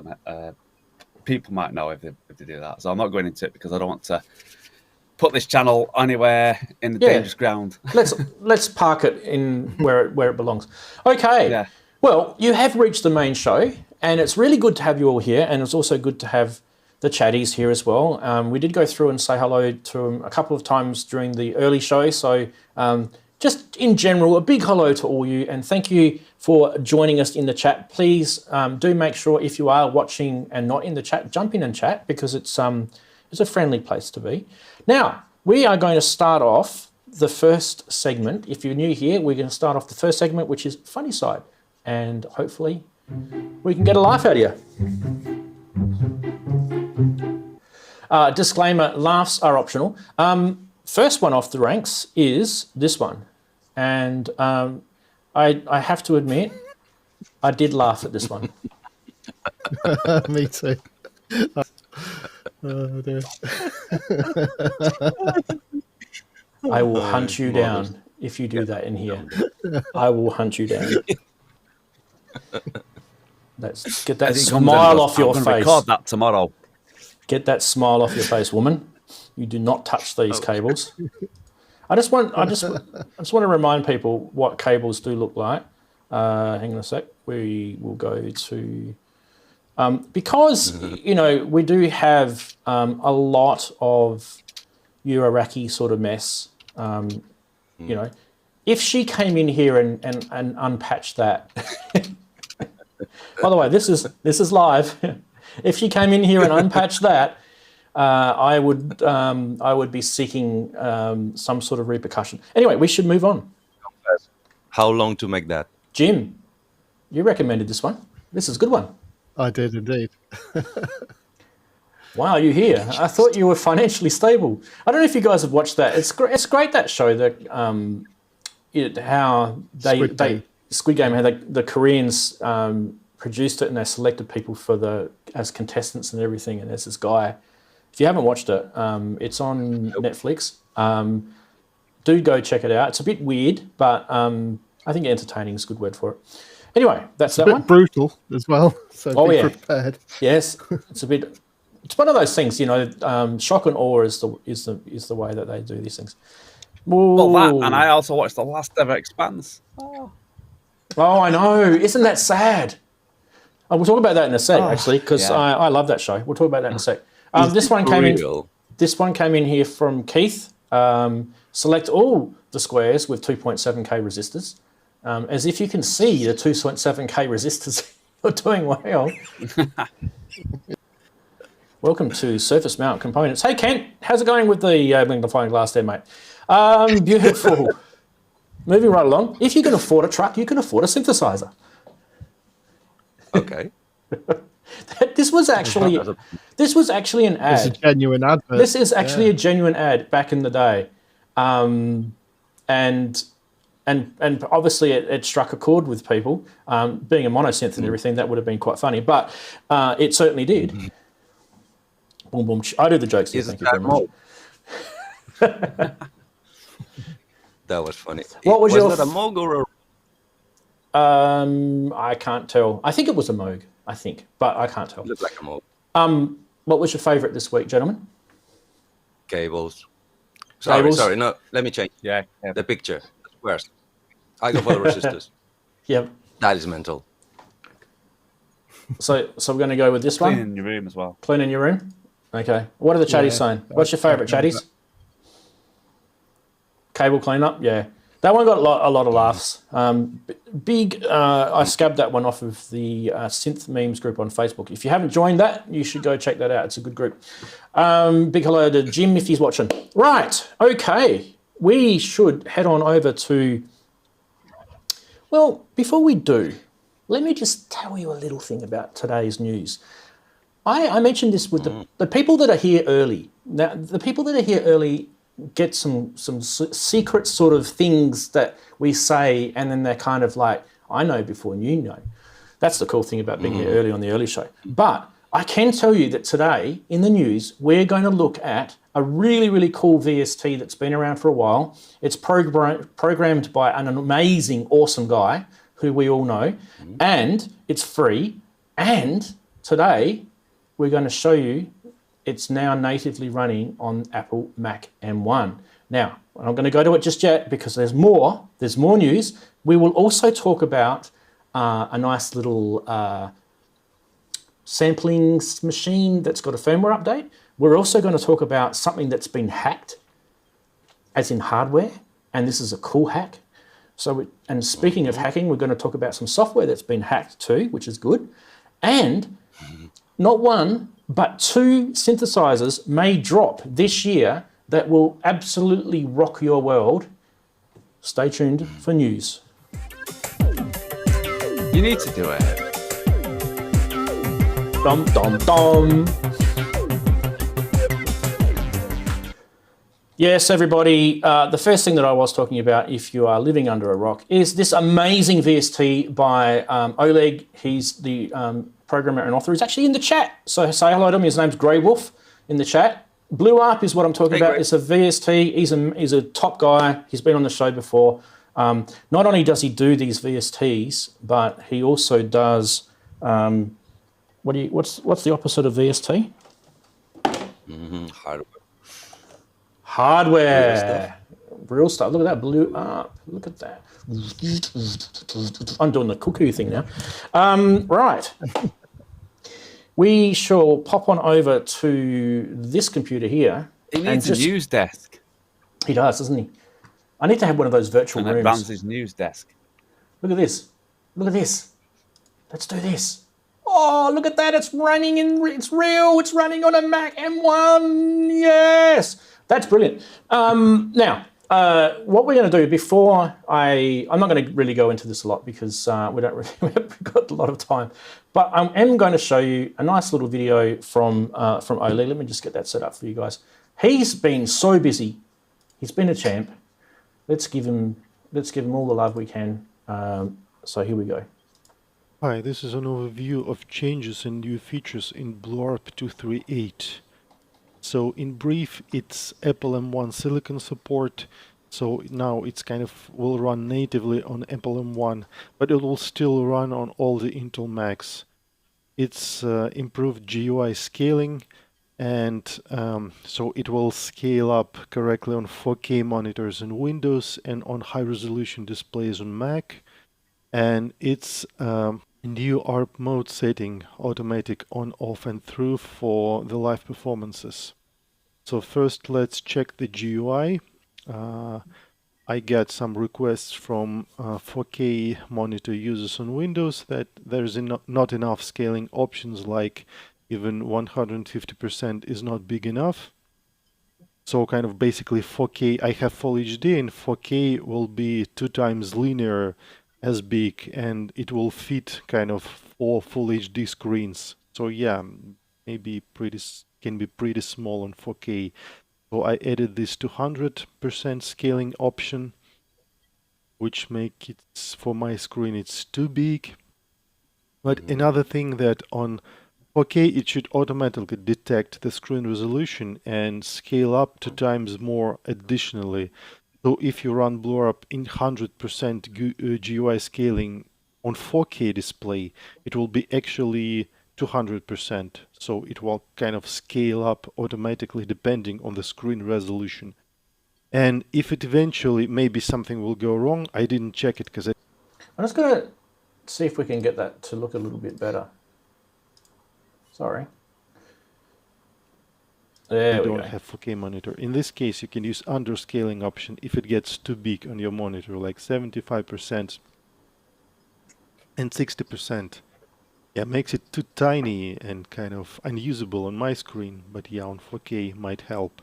people might know if they do that. So I'm not going into it because I don't want to put this channel anywhere in the dangerous ground. let's park it in where it belongs. Okay. Yeah. Well, you have reached the main show, and it's really good to have you all here, and it's also good to have the chatties here as well. We did go through and say hello to them a couple of times during the early show, so just in general, a big hello to all you, and thank you for joining us in the chat. Please do make sure if you are watching and not in the chat, jump in and chat, because it's a friendly place to be. Now, we are going to start off the first segment. If you're new here, we're going to start off the first segment, which is Funny Side, and hopefully we can get a laugh out of you. Disclaimer, laughs are optional. First one off the ranks is this one. And I have to admit, I did laugh at this one. Me too. Oh, dear. I will hunt you down if you do that in here. I will hunt you down. Let's get that smile off your face. I'm going to record that tomorrow. Get that smile off your face, woman. You do not touch these cables. I just want to remind people what cables do look like. Hang on a sec. We will go to because we do have a lot of Uraraki sort of mess. If she came in here and unpatched that. By the way, this is live. If she came in here and unpatched that, I would be seeking some sort of repercussion. Anyway, we should move on. How long to make that? Jim, you recommended this one. This is a good one. I did indeed. Wow, you here? I thought you were financially stable. I don't know if you guys have watched that. It's great, that show, that how Squid Game, how the Koreans produced it, and they selected people as contestants and everything. And there's this guy. If you haven't watched it, it's on Netflix. Do go check it out. It's a bit weird, but I think entertaining is a good word for it. Anyway, that's that one. Brutal as well. So be prepared. Yes, it's a bit. It's one of those things, shock and awe is the way that they do these things. Well, that, and I also watched the last ever Expanse. Oh, I know. Isn't that sad? We'll talk about that in a sec, actually, because I love that show. We'll talk about that in a sec. This one came in here from Keith. Select all the squares with 2.7K resistors. As if you can see the 2.7K resistors, you're doing well. Welcome to Surface Mount Components. Hey, Kent, how's it going with the magnifying glass there, mate? Beautiful. Moving right along. If you can afford a truck, you can afford a synthesizer. Okay. This was actually an ad. It's a genuine advert. This is actually a genuine ad back in the day, and obviously it struck a chord with people. Being a monosynth and everything, that would have been quite funny, but it certainly did. Boom, boom. I do the jokes here. Thank you very much. That was funny. What was that a Moog or I can't tell. I think it was a Moog. But I can't tell. Looked like a Moog. What was your favourite this week, gentlemen? Cables. Cables? Sorry. No, let me change. Yeah. The picture. The squares. I go for the resistors. Yep. That is mental. So we're going to go with this one. Clean in your room as well. Clean in your room? Okay. What are the chatties saying? What's your favourite, chatties? Cable cleanup? Yeah. That one got a lot of laughs. I scabbed that one off of the Synth memes group on Facebook. If you haven't joined that, you should go check that out. It's a good group. Big hello to Jim if he's watching. Right. Okay. We should head on over to... Well, before we do, let me just tell you a little thing about today's news. I mentioned this with the people that are here early. Now, the people that are here early get some secret sort of things that we say, and then they're kind of like, I know before you know. That's the cool thing about being here early on the early show. But I can tell you that today in the news, we're going to look at a really, really cool VST that's been around for a while. It's programmed by an amazing, awesome guy who we all know, and it's free. And today we're going to show you it's now natively running on Apple Mac M1. Now, I'm not going to go to it just yet because there's more news. We will also talk about a nice little sampling machine that's got a firmware update. We're also going to talk about something that's been hacked, as in hardware, and this is a cool hack. So, and speaking of hacking, we're going to talk about some software that's been hacked too, which is good. And not one, but 2 synthesizers may drop this year that will absolutely rock your world. Stay tuned for news. You need to do it. Dum, dum, dum. Yes, everybody, the first thing that I was talking about, if you are living under a rock, is this amazing VST by Oleg. He's the programmer and author. He's actually in the chat, so say hello to him. His name's Grey Wolf in the chat. BlueARP is what I'm talking about. It's a VST. He's a top guy. He's been on the show before. Not only does he do these VSTs, but he also does, what's the opposite of VST? Hardware. Hardware. Real stuff. Look at that. BlueARP. Look at that. I'm doing the cuckoo thing now. Right. We shall pop on over to this computer here. He needs a news desk. He does, doesn't he? I need to have one of those virtual And rooms. Ranzee's news desk. Look at this. Look at this. Let's do this. Oh, look at that. It's running it's real. It's running on a Mac M1. Yes. That's brilliant. Now, what we're going to do before I'm not going to really go into this a lot because we haven't got a lot of time, but I am going to show you a nice little video from Oleg. Let me just get that set up for you guys. He's been so busy. He's been a champ. Let's give him all the love we can. So here we go. Hi, this is an overview of changes and new features in BlueARP 238. So in brief, it's Apple M1 Silicon support. So now it's kind of will run natively on Apple M1, but it will still run on all the Intel Macs. It's improved GUI scaling, and so it will scale up correctly on 4K monitors in Windows and on high-resolution displays on Mac. And it's new ARP mode setting, automatic on, off, and through for the live performances. So first, let's check the GUI. I get some requests from 4K monitor users on Windows that there's not enough scaling options, like even 150% is not big enough. So kind of basically 4K, I have Full HD, and 4K will be 2 times linear as big, and it will fit kind of 4 Full HD screens. So yeah, maybe can be pretty small on 4K. So I added this 200% scaling option, which make it, for my screen, it's too big. But another thing that on 4K, it should automatically detect the screen resolution and scale up 2 times more additionally. So if you run BlueARP in 100% GUI scaling on 4K display, it will be actually 200%. So it will kind of scale up automatically depending on the screen resolution. And if it eventually, maybe something will go wrong, I didn't check it because I'm just going to see if we can get that to look a little bit better. Sorry. There we go. don't have 4K monitor. In this case, you can use underscaling option if it gets too big on your monitor, like 75% and 60%. Yeah, makes it too tiny and kind of unusable on my screen, but yeah, on 4K might help.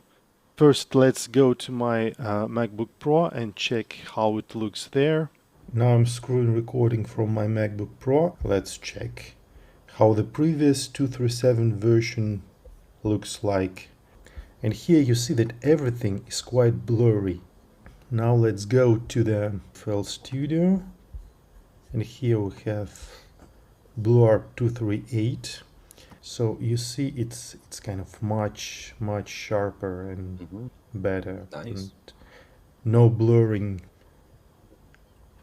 First, let's go to my MacBook Pro and check how it looks there. Now I'm screen recording from my MacBook Pro. Let's check how the previous 237 version looks like. And here you see that everything is quite blurry. Now let's go to the FL Studio. And here we have BlueARP 238. So you see it's kind of much sharper and better. Nice. And no blurring.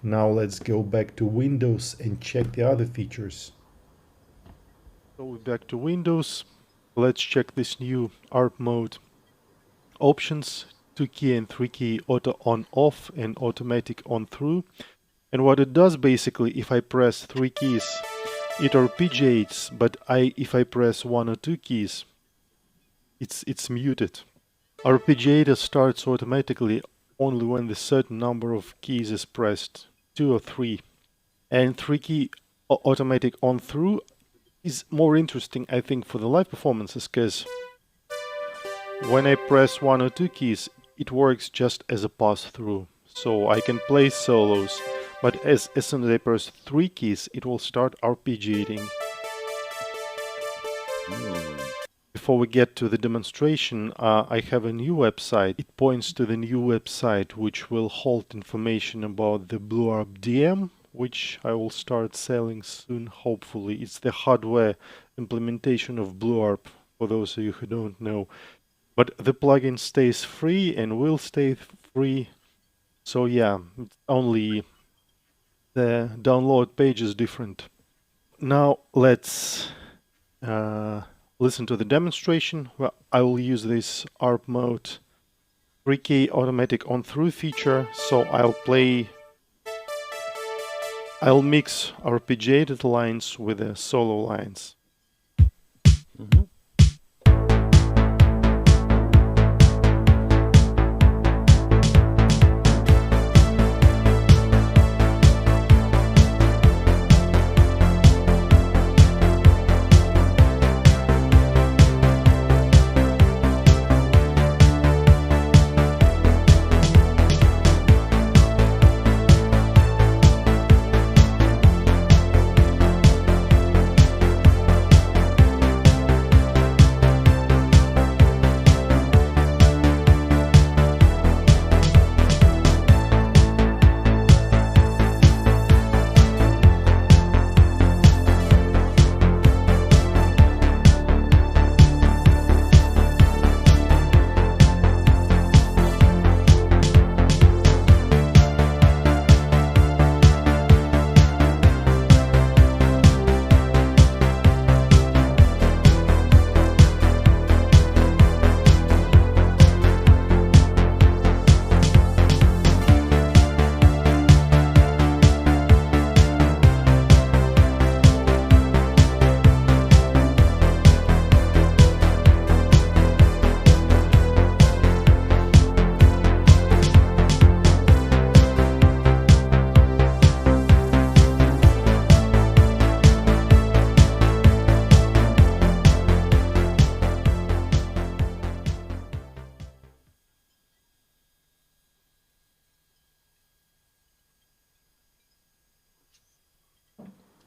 Now let's go back to Windows and check the other features. So we're back to Windows. Let's check this new ARP mode. Options, 2-key and 3-key auto on off and automatic on through. And what it does basically, if I press 3 keys, it arpeggiates, but if I press 1 or 2 keys, it's muted. Arpeggiator starts automatically only when the certain number of keys is pressed, 2 or 3. And 3-key automatic on through is more interesting, I think, for the live performances, because when I press 1 or 2 keys, it works just as a pass-through. So I can play solos, but as soon as I press 3 keys, it will start arpeggiating. Before we get to the demonstration, I have a new website. It points to the new website, which will hold information about the BlueARP DM, which I will start selling soon, hopefully. It's the hardware implementation of BlueARP, for those of you who don't know. But the plugin stays free and will stay free. So yeah, only the download page is different. Now let's listen to the demonstration. Well, I will use this ARP mode 3K automatic on through feature. So I'll mix arpeggiated lines with the solo lines.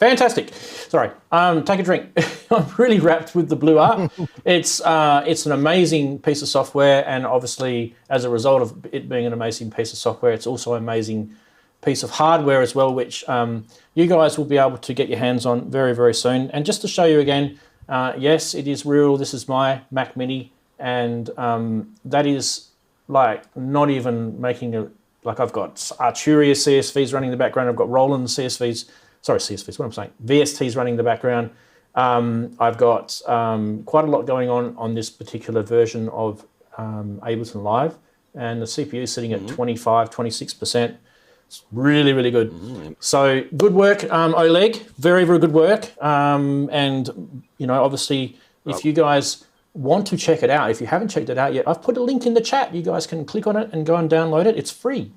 Fantastic. Sorry, take a drink. I'm really wrapped with the BlueARP. It's an amazing piece of software, and obviously, as a result of it being an amazing piece of software, it's also an amazing piece of hardware as well, which you guys will be able to get your hands on very, very soon. And just to show you again, yes, it is real. This is my Mac Mini, and that is like not even making a, like I've got Arturia CSVs running in the background. I've got Roland CSVs. Sorry, CSVs, what I'm saying. VST's running in the background. I've got quite a lot going on this particular version of Ableton Live, and the CPU is sitting at 25, 26%. It's really, really good. So good work, Oleg. Very, very good work. And, you know, obviously, if you guys want to check it out, if you haven't checked it out yet, I've put a link in the chat. You guys can click on it and go and download it. It's free.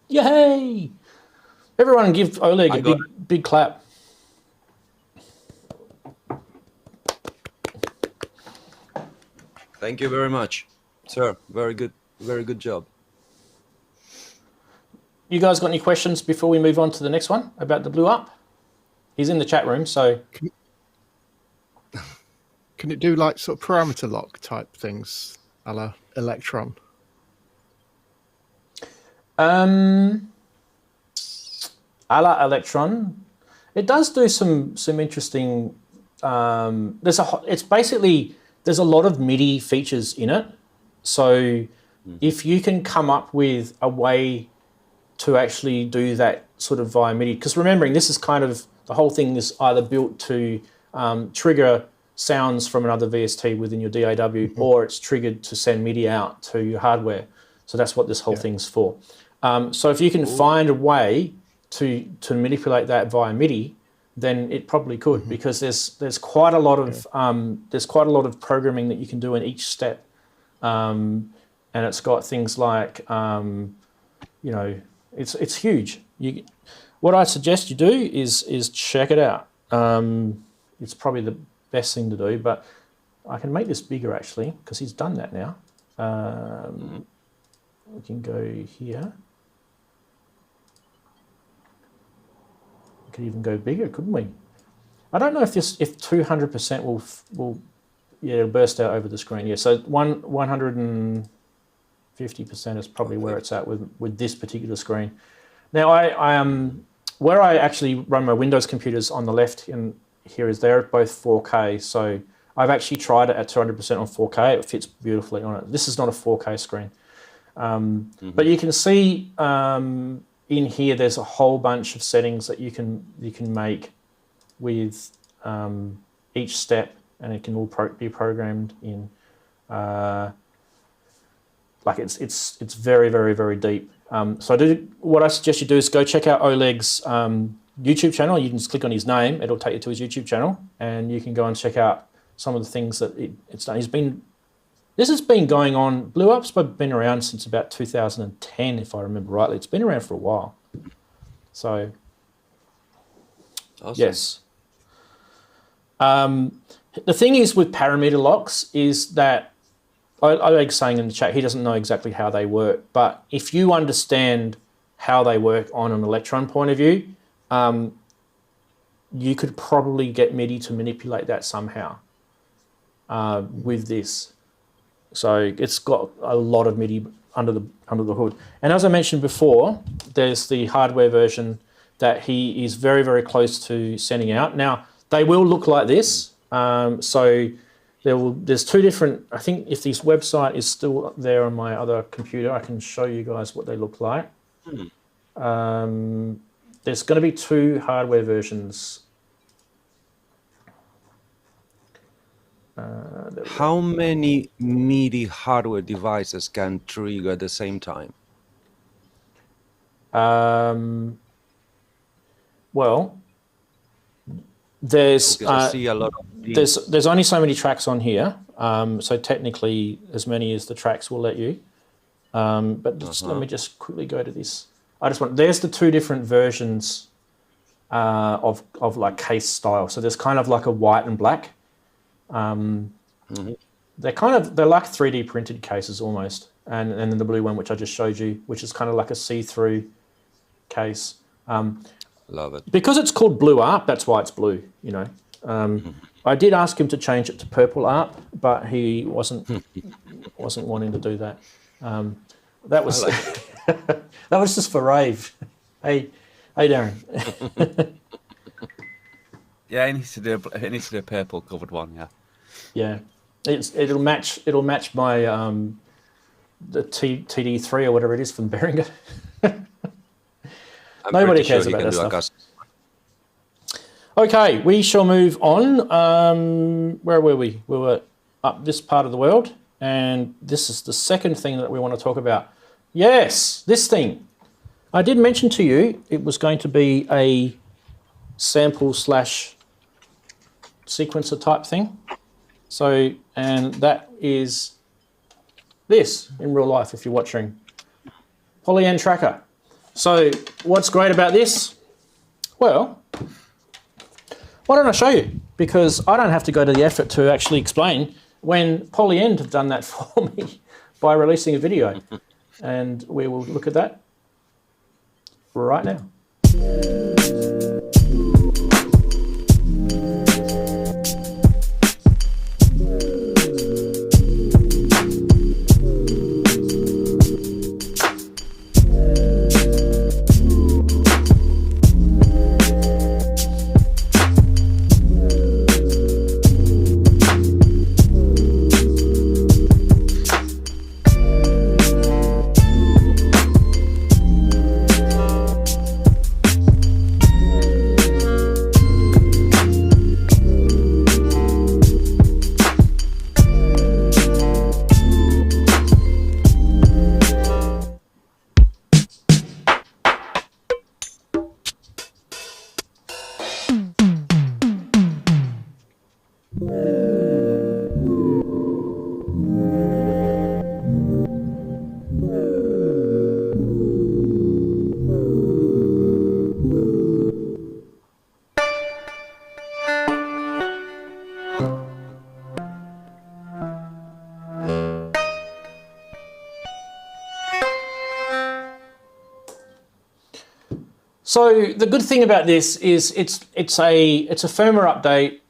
Yay! Everyone give Oleg a big clap. Thank you very much, sir. Very good job. You guys got any questions before we move on to the next one about the BlueARP? He's in the chat room, so. Can it do like sort of parameter lock type things, a la Electron? A la Electron, it does do some interesting. It's basically there's a lot of MIDI features in it. So if you can come up with a way to actually do that sort of via MIDI, because remembering this is kind of the whole thing is either built to trigger sounds from another VST within your DAW, or it's triggered to send MIDI out to your hardware. So that's what this whole thing's for. So if you can find a way to manipulate that via MIDI, then it probably could, because there's quite a lot of programming that you can do in each step, and it's got things like it's huge. What I suggest you do is check it out. It's probably the best thing to do, but I can make this bigger actually, because he's done that now. We can go here. We could even go bigger, couldn't we? I don't know if 200% will it'll burst out over the screen. Yeah, so 150% is probably where it's at with this particular screen. Now I am where I actually run my Windows computers on the left, and here is they're both 4K. So I've actually tried it at 200% on 4K. It fits beautifully on it. This is not a 4K screen, but you can see in here there's a whole bunch of settings that you can make with each step, and it can all be programmed in. Like it's very, very, very deep. So what I suggest you do is go check out Oleg's YouTube channel. You can just click on his name; it'll take you to his YouTube channel, and you can go and check out some of the things that it's done. This has been going on. BlueARP's been around since about 2010, if I remember rightly. It's been around for a while. So, awesome. Yes. The thing is with parameter locks is that Oleg's saying in the chat he doesn't know exactly how they work, but if you understand how they work on an Electron point of view, you could probably get MIDI to manipulate that somehow with this. So it's got a lot of MIDI under the hood. And as I mentioned before, there's the hardware version that he is very, very close to sending out. Now, they will look like this. So there's two different, I think if this website is still there on my other computer, I can show you guys what they look like. There's going to be two hardware versions. How many MIDI hardware devices can trigger at the same time? Well, there's I see a lot of there's only so many tracks on here, so technically as many as the tracks will let you. But just, let me just quickly go to this. There's the two different versions of like case style. So there's kind of like a white and black. They're like 3D printed cases almost, and then the blue one, which I just showed you, which is kind of like a see-through case. Love it. Because it's called BlueARP, that's why it's blue. I did ask him to change it to purple ARP, but he wasn't wanting to do that. That was that was just for rave. Hey, Darren. Yeah, he needs to do a purple covered one. Yeah. Yeah, it'll match my the TD3 or whatever it is from Behringer. Nobody cares about that stuff. Okay, we shall move on. Where were we? We were up this part of the world, and this is the second thing that we want to talk about. Yes, this thing. I did mention to you it was going to be a sample / sequencer type thing. So, and that is this in real life if you're watching. Polyend tracker. So what's great about this? Well, why don't I show you? Because I don't have to go to the effort to actually explain when Polyend have done that for me by releasing a video. And we will look at that right now. So the good thing about this is it's a firmware update.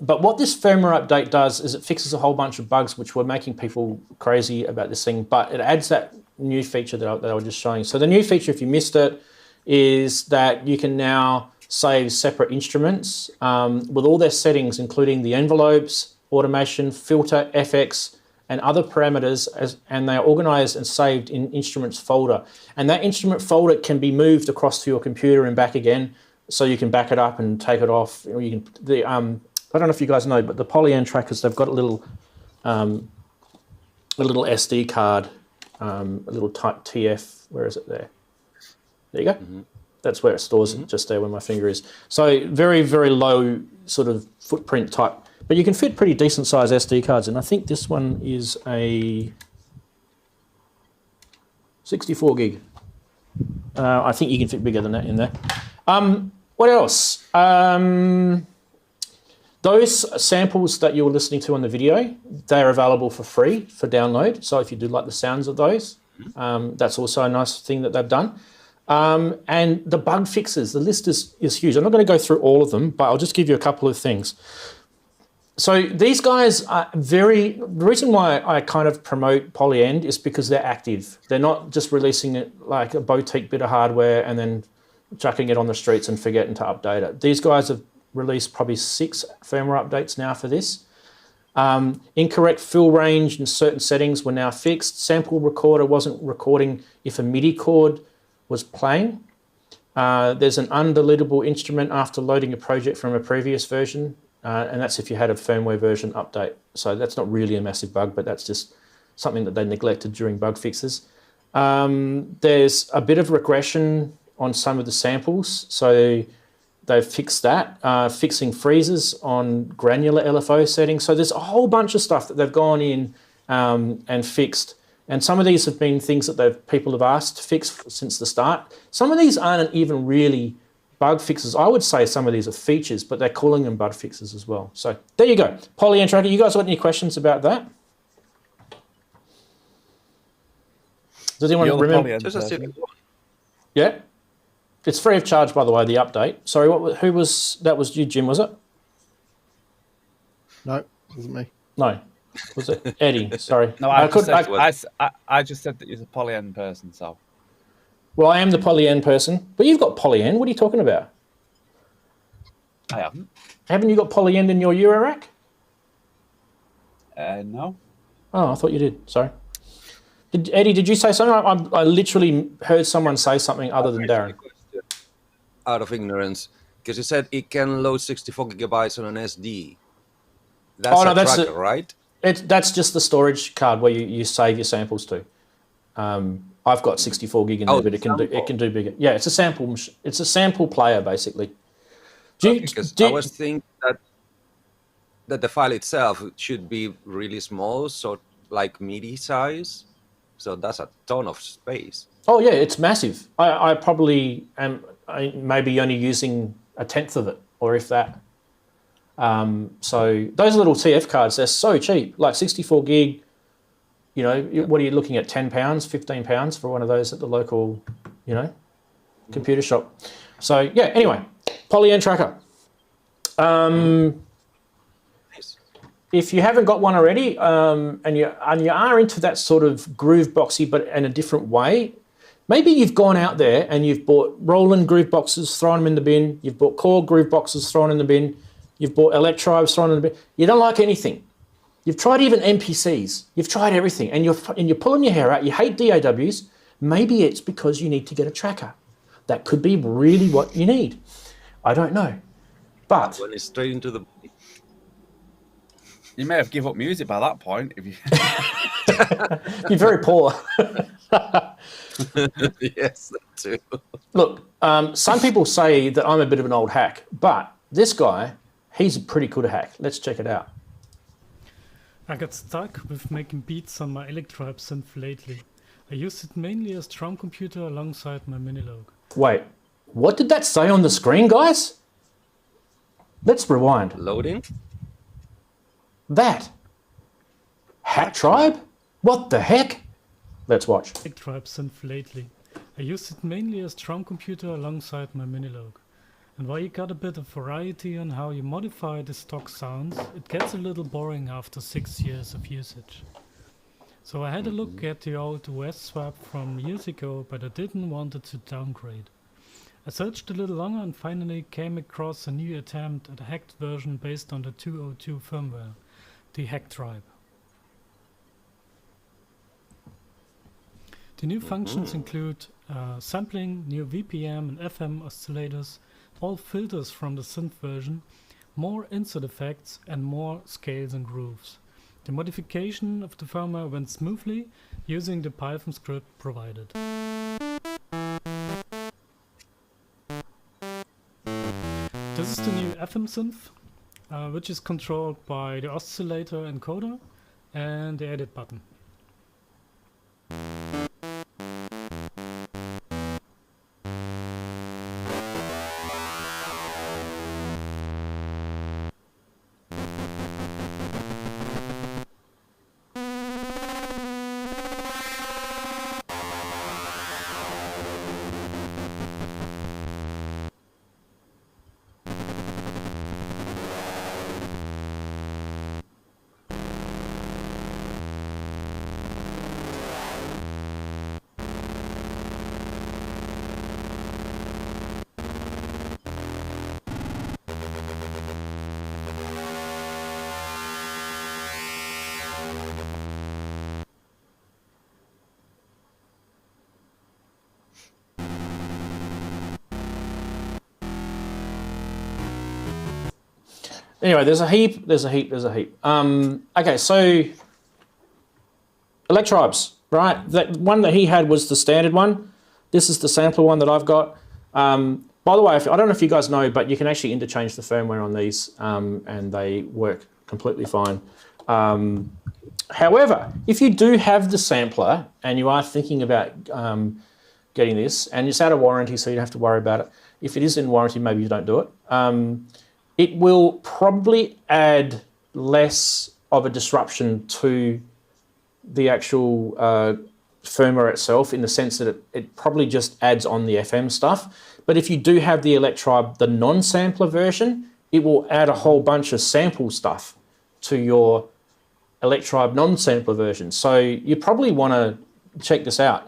But what this firmware update does is it fixes a whole bunch of bugs which were making people crazy about this thing. But it adds that new feature that I was just showing. So the new feature, if you missed it, is that you can now save separate instruments with all their settings, including the envelopes, automation, filter, FX, and other parameters, and they are organized and saved in instruments folder. And that instrument folder can be moved across to your computer and back again, so you can back it up and take it off. Or you can I don't know if you guys know, but the Polyend trackers, they've got a little SD card, a little type TF. Where is it there? There you go. Mm-hmm. That's where it stores it, just there where my finger is. So very, very low sort of footprint type. But you can fit pretty decent size SD cards in. I think this one is a 64 gig. I think you can fit bigger than that in there. What else? Those samples that you were listening to on the video, they're available for free for download. So if you do like the sounds of those, that's also a nice thing that they've done. And the bug fixes, the list is huge. I'm not going to go through all of them, but I'll just give you a couple of things. So these guys are the reason why I kind of promote Polyend is because they're active. They're not just releasing it like a boutique bit of hardware and then chucking it on the streets and forgetting to update it. These guys have released probably 6 firmware updates now for this. Incorrect fill range in certain settings were now fixed. Sample recorder wasn't recording if a MIDI chord was playing. There's an undeletable instrument after loading a project from a previous version. And that's if you had a firmware version update. So that's not really a massive bug, but that's just something that they neglected during bug fixes. There's a bit of regression on some of the samples. So they've fixed that, fixing freezes on granular LFO settings. So there's a whole bunch of stuff that they've gone in and fixed. And some of these have been things that people have asked to fix since the start. Some of these aren't even really bug fixes. I would say some of these are features, but they're calling them bug fixes as well. So there you go. Polyend tracker. You guys got any questions about that? Does anyone remember? Yeah. It's free of charge, by the way, the update. Sorry, who was that? Was you, Jim, was it? No, it wasn't me. No. Was it Eddie? Sorry. No, I just said that you're a Polyend person, so. Well, I am the Polyend person, but you've got Polyend. What are you talking about? I haven't. Haven't you got Polyend in your Eurorack? No. Oh, I thought you did. Sorry. Eddie, did you say something? I literally heard someone say something other than Darren. Out of ignorance, because you said it can load 64 gigabytes on an SD. That's tracker, right? That's just the storage card where you save your samples to. I've got 64 gig in there, but it can do bigger. Yeah, it's a sample. It's a sample player basically. I was thinking that the file itself should be really small, so like MIDI size. So that's a ton of space. Oh yeah, it's massive. I probably am maybe only using 1/10 of it, or if that. So those little TF cards, they're so cheap, like 64 gig. You know, what are you looking at? £10, £15 for one of those at the local, computer shop. So yeah. Anyway, Polyend tracker. If you haven't got one already, and you are into that sort of groove boxy, but in a different way, maybe you've gone out there and you've bought Roland groove boxes, thrown them in the bin. You've bought Korg groove boxes, thrown in the bin. You've bought Electro, thrown in the bin. You don't like anything. You've tried even MPCs. You've tried everything, and you're pulling your hair out. You hate DAWs. Maybe it's because you need to get a tracker. That could be really what you need. I don't know, but when it's straight into the. You may have given up music by that point. If you. You're very poor. Yes, that too. Look, some people say that I'm a bit of an old hack, but this guy, he's a pretty good hack. Let's check it out. I got stuck with making beats on my Electro synth lately. I used it mainly as drum computer alongside my Minilog. Wait, what did that say on the screen, guys? Let's rewind. Loading? That. Hacktribe? What the heck? Let's watch. Hacktribe synth lately. I used it mainly as drum computer alongside my Minilog. And while you got a bit of variety on how you modify the stock sounds, it gets a little boring after 6 years of usage. So I had a look at the old OS swap from years ago, but I didn't want it to downgrade. I searched a little longer and finally came across a new attempt at a hacked version based on the 202 firmware, the Hacktribe. The new functions include sampling, new VPM and FM oscillators, all filters from the synth version, more insert effects and more scales and grooves. The modification of the firmware went smoothly using the Python script provided. This is the new FM synth, which is controlled by the oscillator encoder and the edit button. Anyway, there's a heap. Okay, so Electribes, right? That one that he had was the standard one. This is the sampler one that I've got. By the way, I don't know if you guys know, but you can actually interchange the firmware on these, and they work completely fine. However, if you do have the sampler and you are thinking about getting this, and it's out of warranty, so you don't have to worry about it. If it is in warranty, maybe you don't do it. It will probably add less of a disruption to the actual firmware itself, in the sense that it probably just adds on the FM stuff. But if you do have the Electribe, the non-sampler version, it will add a whole bunch of sample stuff to your Electribe non-sampler version. So you probably want to check this out.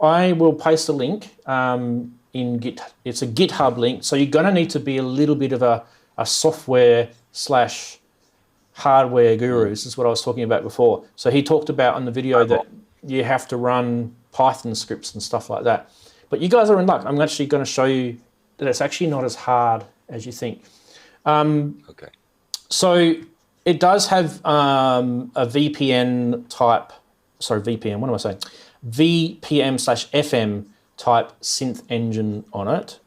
I will paste a link in Git. It's a GitHub link, so you're going to need to be a little bit of a software / hardware guru. This is what I was talking about before. So he talked about on the video that you have to run Python scripts and stuff like that. But you guys are in luck. I'm actually going to show you that it's actually not as hard as you think. Okay. So it does have a VPN type, sorry, VPN, what am I saying? VPM/FM type synth engine on it.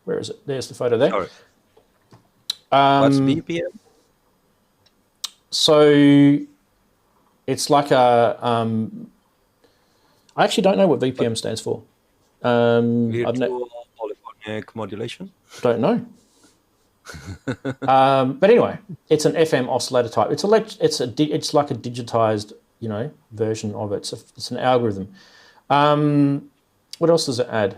Where is it? There's the photo there. Sorry. What's VPM? So it's like a, I actually don't know what VPM stands for. Virtual polyphonic modulation? Don't know. But anyway, it's an FM oscillator type. It's like a digitized, version of it. It's an algorithm. What else does it add?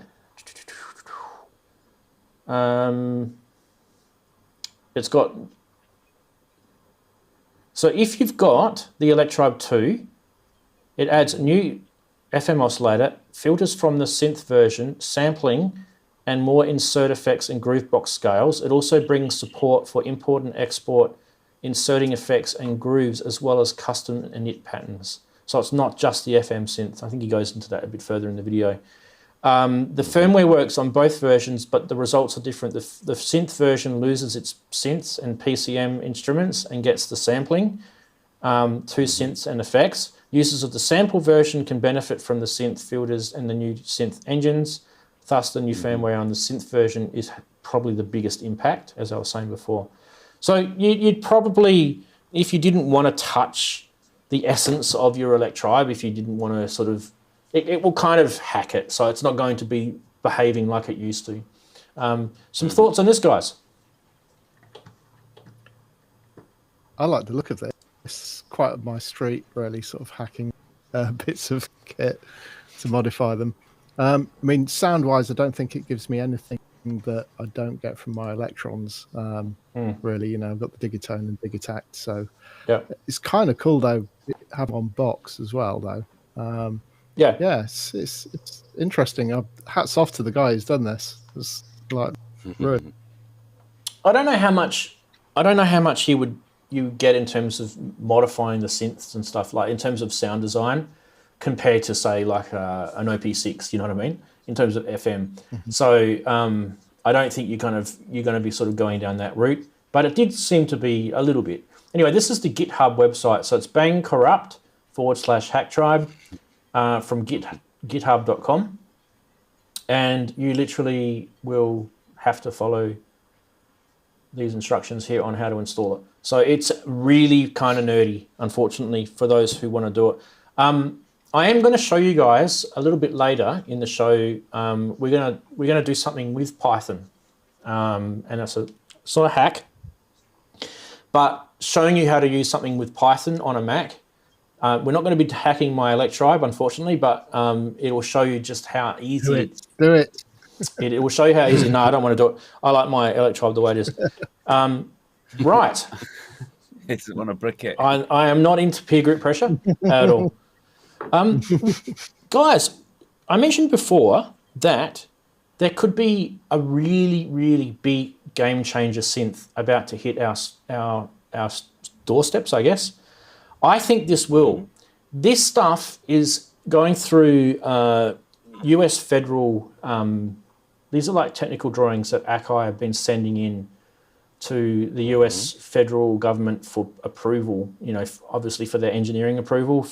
It's got. So if you've got the Electribe 2, it adds a new FM oscillator, filters from the synth version, sampling, and more insert effects and groovebox scales. It also brings support for import and export, inserting effects and grooves, as well as custom init patterns. So it's not just the FM synth. I think he goes into that a bit further in the video. The firmware works on both versions, but the results are different. The synth version loses its synths and PCM instruments and gets the sampling, two synths and effects. Users of the sample version can benefit from the synth filters and the new synth engines. Thus, the new firmware on the synth version is probably the biggest impact, as I was saying before. So you'd probably, if you didn't want to touch the essence of your Electribe, if you didn't want to sort of, it will kind of hack it, so it's not going to be behaving like it used to. Some thoughts on this, guys? I like the look of this. It's quite up my street, really, sort of hacking bits of kit to modify them. I mean, sound-wise, I don't think it gives me anything that I don't get from my Electrons. Really, you know, I've got the Digatone and Digitact, so Yeah. it's kind of cool though. Have on box as well, though. Yeah. Yeah, it's interesting. Hats off to the guy who's done this. It's like, really. I don't know how much you get in terms of modifying the synths and stuff, like in terms of sound design, compared to say like an OP6. You know what I mean? In terms of FM. So I don't think you're going to be sort of going down that route. But it did seem to be a little bit. Anyway, this is the GitHub website. So it's bangcorrupt/Hacktribe from github.com. And you literally will have to follow these instructions here on how to install it. So it's really kind of nerdy, unfortunately, for those who want to do it. I am going to show you guys a little bit later in the show. We're gonna do something with Python, and it's a sort of hack. But showing you how to use something with Python on a Mac. We're not going to be hacking my Electribe, unfortunately, but it will show you just how easy. Do it. It will show you how easy. No, I don't want to do it. I like my Electribe the way it is. Right. He doesn't want to brick it. I am not into peer group pressure at all. Guys, I mentioned before that there could be a really, really big game changer synth about to hit our doorsteps, I guess. I think this will. This stuff is going through US federal, these are like technical drawings that Akai have been sending in to the US federal government for approval, you know, obviously for their engineering approval.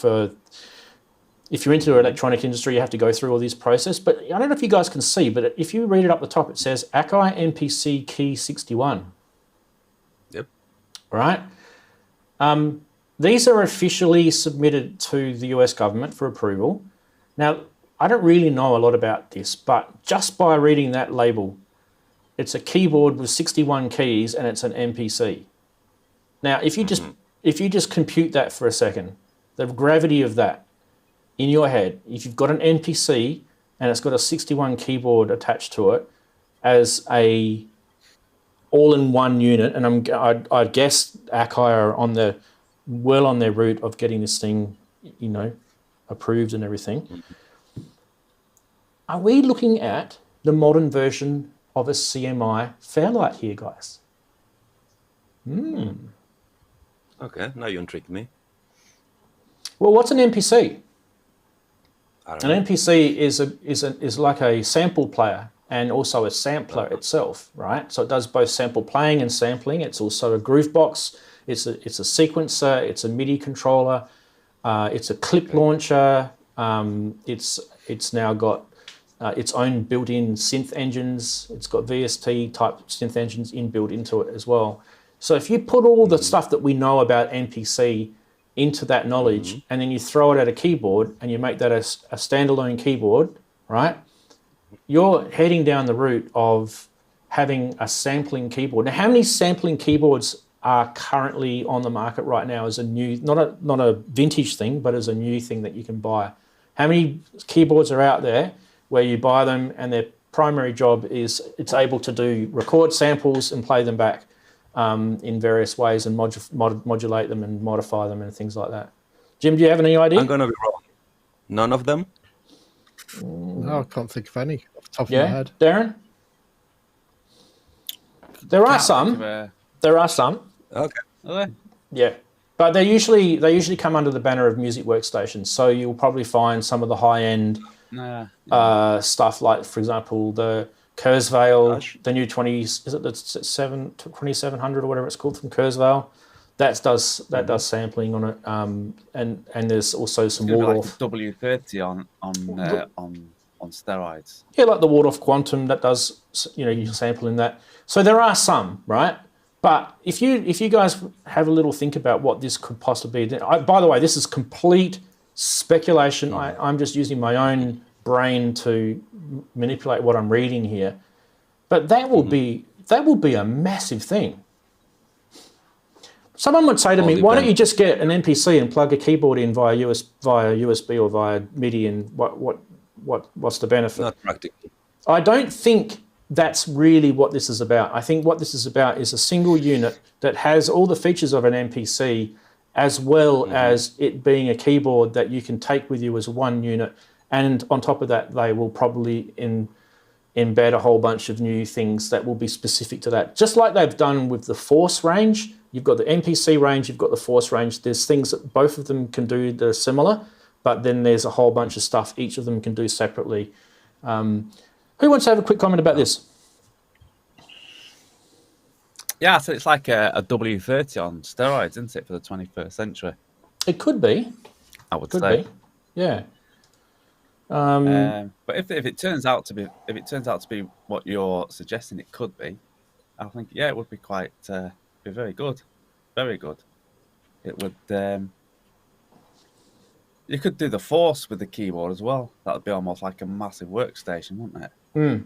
If you're into the electronic industry, you have to go through all this process. But I don't know if you guys can see, but if you read it up the top, it says Akai MPC Key 61. Yep. Right? These are officially submitted to the US government for approval. Now, I don't really know a lot about this, but just by reading that label, it's a keyboard with 61 keys and it's an MPC. Now, if you just compute that for a second, the gravity of that in your head, if you've got an MPC and it's got a 61 keyboard attached to it as a all-in-one unit, and I guess Akai are well on their route of getting this thing, you know, approved and everything. Are we looking at the modern version of a CMI Fairlight here, guys? Okay, now you intrigued me. Well, what's an MPC? I don't know. An MPC is like a sample player and also a sampler itself, right? So it does both sample playing and sampling. It's also a groove box. It's a sequencer. It's a MIDI controller. It's a clip launcher. It's now got its own built-in synth engines. It's got VST type synth engines inbuilt into it as well. So if you put all the stuff that we know about MPC into that knowledge, and then you throw it at a keyboard and you make that a standalone keyboard, right? You're heading down the route of having a sampling keyboard. Now, how many sampling keyboards are currently on the market right now as a new, not a vintage thing, but as a new thing that you can buy? How many keyboards are out there where you buy them and their primary job is it's able to record samples and play them back in various ways and modulate them and modify them and things like that? Jim, do you have any idea? I'm going to be wrong. None of them? No, I can't think of any off the top of my head. Darren? There are some. There are some. Okay. Are they? Yeah. But they usually come under the banner of music workstations. So you'll probably find some of the high-end stuff, like, for example, the Kurzweil, the new 2700 or whatever it's called from Kurzweil. That does sampling on it, and there's also some Waldorf. Like W30 on steroids. Yeah, like the Waldorf Quantum that does, you can sample in that. So there are some, right? But if you guys have a little think about what this could possibly be, by the way, this is complete speculation. I'm just using my own brain to manipulate what I'm reading here. But that will be a massive thing. Someone would say to All me, "Why don't depends. you just get an MPC and plug a keyboard in via USB or via MIDI? And what's the benefit?" Not practical. I don't think that's really what this is about. I think what this is about is a single unit that has all the features of an MPC, as well as it being a keyboard that you can take with you as one unit. And on top of that, they will probably embed a whole bunch of new things that will be specific to that. Just like they've done with the Force range. You've got the MPC range, you've got the Force range. There's things that both of them can do that are similar, but then there's a whole bunch of stuff each of them can do separately. Who wants to have a quick comment about this? Yeah, so it's like a W30 on steroids, isn't it, for the 21st century? It could be. I would Could say. be. Yeah. But if it turns out to be what you're suggesting it could be, I think it would be quite be very good, very good. It would. You could do the Force with the keyboard as well. That would be almost like a massive workstation, wouldn't it?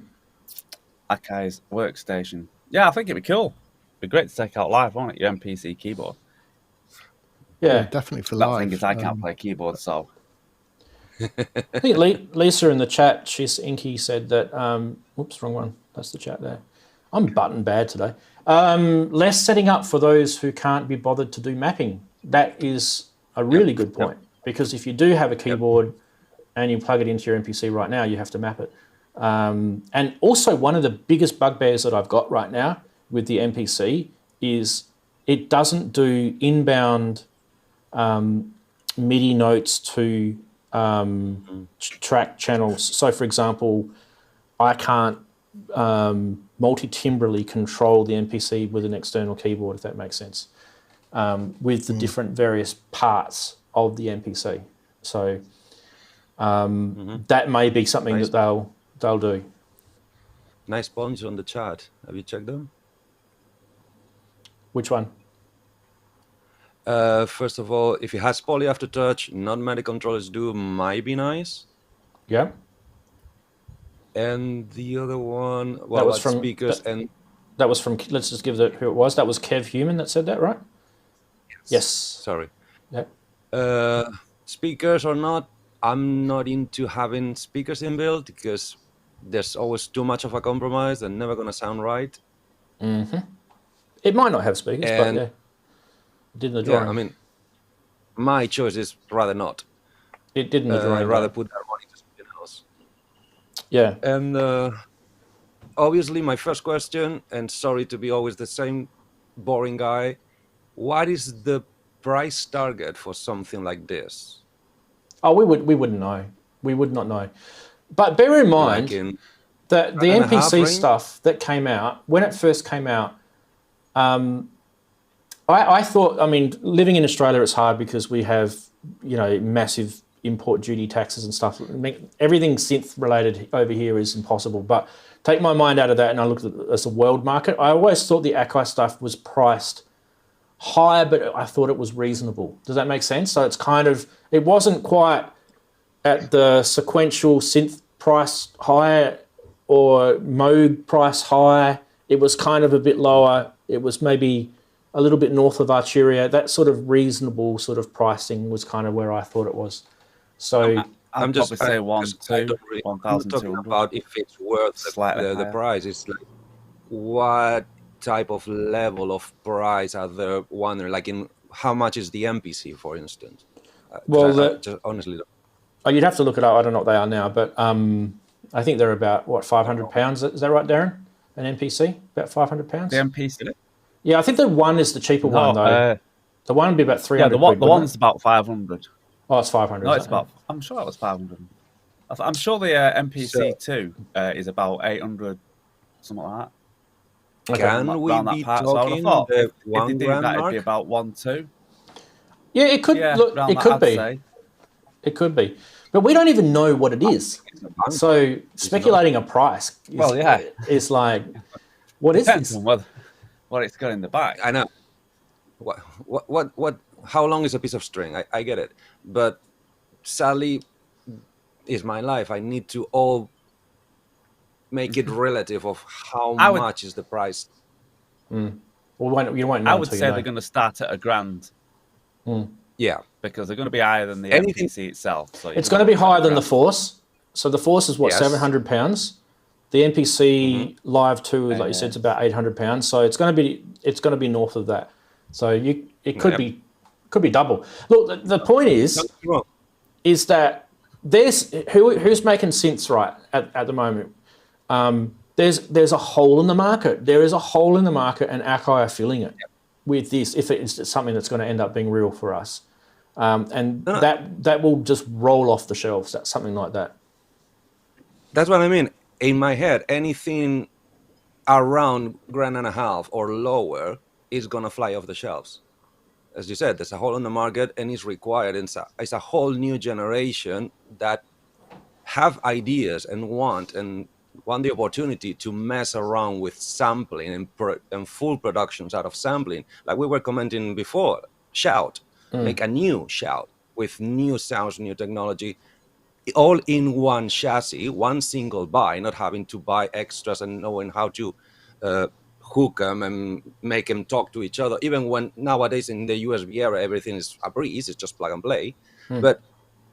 Akai's workstation. Yeah, I think it'd be cool. It'd be great to take out live, won't it? Your MPC keyboard. Yeah. Definitely for That live. thing is I can't play keyboard, so. I think Lisa in the chat, she's Inky, said that, oops, wrong one. That's the chat there. I'm button bad today. Less setting up for those who can't be bothered to do mapping. That is a really good point, because if you do have a keyboard and you plug it into your MPC right now, you have to map it. And also one of the biggest bugbears that I've got right now with the MPC is it doesn't do inbound MIDI notes to track channels. So, for example, I can't multi-timbrally control the MPC with an external keyboard, if that makes sense, with the different various parts of the MPC. So that may be something that they'll do. Nice points on the chat. Have you checked them? Which one? First of all, if it has poly aftertouch, not many controllers do, might be nice. Yeah. And the other one, well, That was about from- speakers that- and That was from, let's just give it who it was. That was Kev Human that said that, right? Yes. sorry, Yeah. speakers or not, I'm not into having speakers inbuilt because there's always too much of a compromise and never gonna sound right. It might not have speakers, but And- yeah. It did in the drawing. Yeah, I mean, my choice is rather not. it did in the drawing. I'd rather though. put that money to something else. Yeah. And obviously, my first question, and sorry to be always the same boring guy, what is the price target for something like this? Oh, we wouldn't know. We would not know. But bear in mind Like in that the $1.5 MPC range? stuff that came out, when it first came out, I thought, I mean, living in Australia, it's hard because we have, massive import duty taxes and stuff. I mean, everything synth related over here is impossible. But take my mind out of that and I looked at it as a world market. I always thought the Akai stuff was priced higher, but I thought it was reasonable. Does that make sense? So it's kind of, it wasn't quite at the sequential synth price higher or Moog price high. It was kind of a bit lower. It was maybe a little bit north of Arturia. That sort of reasonable sort of pricing was kind of where I thought it was. So I'm just probably say I- one, because I two, don't really- I'm not talking 1,200. about if it's worth Slightly the higher. price. It's like what type of level of price are they wondering? Like in how much is the MPC, for instance? 'Cause Well, I just honestly don't. you'd have to look it up. I don't know what they are now, but I think they're about, what, £500? Is that right, Darren? An MPC? About £500? The MPC. Yeah, I think the one is the cheaper one, though. The one would be about 300 yeah, quid, the wouldn't one's it? about 500. Oh, it's 500. No, is it's it? about. I'm sure it was 500. I'm sure the MPC2 is about 800, something like that. Okay. Can we Round that be part. So I would have talking thought the if they 1 do grand that, it'd mark? be about 1-2. Yeah, it could Yeah, look. round It that, could I'd be. say. It could be, but we don't even know what it is. It's a bunch. So speculating a price is, Well, yeah. is like, what is Depends this? on what it's got in the back. I know. What? How long is a piece of string? I get it, but sadly, is my life. I need to all make it relative of how I would- much is the price. Or you won't know I would until say you know. they're going to start at $1,000 Yeah. because they're going to be higher than the Anything- MPC itself. So It's going to be higher than the Force. So the Force is what, Yes. £700. The MPC Live 2, like you said, it's about £800. So it's going to be north of that. So it could be double. Look, the point is that there's who's making synths right at the moment. There's a hole in the market. There is a hole in the market, and Akai are filling it with this. If it's something that's going to end up being real for us, that will just roll off the shelves. That's something like that. That's what I mean. In my head, anything around $1.5 grand or lower is gonna fly off the shelves. As you said, there's a hole in the market, and it's required. It's a whole new generation that have ideas and want the opportunity to mess around with sampling and full productions out of sampling. Like we were commenting before, Shout, make a new Shout with new sounds, new technology, all in one chassis, one single buy, not having to buy extras and knowing how to hook them and make them talk to each other. Even when nowadays in the USB era, everything is a breeze, it's just plug and play. But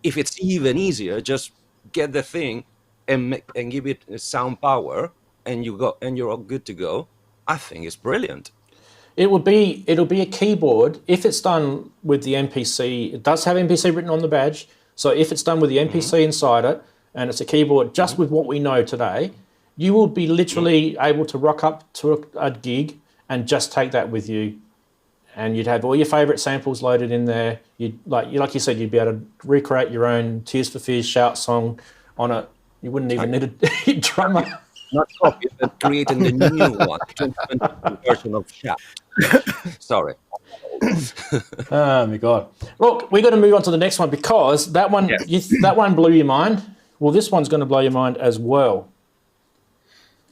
if it's even easier, just get the thing and give it sound power, and you're all good to go. I think it's brilliant. It'll be a keyboard if it's done with the MPC. It does have MPC written on the badge. So if it's done with the MPC inside it, and it's a keyboard just with what we know today, you will be literally able to rock up to a gig and just take that with you, and you'd have all your favourite samples loaded in there. Like you said, you'd be able to recreate your own Tears for Fears Shout song on it. You wouldn't even need a drummer. Not copy, but creating the new one, 2020 version of Shout. Sorry. Oh my God! Look, we got to move on to the next one because that one that one blew your mind. Well, this one's going to blow your mind as well.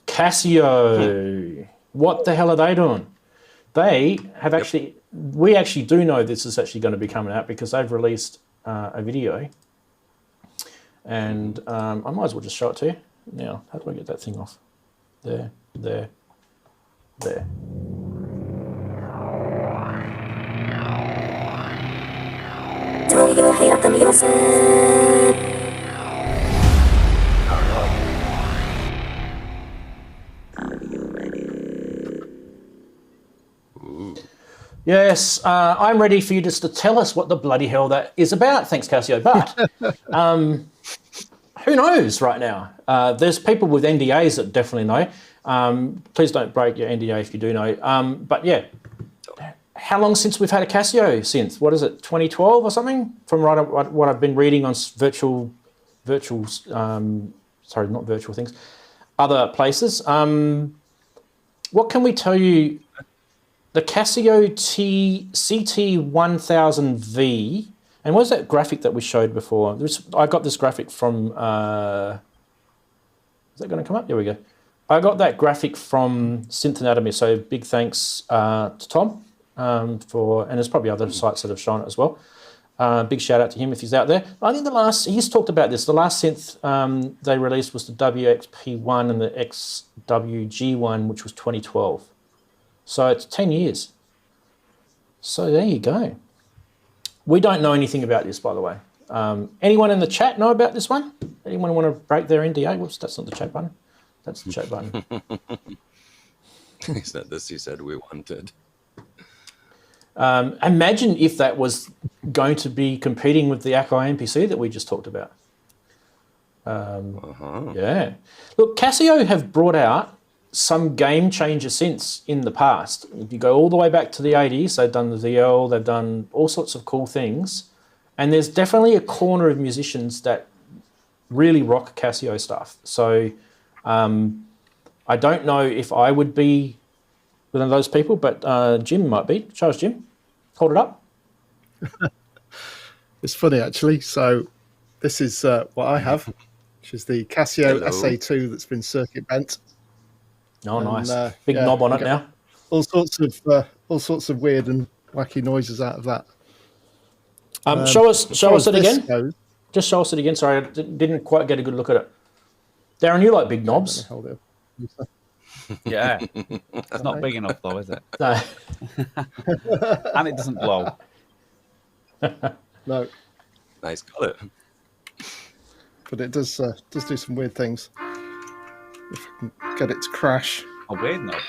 Casio. What the hell are they doing? They have actually. We actually do know this is actually going to be coming out because they've released a video, and I might as well just show it to you now. How do I get that thing off? There. Do you hear the music? Are you ready? Yes, I'm ready for you just to tell us what the bloody hell that is about. Thanks, Casio. But who knows right now? There's people with NDAs that definitely know. Please don't break your NDA if you do know. But yeah, how long since we've had a Casio synth? What is it, 2012 or something? From what I've been reading on not virtual things, other places. What can we tell you? The Casio CT1000V, and what was that graphic that we showed before? I got this graphic from, is that going to come up? There we go. I got that graphic from Synth Anatomy, so big thanks to Tom and there's probably other sites that have shown it as well. Big shout out to him if he's out there. I think he's talked about this, the last synth they released was the WXP1 and the XWG1, which was 2012. So it's 10 years. So there you go. We don't know anything about this, by the way. Anyone in the chat know about this one? Anyone want to break their NDA? Whoops, that's not the chat button. That's the chat button. Is that this he said we wanted? Imagine if that was going to be competing with the Akai MPC that we just talked about. Yeah. Look, Casio have brought out some game changer synths in the past. If you go all the way back to the 80s, they've done the VL, they've done all sorts of cool things. And there's definitely a corner of musicians that really rock Casio stuff. So I don't know if I would be one of those people, but Jim might be. Show us, Jim. Hold it up. It's funny, actually. So this is what I have, which is the Casio SA2 that's been circuit bent. Oh, nice. Big knob on it now. All sorts of weird and wacky noises out of that. Show us it again. Goes, Just show us it again. Sorry, I didn't quite get a good look at it. Darren, you like big knobs. hold it up. Yeah, it's not big enough though, is it? No. And it doesn't blow. No, Nice color. but it does do some weird things. If I can get it to crash. A weird note.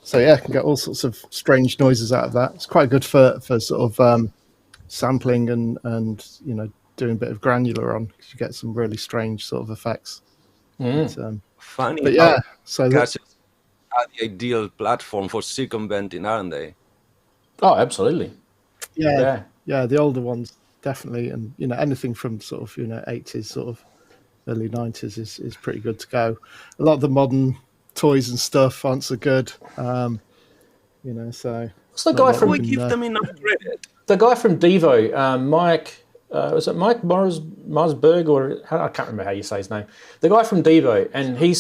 So yeah, I can get all sorts of strange noises out of that. It's quite good for sort of sampling and you know, doing a bit of granular on, because you get some really strange sort of effects. Funny. But yeah, so Casio are the ideal platform for circumventing, aren't they? Oh, absolutely. yeah, the older ones definitely, and you know, anything from sort of, you know, 80s, sort of early 90s is pretty good to go. A lot of the modern toys and stuff aren't so good. You know, so What's the guy from We give them enough credit. the guy from Devo? Mike. Was it Mike Marsberg, or I can't remember how you say his name. The guy from Devo, and he.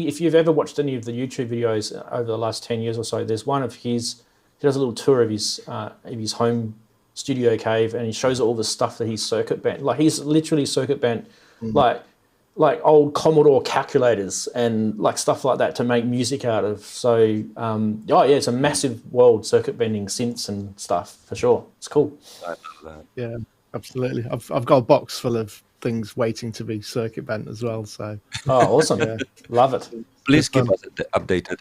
If you've ever watched any of the YouTube videos over the last 10 years or so, there's one of his. He does a little tour of his home studio cave, and he shows all the stuff that he's circuit bent. Like he's literally circuit bent, like old Commodore calculators and like stuff like that to make music out of. So it's a massive world, circuit bending synths and stuff for sure. It's cool. I love that. yeah, absolutely. I've got a box full of things waiting to be circuit bent as well. So Oh, awesome! Love it. Please keep us updated.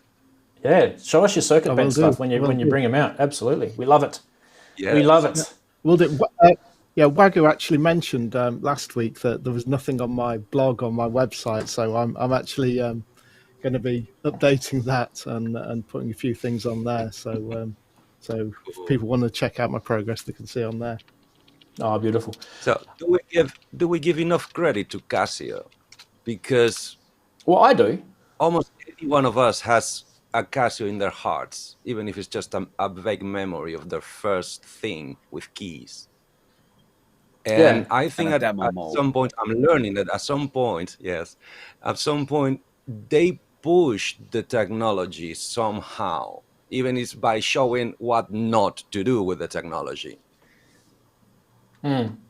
Yeah, show us your circuit I bent will do. stuff when you Will do. bring them out. Absolutely, we love it. Yeah. We love it. Will do. Wagyu actually mentioned last week that there was nothing on my blog on my website, so I'm actually going to be updating that and putting a few things on there. So if people want to check out my progress, they can see on there. Oh, beautiful. So do we give enough credit to Casio? Because Well, I do. almost any one of us has a Casio in their hearts, even if it's just a vague memory of their first thing with keys. And Yeah. I think And a at demo mode. some point, I'm learning that at some point, they push the technology somehow, even it's by showing what not to do with the technology.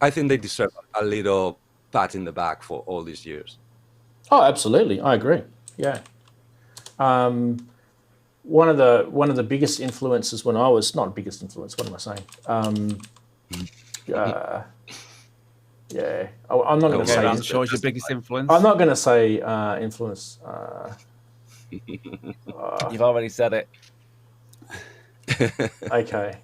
I think they deserve a little pat in the back for all these years. Oh, absolutely. I agree. Yeah. One of the biggest influences when I was not biggest influence. What am I saying? Yeah. I'm not going to Okay, say. Rant, show us your biggest influence. I'm not going to say influence. You've already said it. Okay.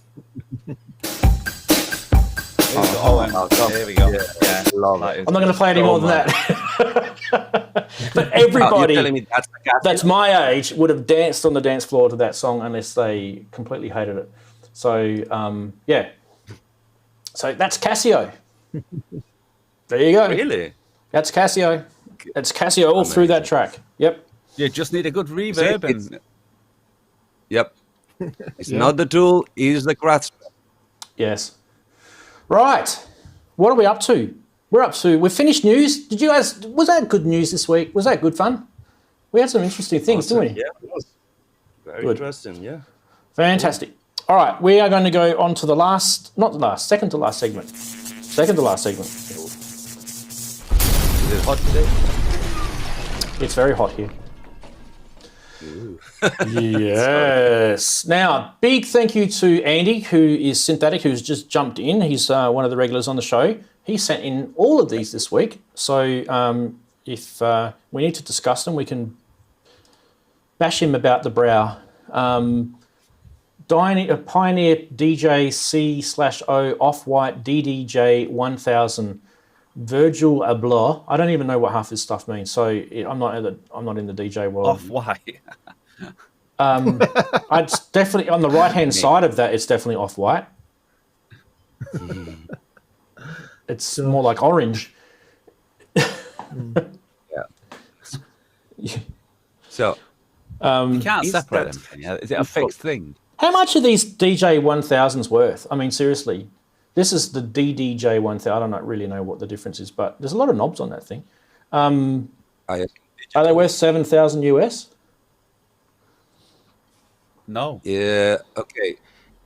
There we go. Yeah. Love I'm not going to play any more than that. But everybody You're telling me that's the Casio? that's my age would have danced on the dance floor to that song unless they completely hated it. So, yeah. So that's Casio. There you go. Really? That's Casio. That's Casio all through that track. Yep. You just need a good reverb. it's- And Yep. It's not the tool, it's the craftsman. Yes. Right. What are we up to? We've finished news. Did you guys, was that good news this week? Was that good fun? We had some interesting things, didn't we? Yeah, it was very Good. interesting, yeah. Fantastic. All right, we are going to go on to second to last segment. Second to last segment. Is it hot today? It's very hot here. Yes. Now, big thank you to Andy, who is Synthetic, who's just jumped in. He's one of the regulars on the show. He sent in all of these this week. So if we need to discuss them, we can bash him about the brow. Pioneer DJ C/O Off-White DDJ 1000 Virgil Abloh. I don't even know what half this stuff means, so I'm not in the DJ world. Off-White. It's definitely on the right-hand side of that. It's definitely Off-White. It's more like orange. So, You can't Is separate that- them, can you? Is it a fixed thing? How much are these DJ 1000s worth? I mean, seriously, this is the DDJ 1000. I don't really know what the difference is, but there's a lot of knobs on that thing. I Are they worth 7,000 US? No. Yeah. Okay.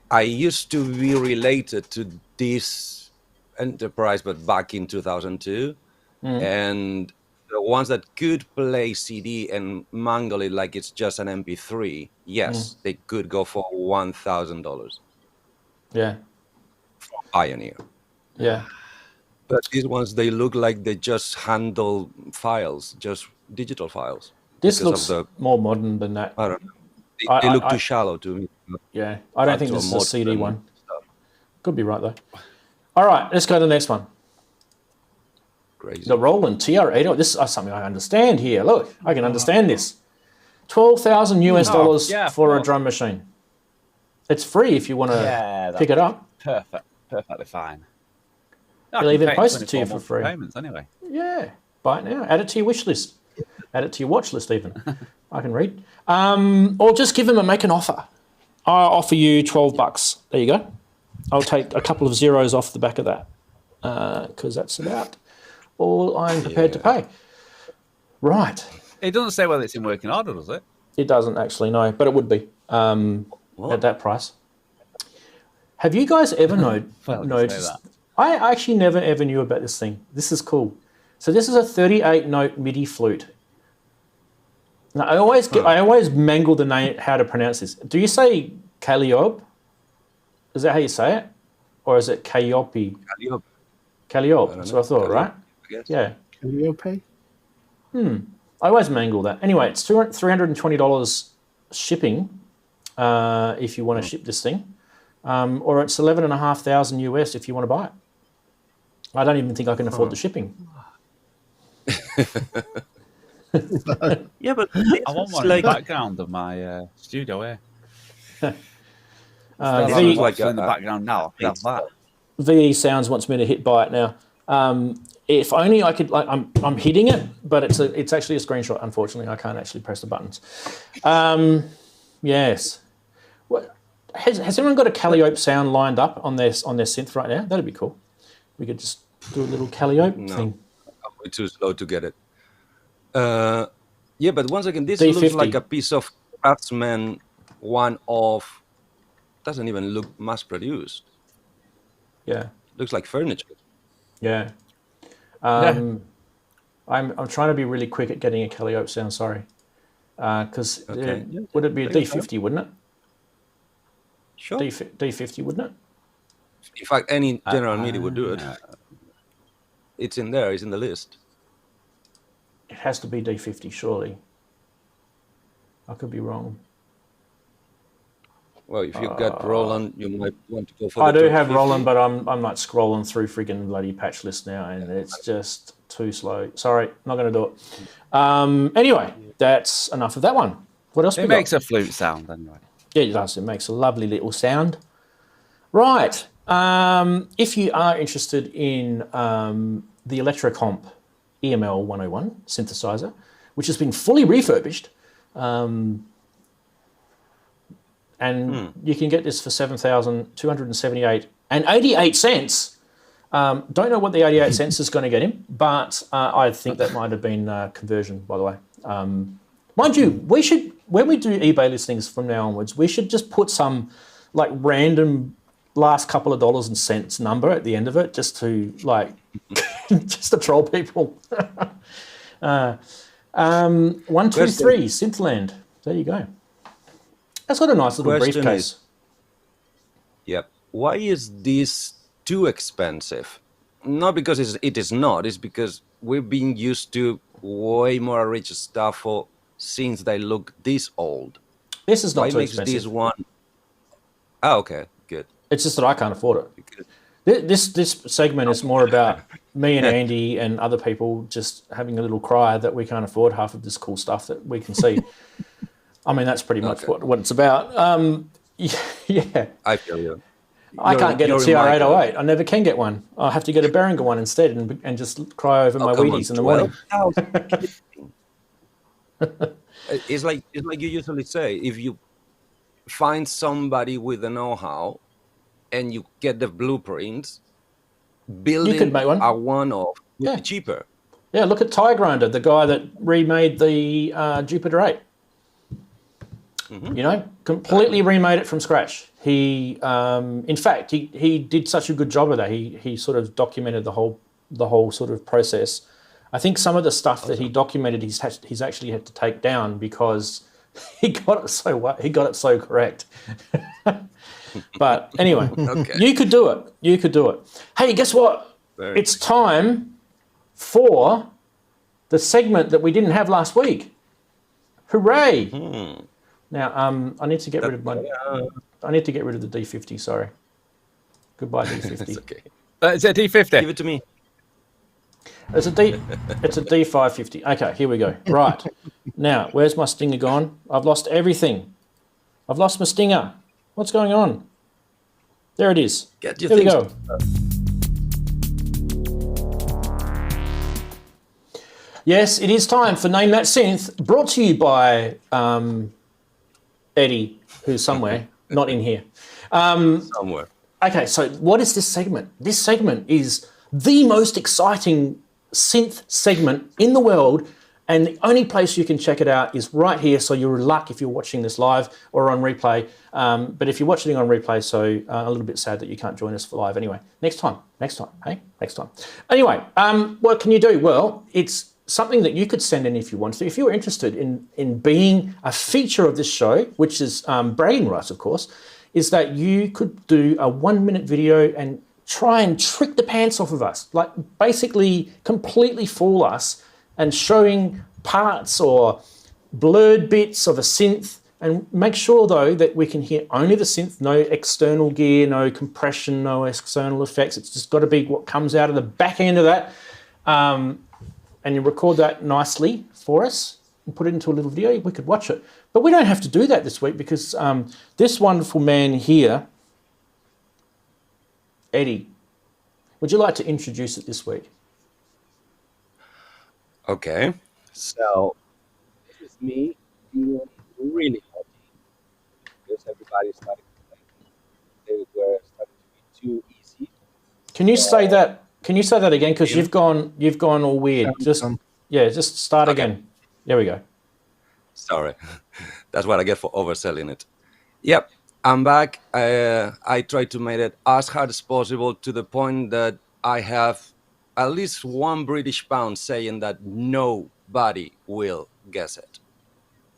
I used to be related to this enterprise, but back in 2002, and the ones that could play CD and mangle it like it's just an MP3, yes, they could go for $1,000. Yeah. Pioneer. Yeah. But these ones, they look like they just handle files, just digital files. This because looks more modern than that. I don't know. They look too shallow to me. Yeah, I don't think this is a CD and one. stuff. Could be right though. All right, let's go to the next one. Crazy. The Roland TR-8. This is something I understand here. Look, I can understand this. $12,000 US for a drum machine. It's free if you want to pick it up. Perfectly fine. They'll even post it to you for free. Payments anyway. Yeah, buy it now. Add it to your wish list. Add it to your watch list even. I can read. Or just give them make an offer. I'll offer you $12. There you go. I'll take a couple of zeros off the back of that because that's about all I'm prepared to pay. Right. It doesn't say whether it's in working order, does it? It doesn't actually, no, but it would be at that price. Have you guys ever noticed? I actually never ever knew about this thing. This is cool. So this is a 38-note MIDI flute. Now I always mangle the name, how to pronounce this. Do you say Calliope? Is that how you say it, or is it Calliope? Calliope. That's what I thought, right? I guess. Yeah. Calliope? I always mangle that. Anyway, it's $320 shipping if you want to ship this thing, or it's $11,500 US if you want to buy it. I don't even think I can afford the shipping. Yeah, but I want one in the background of my studio here. like in the background now. I have that. VE Sounds wants me to hit buy it now. If only I could. I'm hitting it, but it's actually a screenshot. Unfortunately, I can't actually press the buttons. Yes. What has everyone got a Calliope sound lined up on their synth right now? That'd be cool. We could just do a little Calliope thing. I'm way too slow to get it. Yeah, but once again, this D50. looks like a piece of craftsman one-off. Doesn't even look mass-produced. Yeah. Looks like furniture. Yeah. I'm trying to be really quick at getting a Calliope sound. Sorry, because would it be a D50? Wouldn't it? Sure. D50, wouldn't it? In fact, any general MIDI would do it. It's in there. It's in the list. It has to be D50, surely. I could be wrong. Well, if you've got Roland, you might want to go for I the do have 250. Roland, but I'm like scrolling through friggin' bloody patch list now, and it's just too slow. Sorry, not going to do it. Anyway, that's enough of that one. What else? It makes a flute sound anyway. Yeah, it does. It makes a lovely little sound. Right. If you are interested in the Electro Comp EML 101 synthesizer, which has been fully refurbished, and you can get this for $7,278.88. Don't know what the 88 cents is going to get him, but I think that might have been conversion, by the way. Mind you, we should, when we do eBay listings from now onwards, we should just put some like random last couple of dollars and cents number at the end of it, just to like, just to troll people. 123 Synthland. There you go. That's got a nice little Question briefcase. Yep. Why is this too expensive? Not because it is not. It's because we've been used to way more rich stuff for since they look this old. This is not Why too makes expensive. this one? Oh, okay, good. It's just that I can't afford it. This segment is more about me and Andy and other people just having a little cry that we can't afford half of this cool stuff that we can see. I mean, that's pretty much what it's about. Yeah. I feel you. I can't get a TR-808. I never can get one. I'll have to get a Behringer one instead and just cry over my Wheaties in the morning. It's like you usually say, if you find somebody with the know-how and you get the blueprints, building You could make one. a one-off would be cheaper. Yeah, look at Tie Grinder, the guy that remade the Jupiter 8. You know, completely remade it from scratch. He, in fact, he did such a good job of that. He sort of documented the whole sort of process. I think some of the stuff that he documented, he's actually had to take down because he got it so correct. But anyway, you could do it. You could do it. Hey, guess what? It's time for the segment that we didn't have last week. Hooray! Now, I need to get rid of I need to get rid of the D50. Sorry. Goodbye, D50. It's okay. Is it a D50? Give it to me. It's a D550. Okay, here we go. Right. Now, where's my stinger gone? I've lost everything. I've lost my stinger. What's going on? There it is. Get your Here we things. go. Yes, it is time for Name That Synth, brought to you by Eddie, who's somewhere, not in here. Somewhere. Okay, so what is this segment? This segment is the most exciting synth segment in the world, and the only place you can check it out is right here, so you're in luck if you're watching this live or on replay. But if you're watching it on replay, so a little bit sad that you can't join us for live anyway. Next time, hey? Next time. Anyway, what can you do? Well, it's something that you could send in if you want to. If you're interested in being a feature of this show, which is bragging rights, of course, is that you could do a 1-minute video and try and trick the pants off of us, like basically completely fool us and showing parts or blurred bits of a synth, and make sure though that we can hear only the synth, no external gear, no compression, no external effects. It's just got to be what comes out of the back end of that. And you record that nicely for us and put it into a little video, we could watch it. But we don't have to do that this week because this wonderful man here, Eddie, would you like to introduce it this week? Okay. So this is me being really happy because everybody started complaining they were starting to be too easy. Can you say that? Can you say that again? Because you've gone all weird. Just start again. There we go. Sorry, that's what I get for overselling it. Yep, I'm back. I tried to make it as hard as possible to the point that I have at least one British pound saying that nobody will guess it.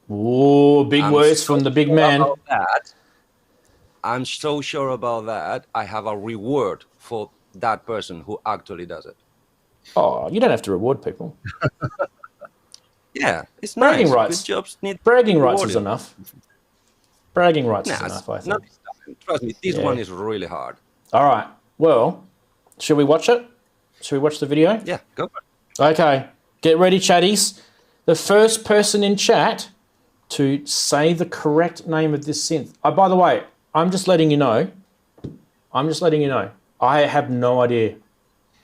Oh, big words from the big man. I'm so sure about that. I have a reward for that person who actually does it. Oh, you don't have to reward people. Yeah, it's bragging nice. rights. Good jobs need bragging rights is enough. Bragging rights is enough, I think. Not this time. Trust me, this one is really hard. All right. Well, should we watch it? Should we watch the video? Yeah, go for it. Okay. Get ready, chatties. The first person in chat to say the correct name of this synth. Oh, by the way, I'm just letting you know. I have no idea.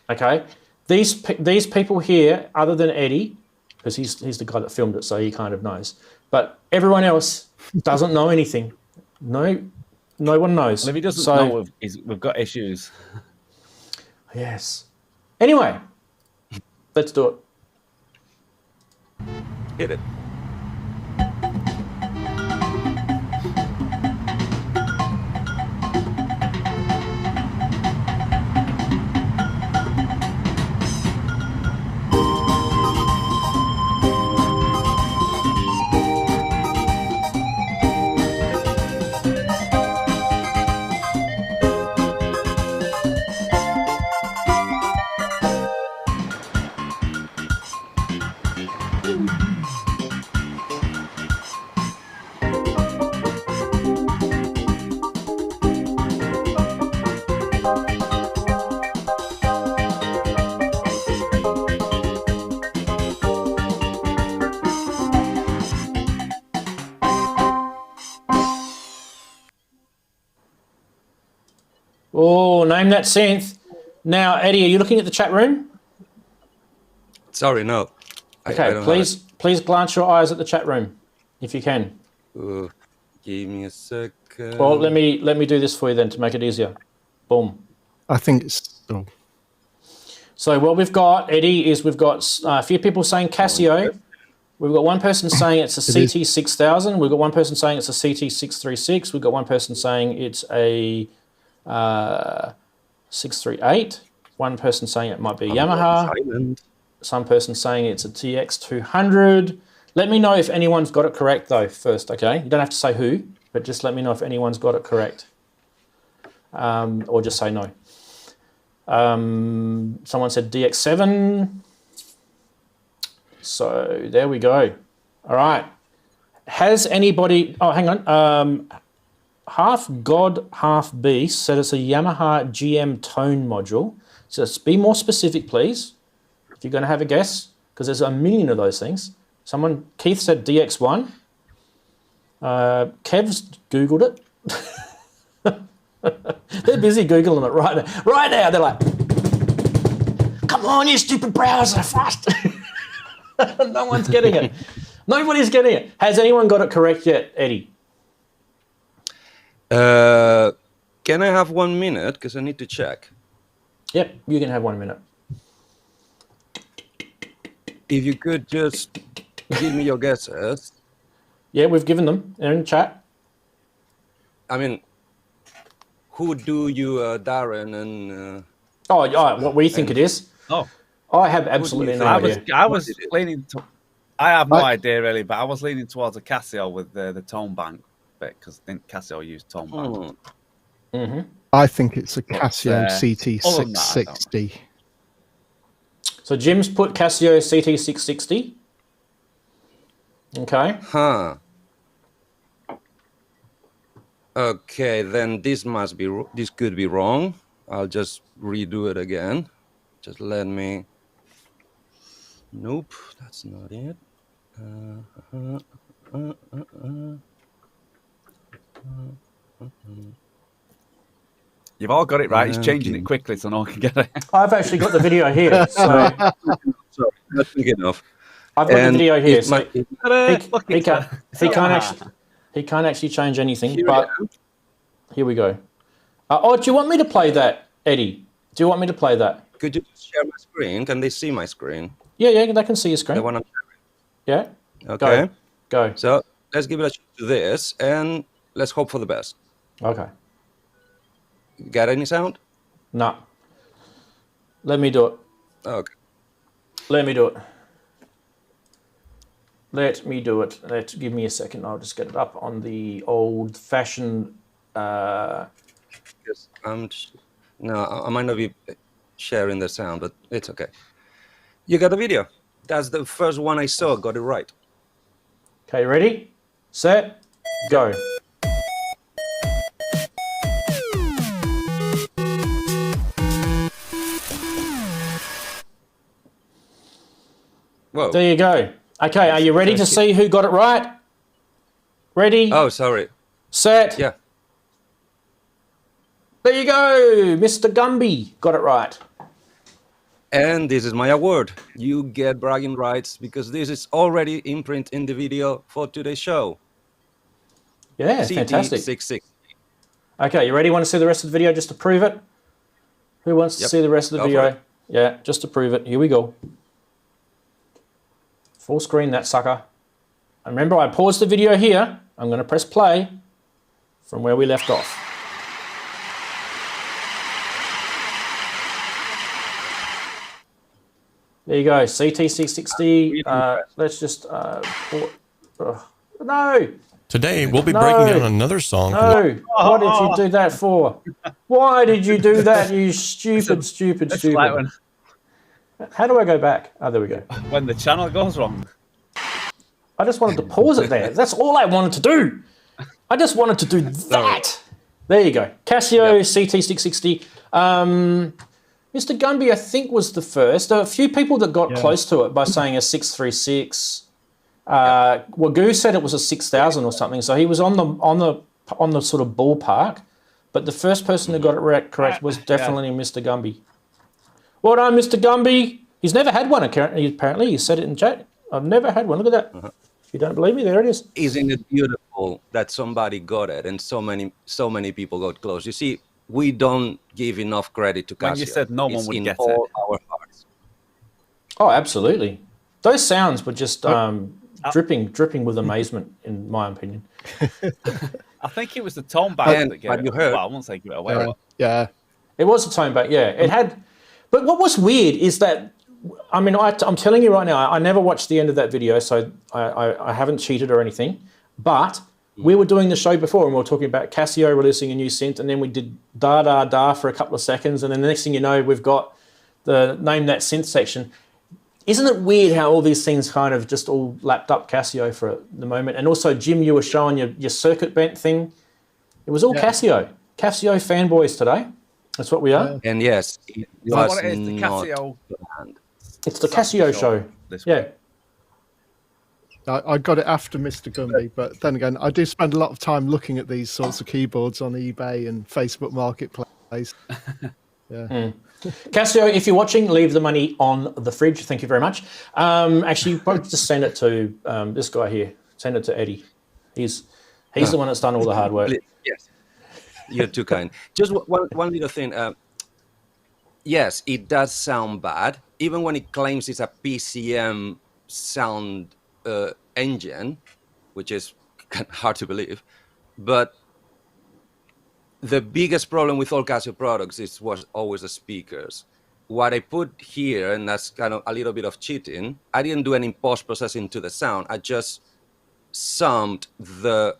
Okay? These people here, other than Eddie, because he's the guy that filmed it, so he kind of knows. But everyone else doesn't know anything. No one knows. Well, if he doesn't know, we've got issues. Yes. Anyway, let's do it. Hit it. Oh, name that synth. Now, Eddie, are you looking at the chat room? Sorry, no. Okay, please glance your eyes at the chat room, if you can. Give me a second. Well, let me do this for you then to make it easier. Boom. I think it's... Oh. So what we've got, Eddie, is we've got a few people saying Casio. We've got one person saying it's a It CT6000. We've got one person saying it's a CT636. We've got one person saying it's a 638. One person saying it might be Yamaha. Some person saying it's a TX200. Let me know if anyone's got it correct, though, first, okay? You don't have to say who, but just let me know if anyone's got it correct. Or just say no. Someone said DX7. So there we go. All right. Has anybody... Oh, hang on. Half God, half Beast said it's a Yamaha GM tone module. So let's be more specific, please. If you're going to have a guess, because there's a million of those things. Keith said DX1. Kev's Googled it. They're busy Googling it right now. Right now, they're like, come on, you stupid browser, fast. No one's getting it. Nobody's getting it. Has anyone got it correct yet, Eddie? Can I have 1 minute? Because I need to check. Yep, you can have 1 minute. If you could just give me your guesses. Yeah, we've given them. They're in the chat. I mean, who do you, Darren and... what we think it is. Oh. I have absolutely no idea. I was leaning to... I have no idea, really, but I was leaning towards a Casio with the tone bank bit, because I think Casio used tone bank. Mm-hmm. I think it's a Casio other than that, CT660. So Jim's put Casio CT660. Okay. Huh. Okay, then this could be wrong. I'll just redo it again. Just let me... Nope, that's not it. You've all got it right. He's changing it quickly so no one can get it. I've actually got the video here. So Sorry, that's big enough. I've got the video here. So he can't actually change anything. But here we go. Do you want me to play that, Eddie? Do you want me to play that? Could you share my screen? Can they see my screen? Yeah, they can see your screen. The one I'm sharing. Yeah. Okay. Go. So let's give it a shot to this, and let's hope for the best. Okay. Got any sound? No. Let me do it. Okay. Let me do it. Give me a second. I'll just get it up on the old-fashioned... Yes, I might not be sharing the sound, but it's okay. You got a video. That's the first one I saw. Got it right. Okay, ready? Set? Go. Whoa. There you go. Okay, are you ready to see who got it right? Ready? Oh, sorry. Set? Yeah. There you go. Mr. Gumby got it right. And this is my award. You get bragging rights because this is already imprint in the video for today's show. Yeah, fantastic. CT660. Okay, you ready? Want to see the rest of the video just to prove it? Who wants to see the rest of the video? Yeah, just to prove it. Here we go. Full screen that sucker. And remember, I paused the video here. I'm going to press play from where we left off. There you go, CT660. Let's just... no! Today, we'll be breaking down another song. No! What did you do that for? Why did you do that, you stupid. Like How do I go back? Oh, there we go. when the channel goes wrong. I just wanted to pause it there. That's all I wanted to do. I just wanted to do that. There you go. Casio CT660. Mr. Gumby, I think, was the first. There were a few people that got close to it by saying a 636. Wagoo said it was a 6000 or something, so he was on the sort of ballpark. But the first person who got it correct was definitely Mr. Gumby. Well done, Mr. Gumby. He's never had one, apparently. He said it in chat. I've never had one. Look at that. If you don't believe me, there it is. Isn't it beautiful that somebody got it and so many people got close? You see, we don't give enough credit to Casio. When you said no one would get all it. our hearts. Oh, absolutely. Those sounds were just dripping with amazement, in my opinion. I think it was the tone bank that gave but it. you heard. Well, I won't say give it away. Yeah. It was a tone back, yeah. It had, but what was weird is that, I mean, I'm telling you right now, I never watched the end of that video, so I haven't cheated or anything. But we were doing the show before, and we were talking about Casio releasing a new synth, and then we did da da da for a couple of seconds, and then the next thing you know, we've got the name that synth section. Isn't it weird how all these things kind of just all lapped up Casio for the moment? And also, Jim, you were showing your circuit bent thing. It was all Casio fanboys today. That's what we are. And yes, it That's was what it is, the not Casio. planned. It's the Casio show. Yeah. I got it after Mr. Gumby, but then again, I do spend a lot of time looking at these sorts of keyboards on eBay and Facebook Marketplace. Yeah. Casio, if you're watching, leave the money on the fridge. Thank you very much. Actually, you probably just send it to this guy here. Send it to Eddie. He's the one that's done all the hard work. Yes, you're too kind. Just one little thing. Yes, it does sound bad, even when it claims it's a PCM sound engine, which is hard to believe. But the biggest problem with all Casio products was always the speakers. What I put here, and that's kind of a little bit of cheating, I didn't do any post-processing to the sound. I just summed the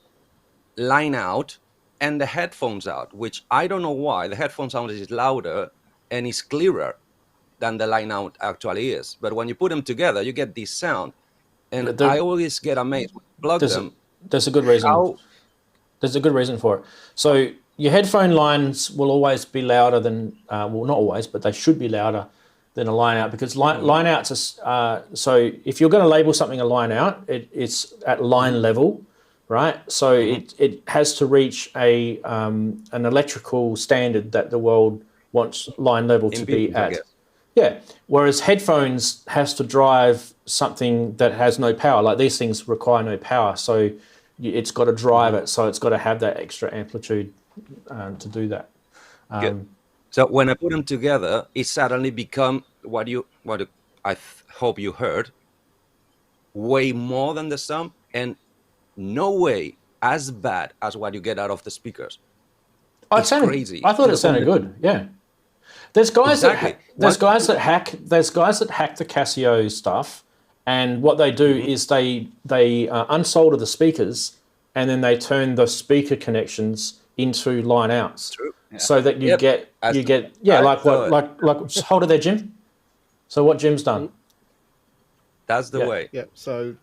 line out and the headphones out, which I don't know why. The headphone sound is louder and is clearer than the line out actually is. But when you put them together, you get this sound. And I always get amazed when you plug them. There's a good reason. There's a good reason for it. So your headphone lines will always be louder than, well, not always, but they should be louder than a line out, because line outs are, so if you're going to label something a line out, it's at line level, right? So it has to reach an electrical standard that the world wants line level to be at. Yeah, whereas headphones has to drive something that has no power. Like these things require no power, so it's got to drive it, so it's got to have that extra amplitude to do that. So when I put them together, it suddenly become what I hope you heard, way more than the sum, and no way as bad as what you get out of the speakers. It's crazy. I thought it sounded good. Yeah. There's guys that hack the Casio stuff, and what they do is they unsolder the speakers, and then they turn the speaker connections into line outs, so that you get just hold it there, Jim. So what Jim's done? That's the way. Yeah. So,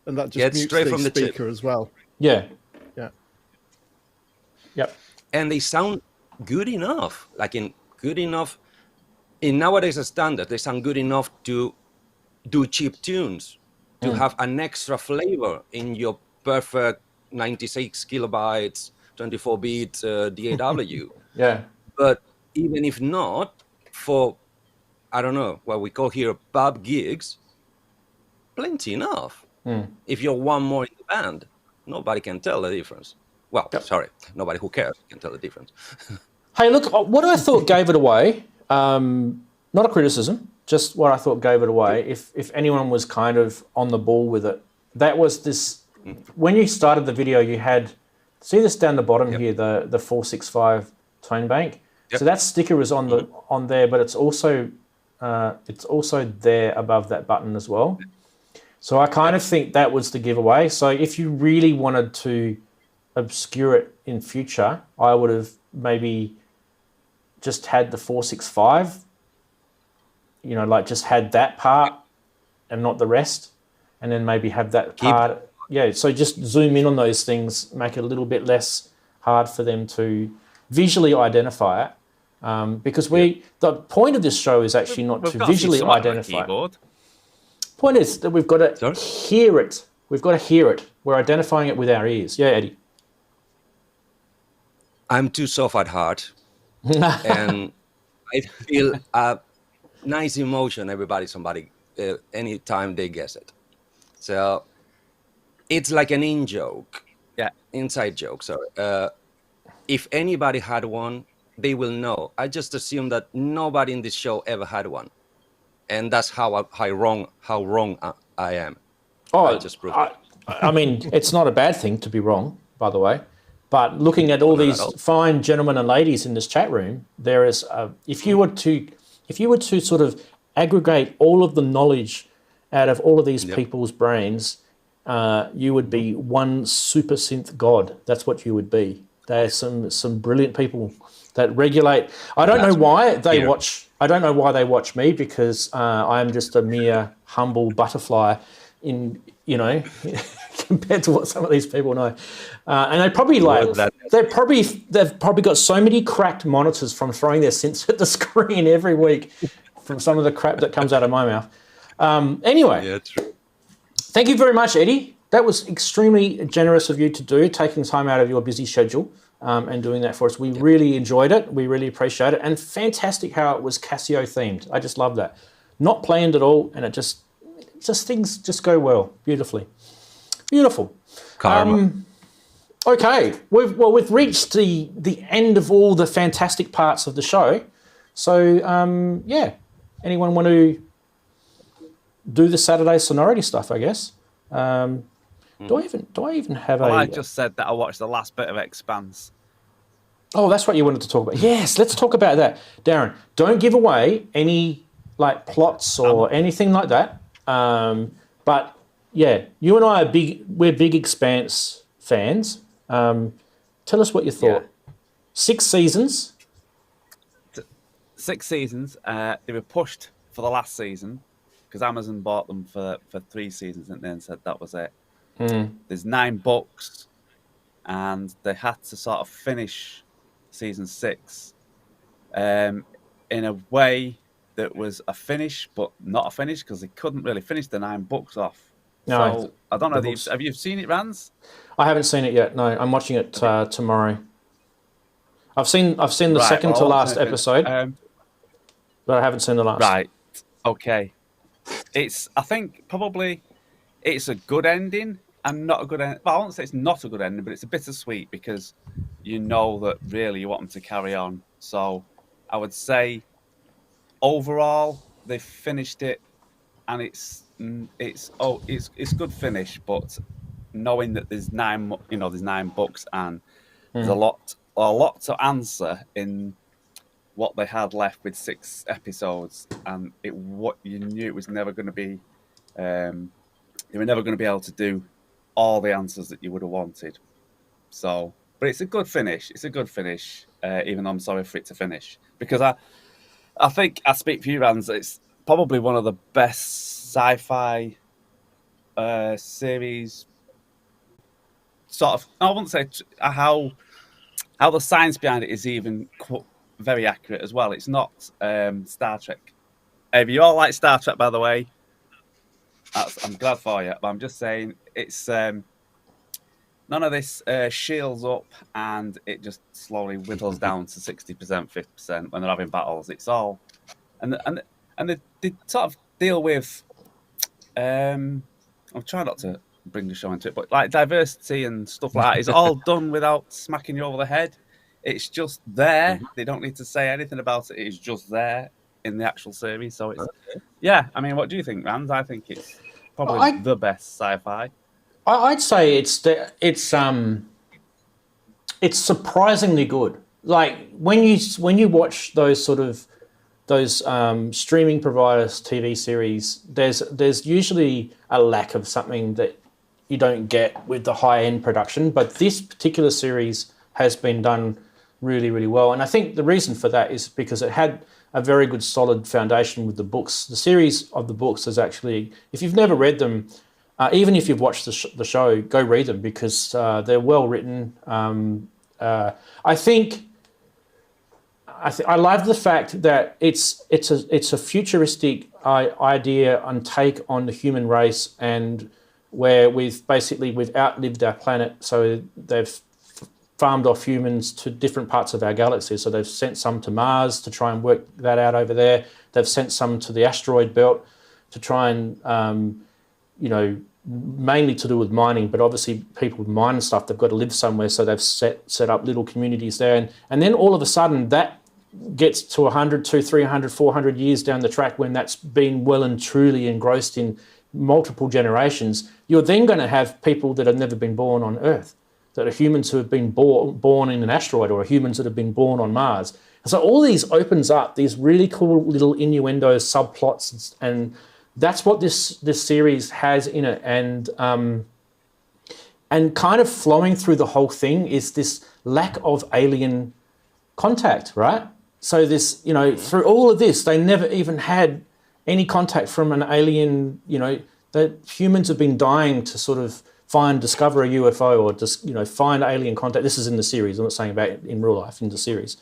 and that just mutes straight from the speaker chip as well. Yeah. Yeah. Yep. And they sound good enough, in nowadays standard. They sound good enough to do cheap tunes, to have an extra flavor in your perfect 96 kilobytes, 24-bit DAW. Yeah. But even if not, for, I don't know, what we call here pub gigs, plenty enough. If you're one more in the band, nobody can tell the difference. Well, sorry, nobody who cares can tell the difference. Hey, look, what I thought gave it away, not a criticism, just what I thought gave it away, if anyone was kind of on the ball with it, that was this, when you started the video, you had, see this down the bottom here, the 465 tone bank. So that sticker is on there, but it's also there above that button as well. So I kind of think that was the giveaway. So if you really wanted to obscure it in future, I would have maybe just had the 465, like just had that part and not the rest, and then maybe have that part. Yeah, so just zoom in on those things, make it a little bit less hard for them to visually identify it. Because the point of this show is actually not to visually identify it. Point is that we've got to hear it. We've got to hear it. We're identifying it with our ears. Yeah, Eddie. I'm too soft at heart. And I feel a nice emotion somebody anytime they guess it. So it's like an inside joke, sorry. If anybody had one, they will know. I just assume that nobody in this show ever had one. And that's how wrong I am. Oh, just proved it. I mean, it's not a bad thing to be wrong, by the way. But looking at all these fine gentlemen and ladies in this chat room, there is if you were to sort of aggregate all of the knowledge out of all of these people's brains, you would be one super synth god. That's what you would be. There's some brilliant people that regulate. I don't know why they watch. I don't know why they watch me, because I am just a mere humble butterfly in, compared to what some of these people know. And they probably they've probably got so many cracked monitors from throwing their synths at the screen every week from some of the crap that comes out of my mouth. Anyway, Yeah, true. thank you very much, Eddie. That was extremely generous of you to do, taking time out of your busy schedule and doing that for us. We really enjoyed it. We really appreciate it. And fantastic how it was Casio themed. I just love that. Not planned at all, and it just things just go well, beautifully. Beautiful. Karma. Okay, we've reached the end of all the fantastic parts of the show. So anyone want to do the Saturday sonority stuff? I guess. Do I even have I just said that I watched the last bit of Expanse. Oh, that's what you wanted to talk about. Yes, let's talk about that, Darren. Don't give away any plots or anything like that. But yeah, you and I we're big Expanse fans. Tell us what you thought. 6 seasons. 6 seasons. They were pushed for the last season because Amazon bought them for 3 seasons and then said that was it. There's 9 books, and they had to sort of finish season 6 in a way that was a finish, but not a finish, because they couldn't really finish the 9 books off. No, so I don't know. Have you seen it, Ranz? I haven't seen it yet. No, I'm watching it tomorrow. I've seen the second to last episode, but I haven't seen the last. Right. Okay. I think probably it's a good ending and not a good ending. Well, I won't say it's not a good ending, but it's a bittersweet, because you know that really you want them to carry on. So I would say overall they finished it, and it's good finish, but knowing that there's 9 books, and there's a lot to answer in what they had left with 6 episodes, and what you knew it was never going to be. You were never going to be able to do all the answers that you would have wanted. So, but it's a good finish. It's a good finish, even though I'm sorry for it to finish, because I think I speak for you, Ranz. It's probably one of the best sci-fi series. Sort of, I wouldn't say how the science behind it is even very accurate as well. It's not Star Trek. If you all like Star Trek, by the way, I'm glad for you. But I'm just saying, it's none of this shields up and it just slowly whittles down to 60%, 50% when they're having battles. It's all, and they sort of deal with. I'm trying not to bring the show into it, but like diversity and stuff like that is all done without smacking you over the head. It's just there. They don't need to say anything about it. It's just there in the actual series. So it's yeah. I mean, what do you think, Ranz? I think it's probably the best sci-fi. I'd say it's surprisingly good. Like when you watch those streaming providers TV series, there's usually a lack of something that you don't get with the high-end production. But this particular series has been done really, really well. And I think the reason for that is because it had a very good solid foundation with the books. The series of the books is actually, if you've never read them, even if you've watched the show, go read them, because they're well written. I love the fact that it's a futuristic idea and take on the human race, and where we've outlived our planet. So they've farmed off humans to different parts of our galaxy. So they've sent some to Mars to try and work that out over there. They've sent some to the asteroid belt to try and, mainly to do with mining, but obviously people with mine and stuff, they've got to live somewhere. So they've set up little communities there. And then all of a sudden that gets to 100, 200, 300, 400 years down the track, when that's been well and truly engrossed in multiple generations, you're then going to have people that have never been born on Earth, that are humans who have been born in an asteroid, or humans that have been born on Mars. And so all these opens up these really cool little innuendos, subplots, and that's what this series has in it. And kind of flowing through the whole thing is this lack of alien contact, right? So this, you know, through all of this, they never even had any contact from an alien, you know, that humans have been dying to sort of discover a UFO or just, you know, find alien contact. This is in the series. I'm not saying about it in real life, in the series.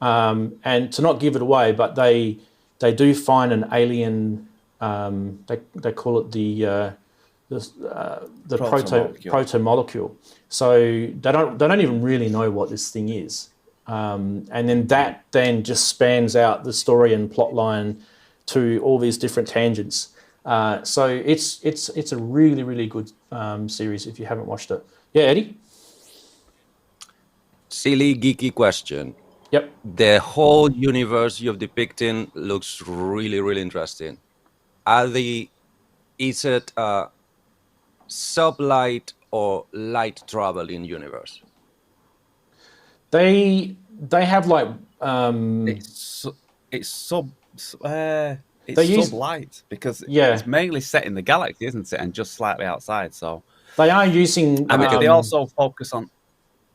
And to not give it away, but they do find an alien, they call it the proto molecule. So they don't even really know what this thing is. And then that then just spans out the story and plot line to all these different tangents. So it's a really, really good series if you haven't watched it. Yeah, Eddie? Silly, geeky question. Yep. The whole universe you're depicting looks really, really interesting. Is it sublight or light traveling universe? They have like it's sublight because it's mainly set in the galaxy, isn't it, and just slightly outside. So they are using. I mean, they also focus on.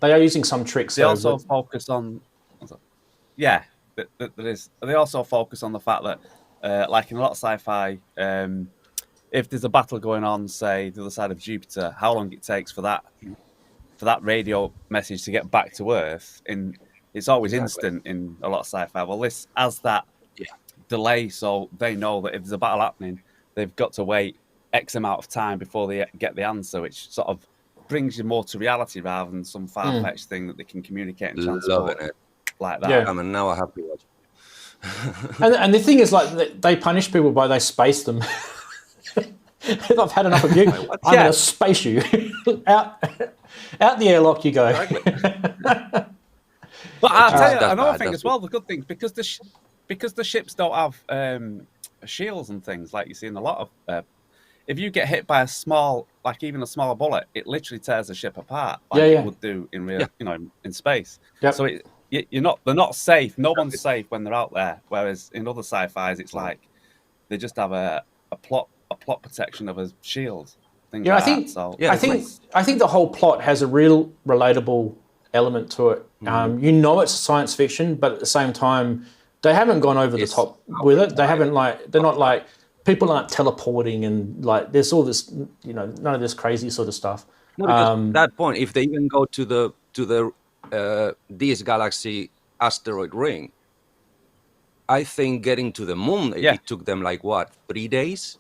They are using some tricks. They also focus on. Yeah, there is. They also focus on the fact that, like in a lot of sci-fi, if there's a battle going on, say the other side of Jupiter, how long it takes for that radio message to get back to Earth, it's always instant in a lot of sci-fi. Well, this has that delay, so they know that if there's a battle happening, they've got to wait X amount of time before they get the answer, which sort of brings you more to reality rather than some far-fetched thing that they can communicate and transport like that. Yeah. I mean, now I have to watch it. and the thing is, like, they punish people by they space them. I've had enough of you. I'm going to space you. out the airlock you go. But I'll tell you another thing as well, the good things, because the ships don't have shields and things like you see in a lot of... if you get hit by a small, like even a small bullet, it literally tears the ship apart, like it would do in real, you know, in space. Yep. So they're not safe. No one's safe when they're out there. Whereas in other sci-fis, it's like they just have a plot protection of a shield. Things like I think the whole plot has a real relatable element to it. You know, it's science fiction, but at the same time, they haven't gone over the top with it. They haven't they're not like. People aren't teleporting and like there's all this, you know, none of this crazy sort of stuff. No, because at that point, if they even go to the this galaxy asteroid ring, I think getting to the moon, it took them like what, 3 days?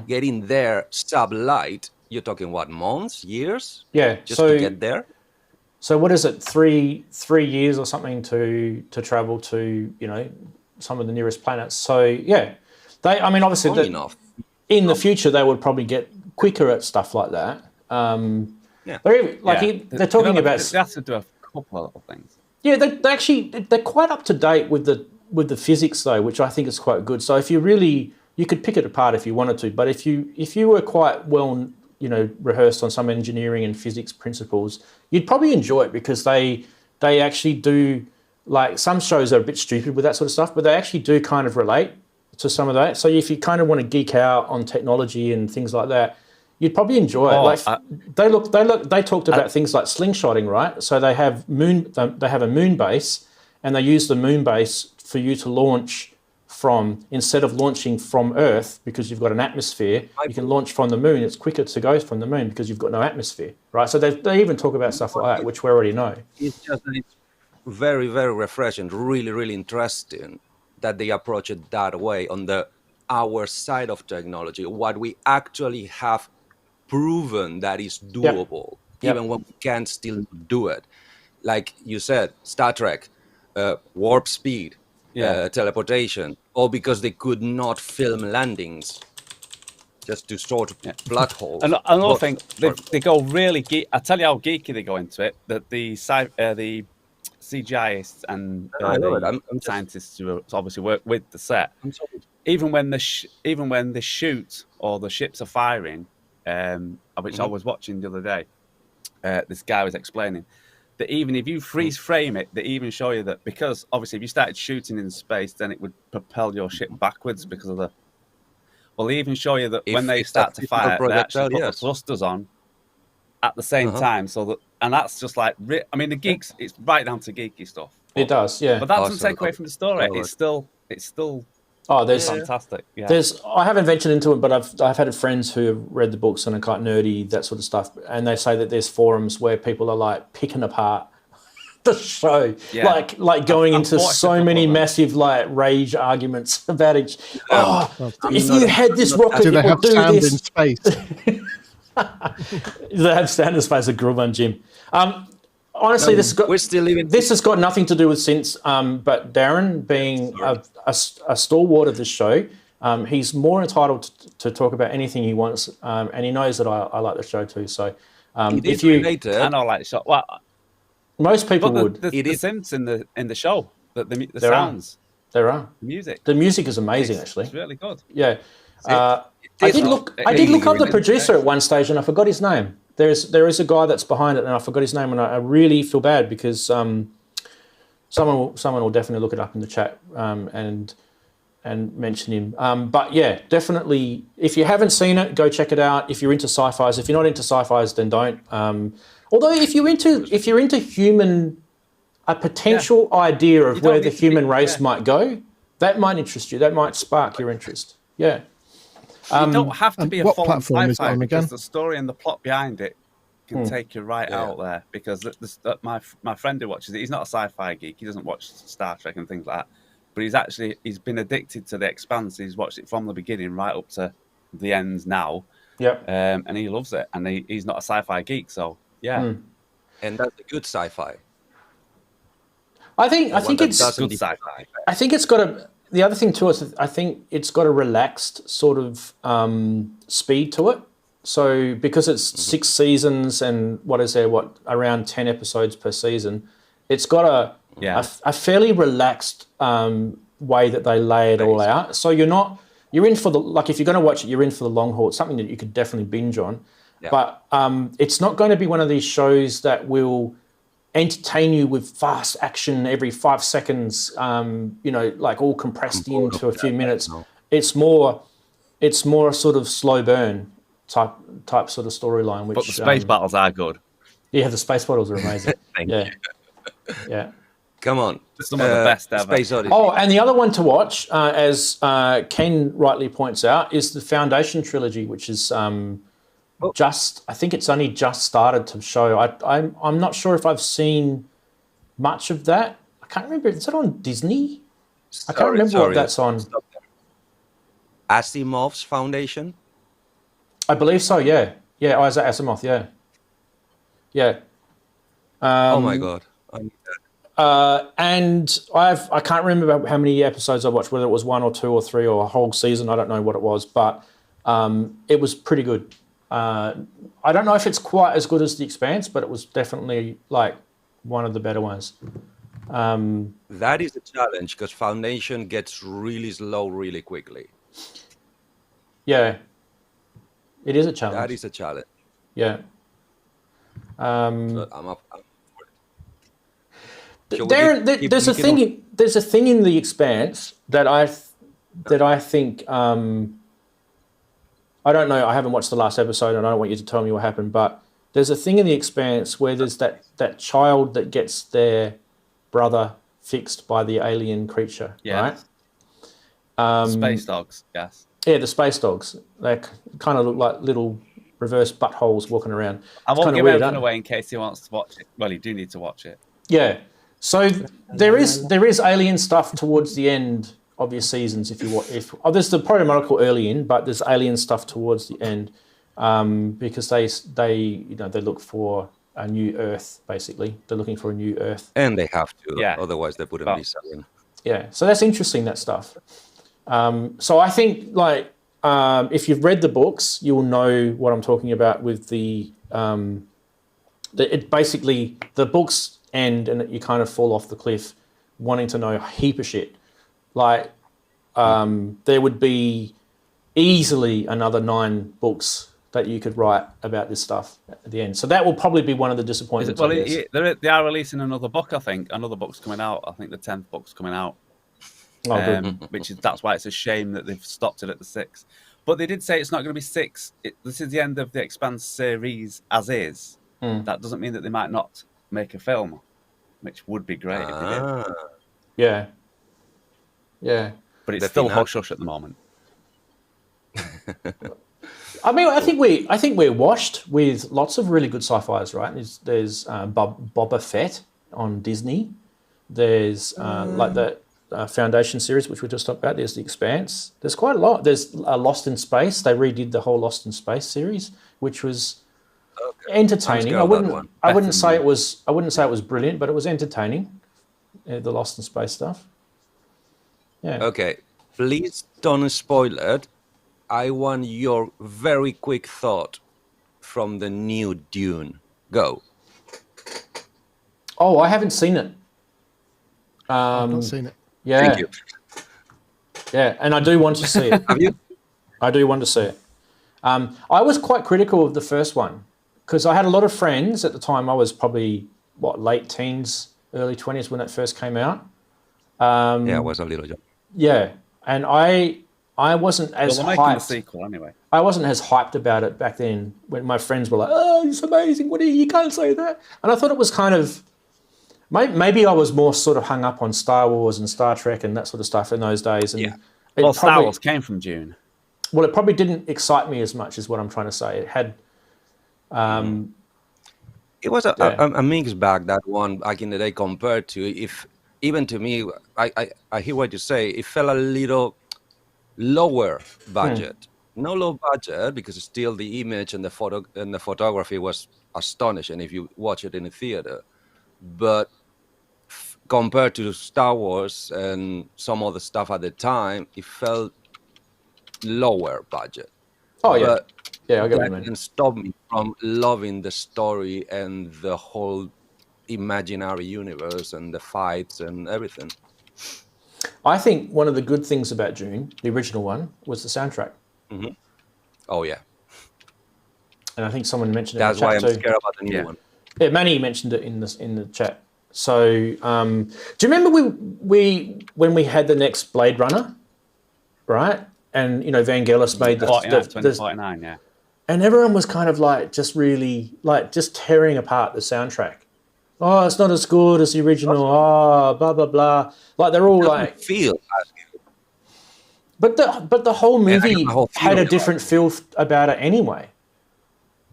Getting there sublight, you're talking what, months, years? Yeah, just to get there. So what is it, three years or something to travel to, you know, some of the nearest planets? So yeah. I mean, obviously, in the future, they would probably get quicker at stuff like that. They're talking about. They have to do a couple of little things. Yeah, they're quite up to date with the physics though, which I think is quite good. So if you could pick it apart if you wanted to, but if you were quite well, you know, rehearsed on some engineering and physics principles, you'd probably enjoy it because they actually do, like, some shows are a bit stupid with that sort of stuff, but they actually do kind of relate to some of that. So if you kind of want to geek out on technology and things like that, you'd probably enjoy it. They talked about things like slingshotting, right? So they have a moon base, and they use the moon base for you to launch from, instead of launching from Earth because you've got an atmosphere, you can launch from the moon. It's quicker to go from the moon because you've got no atmosphere, right? So they even talk about stuff like that, which we already know. It's just that it's very, very refreshing, really, really interesting that they approach it that way on our side of technology, what we actually have proven that is doable, even when we can still do it. Like you said, Star Trek, warp speed, teleportation, all because they could not film landings just to sort of plot holes. And another thing, they go really geek. I tell you how geeky they go into it. That the CGIists and scientists who obviously work with the set, even when the shoot or the ships are firing, which I was watching the other day, this guy was explaining that even if you freeze frame it, they even show you that, because obviously if you started shooting in space, then it would propel your ship backwards because of the. Well, they even show you that when they start to fire, they actually put the thrusters on at the same time, so that, and that's just like, I mean, the geeks, it's right down to geeky stuff. It does, yeah. But that doesn't take away from the story. It's still. Oh, there's fantastic. Yeah. I haven't ventured into it, but I've had friends who have read the books and are quite nerdy, that sort of stuff, and they say that there's forums where people are like picking apart the show, like going into so many massive like rage arguments about it. If you had this rocket, do they have sound this. in space? They have sound in space. A Grumman Jim. Honestly, this has got nothing to do with synths, but Darren, being a stalwart of the show, he's more entitled to talk about anything he wants, and he knows that I like the show too. So, if you, I don't like the show. Well, most people would. The synths in the show, the sounds. There are music. The music is amazing, actually. It's really good. Yeah, I did look up the producer at one stage, and I forgot his name. There is a guy that's behind it, and I forgot his name, and I really feel bad because someone will definitely look it up in the chat and mention him. But yeah, definitely, if you haven't seen it, go check it out. If you're into sci-fis, if you're not into sci-fis, then don't. Although if you're into a potential idea of where the human race might go, that might interest you. That might spark your interest. Yeah. You don't have to be a full sci-fi because the story and the plot behind it can take you right out there. Because my friend who watches it, he's not a sci-fi geek. He doesn't watch Star Trek and things like that. But he's been addicted to The Expanse. He's watched it from the beginning right up to the end now. Yep. And he loves it. And he's not a sci-fi geek, so yeah. And that's a good sci-fi. I think it's good sci-fi. I think it's got a. The other thing too is I think it's got a relaxed sort of speed to it. So because it's 6 seasons and around 10 episodes per season, it's got a fairly relaxed way that they lay it all out. So you're in for if you're going to watch it, you're in for the long haul. It's something that you could definitely binge on. Yeah. But it's not going to be one of these shows that will entertain you with fast action every 5 seconds, like all compressed into a few minutes. No. It's more sort of slow burn type sort of storyline. But the space battles are good. Yeah, the space battles are amazing. Thank you. Yeah. Come on. Some of the best ever. Space Odyssey. Oh, and the other one to watch, as Ken rightly points out, is the Foundation trilogy, which is I think it's only just started to show. I'm not sure if I've seen much of that. I can't remember. Is it on Disney? I can't remember what that's on. Asimov's Foundation? I believe so, yeah. Yeah, Isaac Asimov, yeah. Yeah. Oh my God. And I can't remember how many episodes I watched, whether it was 1 or 2 or 3 or a whole season. I don't know what it was, but it was pretty good. I don't know if it's quite as good as The Expanse, but it was definitely like one of the better ones. That is a challenge because Foundation gets really slow really quickly. Yeah, it is a challenge. That is a challenge. Yeah. So I'm up for it. Darren, there's a thing in The Expanse that I think. I don't know. I haven't watched the last episode, and I don't want you to tell me what happened. But there's a thing in The Expanse where there's that child that gets their brother fixed by the alien creature, right? Space dogs, yes. Yeah, the space dogs. They kind of look like little reverse buttholes walking around. I won't give everything away in case he wants to watch it. Well, you do need to watch it. Yeah. So there is alien stuff towards the end of your seasons there's the proto-monocle early in, but there's alien stuff towards the end because they look for a new Earth. Basically, they're looking for a new Earth, and they have to, otherwise they wouldn't be selling. Yeah, so that's interesting, that stuff. So I think if you've read the books, you'll know what I'm talking about with basically the books end and you kind of fall off the cliff wanting to know a heap of shit. Like there would be easily another 9 books that you could write about this stuff at the end. So that will probably be one of the disappointments. Well, they are releasing another book, I think. Another book's coming out. I think the 10th book's coming out. That's why it's a shame that they've stopped it at the 6. But they did say it's not going to be 6. This is the end of the Expanse series as is. That doesn't mean that they might not make a film, which would be great if they did. Yeah. Yeah. But it's still hush-hush at the moment. I mean, I think we're washed with lots of really good sci-fis, right? There's Boba Fett on Disney. There's like the Foundation series, which we just talked about. There's The Expanse. There's quite a lot. There's Lost in Space. They redid the whole Lost in Space series, which was entertaining. I wouldn't say it was brilliant, but it was entertaining. The Lost in Space stuff. Yeah. Okay, please don't spoil it. I want your very quick thought from the new Dune. Go. Oh, I haven't seen it. I've not seen it. Yeah. Thank you. Yeah, and I do want to see it. Have you? I do want to see it. I was quite critical of the first one because I had a lot of friends at the time. I was probably, late teens, early 20s when that first came out. Yeah, I was a little young. Yeah, and I wasn't as Well, they're making a hyped. sequel anyway. I wasn't as hyped about it back then when my friends were like, "Oh, it's amazing! You can't say that." And I thought it was kind of, maybe I was more sort of hung up on Star Wars and Star Trek and that sort of stuff in those days. And Star Wars came from Dune. Well, it probably didn't excite me as much as what I'm trying to say. It had. It was a mixed bag, that one back in the day, compared to, even to me, I hear what you say. It felt a little lower budget. No low budget, because still the image and the photography was astonishing if you watch it in a theater. But compared to Star Wars and some other stuff at the time, it felt lower budget. Oh yeah, but I get what that you mean. didn't stop me from loving the story and the whole imaginary universe and the fights and everything. I think one of the good things about Dune, the original one, was the soundtrack. Mm-hmm. Oh yeah, and I think someone mentioned it. That's in the why chat I'm too. scared about the new one. Yeah, Manny mentioned it in the chat. So, do you remember when we had the next Blade Runner, right? And Vangelis made the 2049, yeah. And everyone was kind of like just really just tearing apart the soundtrack. Oh, it's not as good as the original. Oh, blah blah blah. Like they're all like feel. But the whole movie had a different feel about it anyway.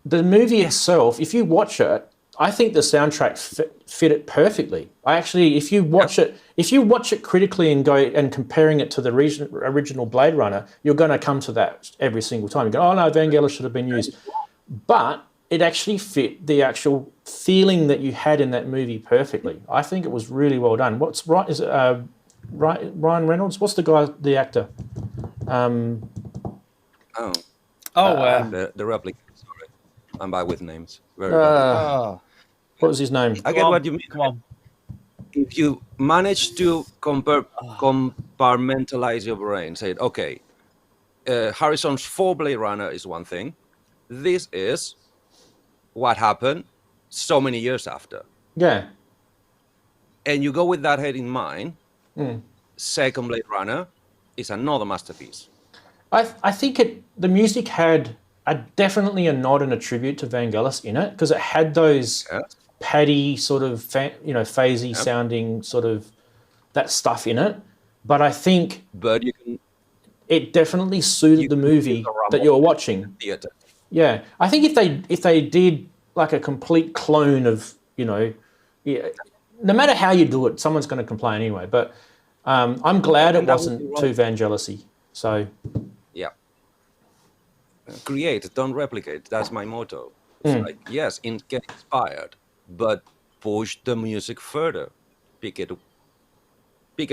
The movie itself, if you watch it, I think the soundtrack fit it perfectly. If you watch it critically and go and comparing it to the original Blade Runner, you're going to come to that every single time. You go, oh no, Vangelis should have been used, but it actually fit the actual feeling that you had in that movie perfectly. I think it was really well done. What's right? Is it Ryan Reynolds? What's the actor? The replica. Sorry, I'm bad with names. Very bad. What was his name? I get what you mean. Come on. If you manage to compartmentalize your brain, say, okay, Harrison's 4 Blade Runner is one thing. This is what happened so many years after. Yeah. And you go with that head in mind, second Blade Runner is another masterpiece. I think the music had definitely a nod and a tribute to Vangelis in it, because it had those paddy sort of phasey sounding sort of that stuff in it. But I think it definitely suited the movie that you're watching. Theater. Yeah, I think if they did like a complete clone of no matter how you do it, someone's going to complain anyway. But I'm glad it wasn't too Vangelis-y. So yeah, create, don't replicate. That's my motto. It's like, yes, get inspired, but push the music further. Pick it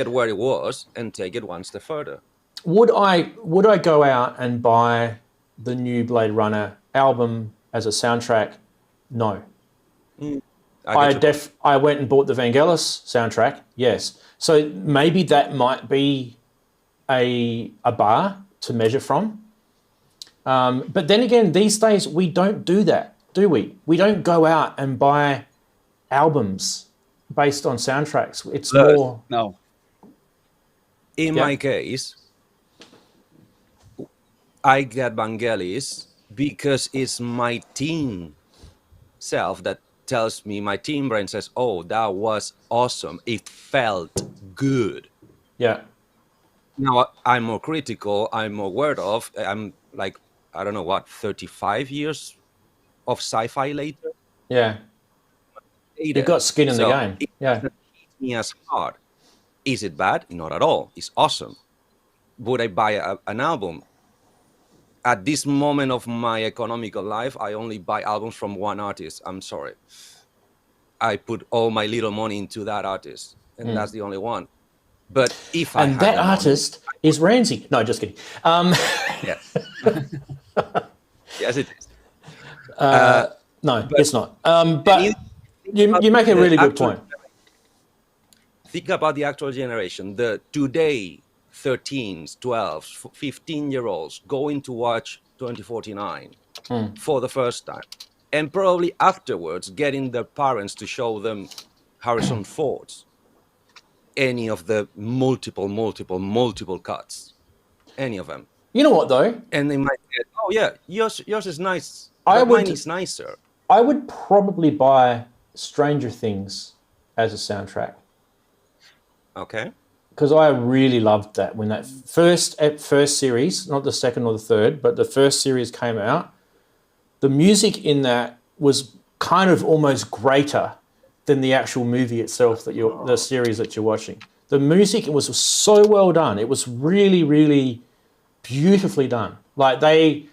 where it was and take it one step further. Would I go out and buy the new Blade Runner album as a soundtrack? No. I went and bought the Vangelis soundtrack. Yes. So maybe that might be a bar to measure from. But then again, these days we don't do that, do we? We don't go out and buy albums based on soundtracks. It's more... No. In my case, I get Vangelis because it's my teen self that tells me, my teen brain says, oh, that was awesome. It felt good. Yeah. Now I'm more critical. I'm more aware of. I'm like, I don't know what, 35 years of sci-fi later. Yeah. You've got skin in the game. It Yeah. doesn't hit me as hard. Is it bad? Not at all. It's awesome. Would I buy an album? At this moment of my economical life, I only buy albums from one artist. I'm sorry. I put all my little money into that artist, and that's the only one. But if I had that artist is Ranzee. No, just kidding. Yes. Yes, it is. No, it's not. But you make a really good point. Think about the actual generation. The today 13s, 12s, 15-year-olds going to watch 2049 for the first time. And probably afterwards getting their parents to show them Harrison Ford's. Any of the multiple cuts. Any of them. You know what, though? And they might get, oh, yeah, yours is nice. Mine is nicer. I would probably buy Stranger Things as a soundtrack. Okay. Because I really loved that when that first series, not the second or the third, but the first series came out. The music in that was kind of almost greater than the actual movie itself, the series that you're watching. The music, it was so well done. It was really, really beautifully done. Like they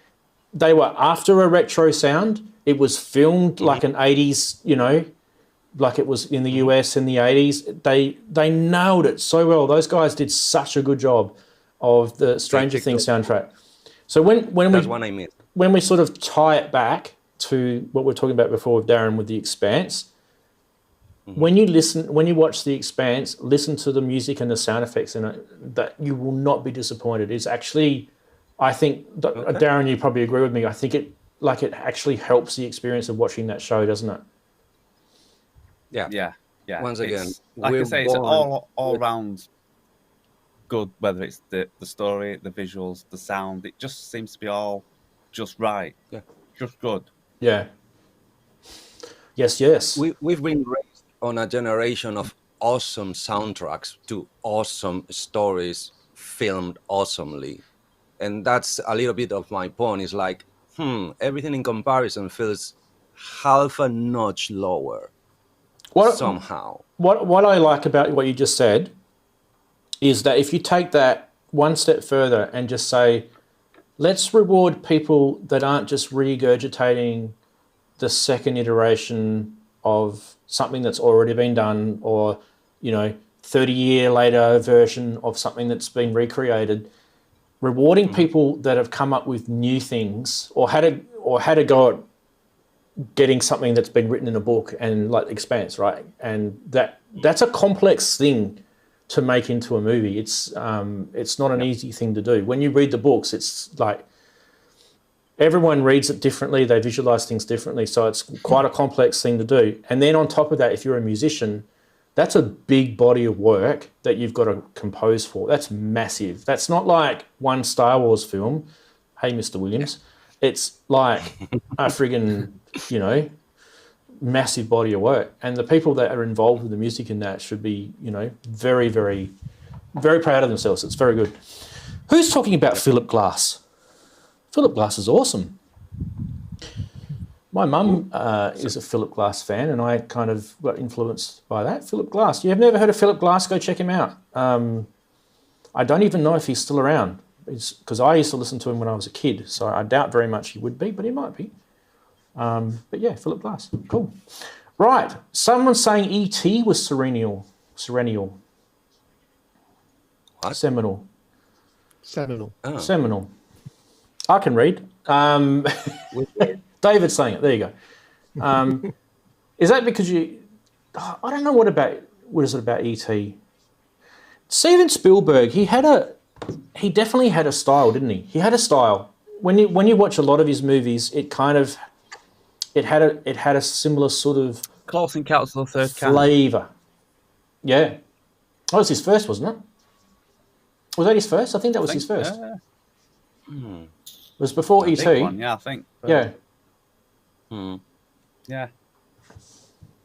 were after a retro sound. It was filmed like an 80s, like it was in the US in the 80s. They nailed it so well. Those guys did such a good job of the Stranger Things soundtrack. So when we sort of tie it back to what we were talking about before with Darren with The Expanse, when you watch The Expanse, listen to the music and the sound effects in it, that you will not be disappointed. It's actually, I think, Darren, you probably agree with me. I think it actually helps the experience of watching that show, doesn't it? Yeah. Once again, like I say, it's an all round good. Whether it's the story, the visuals, the sound, it just seems to be all just right. Yeah, just good. Yeah. Yes. We've been raised on a generation of awesome soundtracks to awesome stories filmed awesomely, and that's a little bit of my point. Is like, everything in comparison feels half a notch lower. Somehow. What I like about what you just said is that if you take that one step further and just say, let's reward people that aren't just regurgitating the second iteration of something that's already been done, or 30-year later version of something that's been recreated. Rewarding people that have come up with new things or had a go at getting something that's been written in a book, and like Expanse, right? And that's a complex thing to make into a movie. It's not an easy thing to do. When you read the books, it's like everyone reads it differently. They visualize things differently. So it's quite a complex thing to do. And then on top of that, if you're a musician, that's a big body of work that you've got to compose for. That's massive. That's not like one Star Wars film. Hey, Mr. Williams. It's like a friggin', massive body of work. And the people that are involved with the music in that should be, very, very, very proud of themselves. It's very good. Who's talking about Philip Glass? Philip Glass is awesome. My mum is a Philip Glass fan, and I kind of got influenced by that. Philip Glass. You have never heard of Philip Glass? Go check him out. I don't even know if he's still around, because I used to listen to him when I was a kid, so I doubt very much he would be, but he might be. But yeah, Philip Glass. Cool. Right. Someone's saying E.T. was Serennial. What? Seminal. Oh. Seminal. I can read. David's saying it. There you go. Is that because you... I don't know what is it about E.T.? Steven Spielberg, he had he definitely had a style, didn't he? He had a style. When you watch a lot of his movies, it had a similar sort of Close Encounters of the Third Kind. flavour. Yeah. That was his first, wasn't it? Was that his first? I think that was his first. It was before E.T. Yeah, I think. Yeah. Yeah.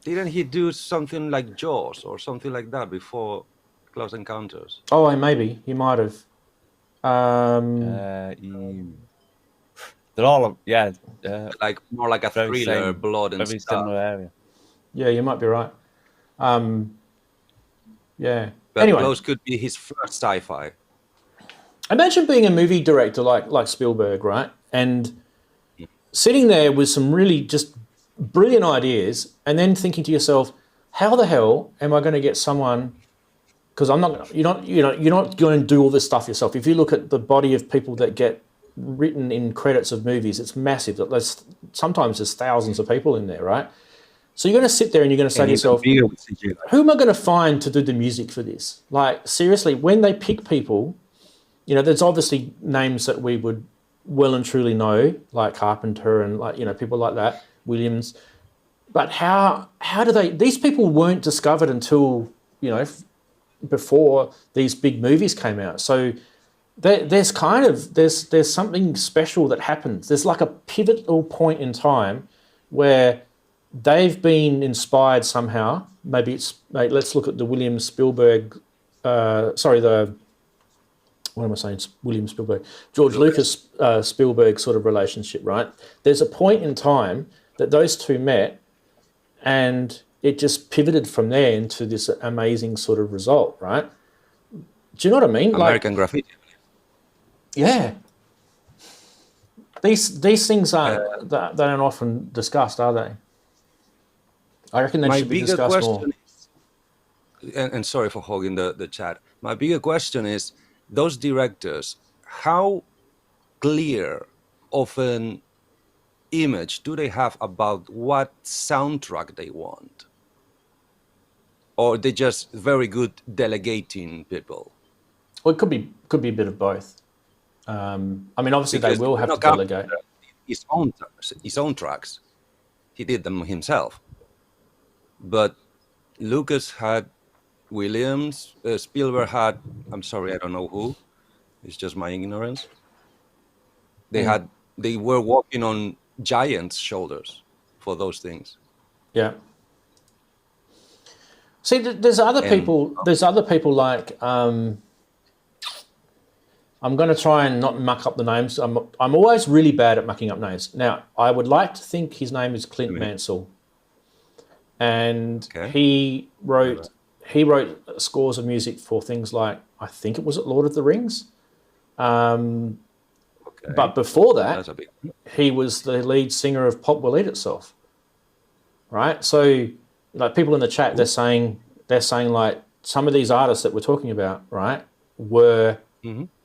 Didn't he do something like Jaws or something like that before Close Encounters? Oh, maybe. He might have. They're all, like more like a very thriller, same, blood and very stuff. similar area. Yeah, you might be right. Yeah. But anyway, Close could be his first sci-fi. imagine being a movie director like Spielberg, right? And sitting there with some really just brilliant ideas, and then thinking to yourself, how the hell am I going to get someone? Because you're not going to do all this stuff yourself. If you look at the body of people that get written in credits of movies, it's massive. Sometimes there's thousands of people in there, right? So you're going to sit there and you're going to say to yourself, who am I going to find to do the music for this? Like, seriously, when they pick people, there's obviously names that we would well and truly know, like Carpenter and people like that, Williams. But how do these people weren't discovered until, before these big movies came out. So there's something special that happens. There's like a pivotal point in time where they've been inspired somehow. Let's look at the William Spielberg, William Spielberg, George Lucas Spielberg sort of relationship, right? There's a point in time that those two met, and it just pivoted from there into this amazing sort of result, right? Do you know what I mean? American Graffiti. Yeah. These things aren't they aren't often discussed, are they? I reckon they should be discussed more. And sorry for hogging the chat. My bigger question is, those directors, how clear of an image do they have about what soundtrack they want? Or they just very good delegating people? Well, it could be a bit of both. Obviously Because they will have to delegate. His own tracks. He did them himself. But Lucas had Williams, Spielberg had, I'm sorry, I don't know who. It's just my ignorance. They were walking on giants' shoulders for those things. Yeah. See, there's other people. There's other people like. I'm going to try and not muck up the names. I'm always really bad at mucking up names. Now, I would like to think his name is Clint Mansell, and he wrote scores of music for things like, I think it was at Lord of the Rings. But before that, he was the lead singer of Pop Will Eat Itself. Right? So, like, people in the chat, they're saying like some of these artists that we're talking about, right, were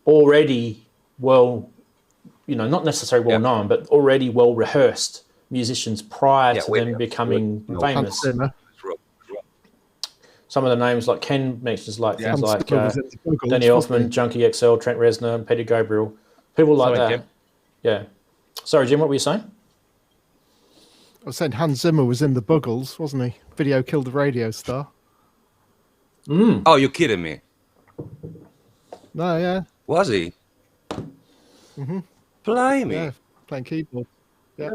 already not necessarily well known, but already well rehearsed musicians prior to them becoming famous. Some of the names, like Ken mentions, like things like Danny Elfman, Junkie XL, Trent Reznor, and Peter Gabriel, people like that. Jim. Yeah. Sorry, Jim, what were you saying? I was saying Hans Zimmer was in the Buggles, wasn't he? Video Killed the Radio Star. Oh, you're kidding me. No, yeah. Was he? Blimey. Yeah, playing keyboard. Yeah.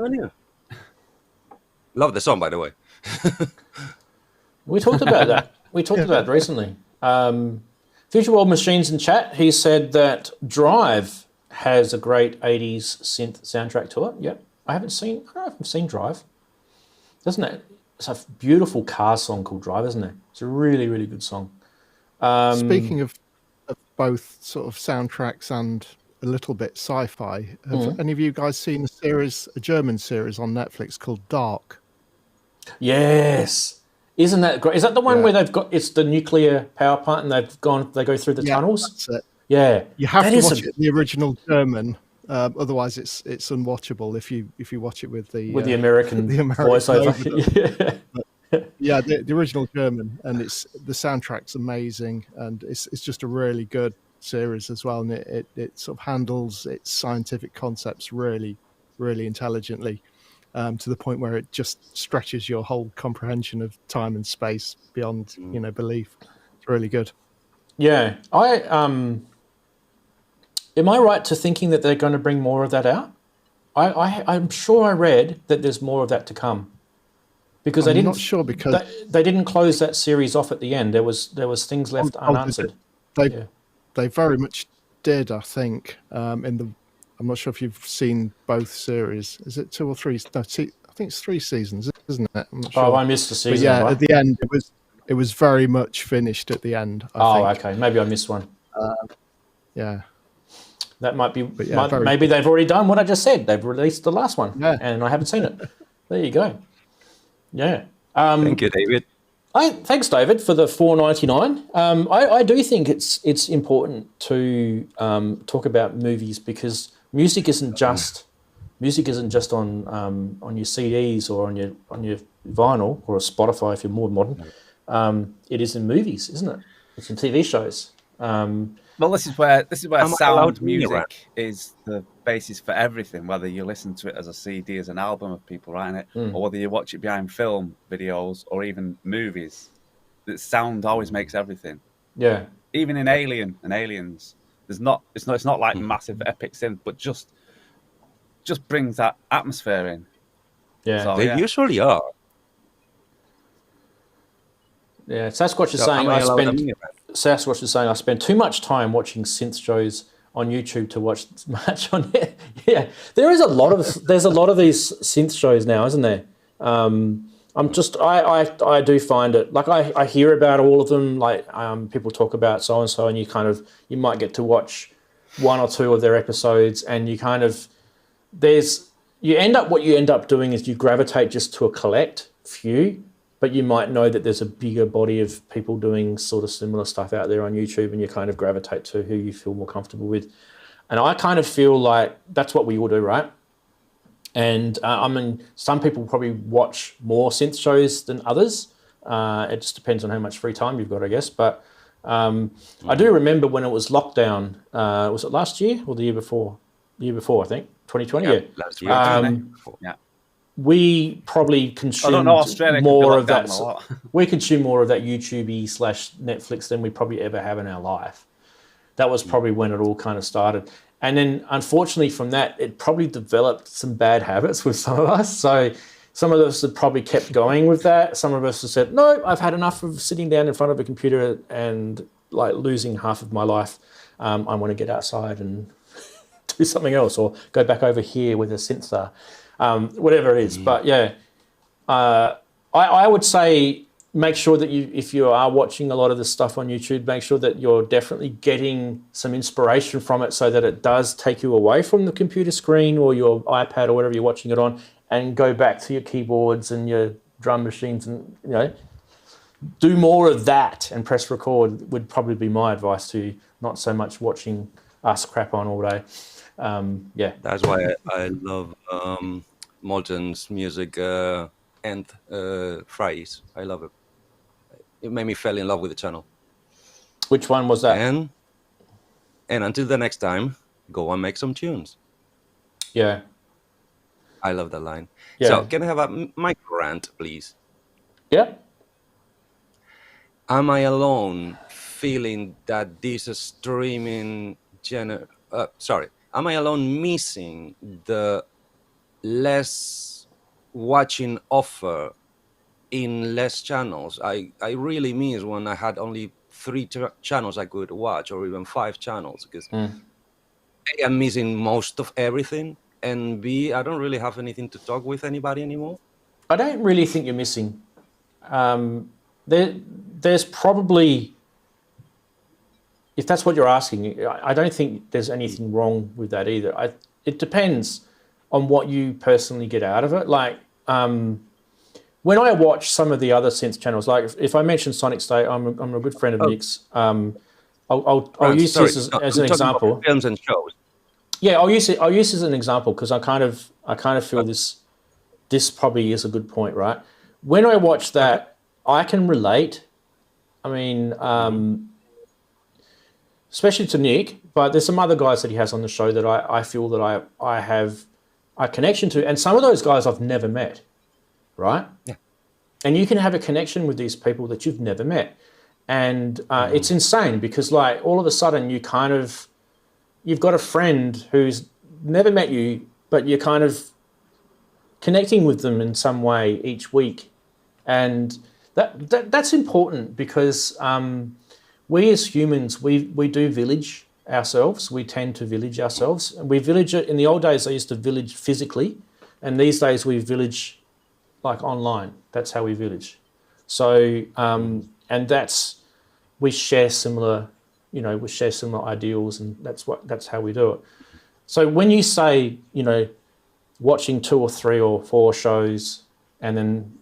Love the song, by the way. We talked about that. We talked about it recently. Future World Machines in chat, he said that Drive has a great 80s synth soundtrack to it. Yep. I haven't seen Drive. Doesn't it? It's a beautiful car song called Drive, isn't it? It's a really, really good song. Speaking of both sort of soundtracks and a little bit sci-fi, have any of you guys seen a German series on Netflix called Dark? Yes. Isn't that great? Is that the one where it's the nuclear power plant and they go through the tunnels? That's it. Yeah. You have to watch it in the original German. Otherwise, it's unwatchable if you watch it with the American voiceover. The original German, and the soundtrack's amazing, and it's just a really good series as well, and it sort of handles its scientific concepts really, really intelligently, to the point where it just stretches your whole comprehension of time and space beyond belief. It's really good. Yeah, am I right to thinking that they're going to bring more of that out? I'm sure I read that there's more of that to come, because I'm not sure, because they didn't close that series off at the end. There was things left unanswered. They very much did, I think. I'm not sure if you've seen both series. Is it 2 or 3? No, I think it's 3 seasons, isn't it? I'm not sure. Oh, I missed the season. But yeah, right? at the end, it was very much finished at the end. I think. Okay. Maybe I missed one. Yeah. That might be. Yeah, maybe they've already done what I just said. They've released the last one, yeah, and I haven't seen it. There you go. Yeah. Thank you, David. Thanks, David, for the $4.99. I do think it's important to talk about movies, because music isn't just on your CDs or on your vinyl or Spotify if you're more modern. It is in movies, isn't it? It's in TV shows. Well, this is where sound music is the basis for everything. Whether you listen to it as a CD, as an album of people writing it, or whether you watch it behind film videos or even movies, the sound always makes everything. Yeah. Even in Aliens, it's not like massive epic synth, but just brings that atmosphere in. Yeah, so, they usually are. Yeah, Sasquatch is saying Sasquatch is saying I spend too much time watching synth shows on YouTube to watch much on it. Yeah, there's a lot of these synth shows now, isn't there? I do find it, like, I hear about all of them, like people talk about so and so, and you might get to watch 1 or 2 of their episodes, and you end up doing is you gravitate just to a collect few. But you might know that there's a bigger body of people doing sort of similar stuff out there on YouTube, and you kind of gravitate to who you feel more comfortable with. And I kind of feel like that's what we all do, right? And some people probably watch more synth shows than others. It just depends on how much free time you've got, I guess. But I do remember when it was lockdown. Was it last year or the year before? The year before, I think. 2020, yeah. Last year. Yeah. We probably consumed more of that. We consume more of that YouTube/Netflix than we probably ever have in our life. That was probably when it all kind of started. And then, unfortunately, from that, it probably developed some bad habits with some of us. So some of us have probably kept going with that. Some of us have said, no, I've had enough of sitting down in front of a computer and like losing half of my life. I want to get outside and do something else, or go back over here with a synth whatever it is. But yeah, I would say make sure that if you are watching a lot of this stuff on YouTube, make sure that you're definitely getting some inspiration from it, so that it does take you away from the computer screen or your iPad or whatever you're watching it on, and go back to your keyboards and your drum machines, and do more of that and press record would probably be my advice to you, not so much watching us crap on all day. Yeah, that's why I love Molten's music and Fries. I love it. It made me fall in love with the channel. Which one was that? And until the next time, go and make some tunes. Yeah, I love that line. Yeah. So can I have a micro rant, please? Yeah. Am I alone feeling that this streaming am I alone missing the less watching offer in less channels? I really miss when I had only 3 channels I could watch, or even 5 channels, because A, I'm missing most of everything, and B, I don't really have anything to talk with anybody anymore. I don't really think you're missing. There's probably, if that's what you're asking, I don't think there's anything wrong with that either. It depends on what you personally get out of it. Like when I watch some of the other synth channels, like if I mention Sonic State, I'm a good friend of Nick's. I'll use this as an example. Films and shows. Yeah, I'll use this as an example, because I kind of feel this probably is a good point, right? When I watch that, I can relate. I mean, especially to Nick, but there's some other guys that he has on the show that I feel that I have a connection to. And some of those guys I've never met, right? Yeah. And you can have a connection with these people that you've never met. And it's insane because like all of a sudden you've got a friend who's never met you, but you're kind of connecting with them in some way each week. And that's important because we as humans, we do village ourselves. We tend to village ourselves. And we village it. In the old days, I used to village physically. And these days we village like online. That's how we village. So, and we share similar ideals, and that's how we do it. So when you say, watching 2 or 3 or 4 shows, and then,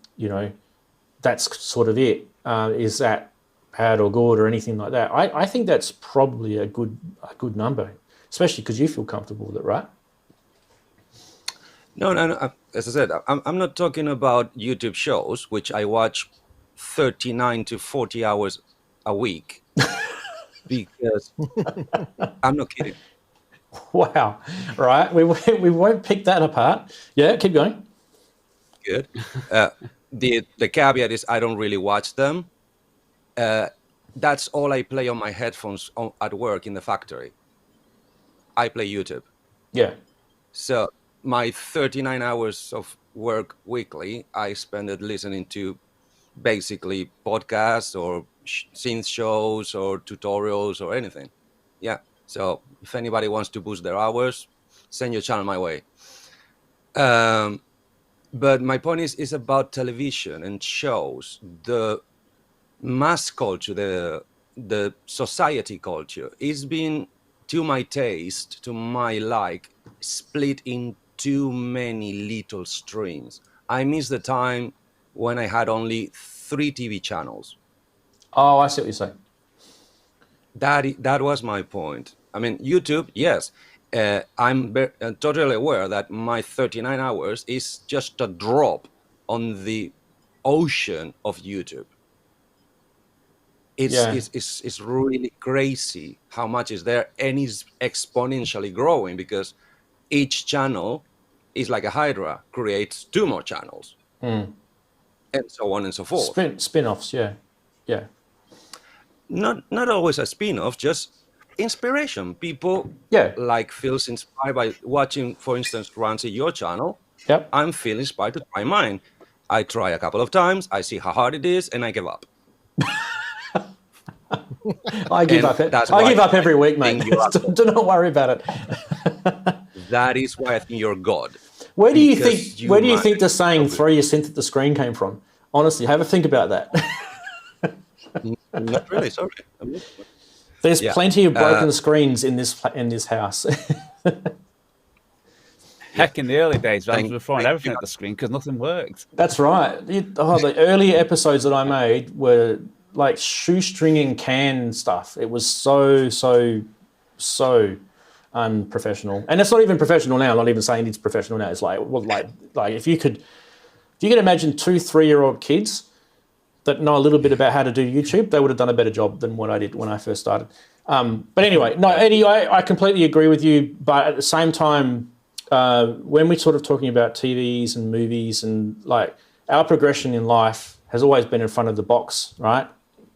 that's sort of it, is that bad or good or anything like that? I think that's probably a good number, especially because you feel comfortable with it, right? No. As I said, I'm not talking about YouTube shows, which I watch 39 to 40 hours a week, because I'm not kidding. Wow. Right. We won't pick that apart. Yeah, keep going. Good. The caveat is I don't really watch them. That's all I play on my headphones at work in the factory. I play YouTube. Yeah. So my 39 hours of work weekly, I spend it listening to basically podcasts or synth shows or tutorials or anything. Yeah. So if anybody wants to boost their hours, send your channel my way. But my point is about television and shows. The mass culture, the society culture is being, to my taste, to my like, split in too many little streams. I miss the time when I had only 3 TV channels. Oh, I see what you're saying. That was my point. I mean, YouTube, yes. I'm totally aware that my 39 hours is just a drop on the ocean of YouTube. It's really crazy how much is there, and is exponentially growing because each channel is like a hydra, creates 2 more channels, and so on and so forth. Spin-offs, yeah. Not always a spin-off, just inspiration. People like feels inspired by watching, for instance, Ranzee, your channel. Yep. I'm feeling inspired to try mine. I try a couple of times, I see how hard it is, and I give up. I give up. I give up every week, mate. Do not worry about it. That is why I think you're God. Where do you think the saying "throw your synth at the screen" came from? Honestly, have a think about that. Not really. Sorry. There's plenty of broken screens in this house. Heck, in the early days, we were throwing everything at the screen because nothing worked. That's right. The early episodes that I made were like shoestringing can stuff. It was so unprofessional, and it's not even professional now. I'm not even saying it's professional now. It's like if you could imagine 2-3-year-old kids that know a little bit about how to do YouTube, they would have done a better job than what I did when I first started. But anyway, no, Eddie, I completely agree with you. But at the same time, when we're sort of talking about TVs and movies and like our progression in life has always been in front of the box, right?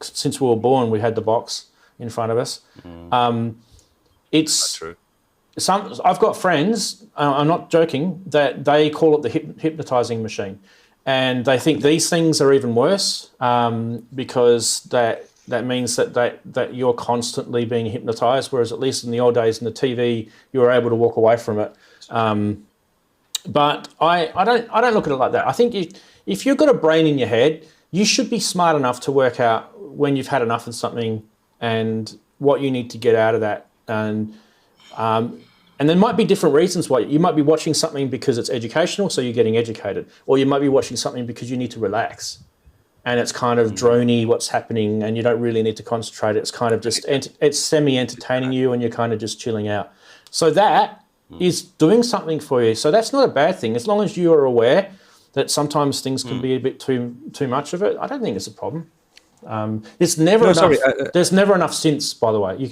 Since we were born, we had the box in front of us. It's true. I've got friends, I'm not joking, that they call it the hypnotizing machine. And they think these things are even worse because that means that you're constantly being hypnotized, whereas at least in the old days in the TV, you were able to walk away from it. But I don't look at it like that. I think if you've got a brain in your head, you should be smart enough to work out when you've had enough of something and what you need to get out of that. And there might be different reasons why. You might be watching something because it's educational, so you're getting educated. Or you might be watching something because you need to relax. And it's kind of droney what's happening and you don't really need to concentrate. It's kind of just, it's semi-entertaining you and you're kind of just chilling out. So that is doing something for you. So that's not a bad thing. As long as you are aware that sometimes things can be a bit too much of it, I don't think it's a problem. There's never enough. sorry, There's never enough synths, by the way. You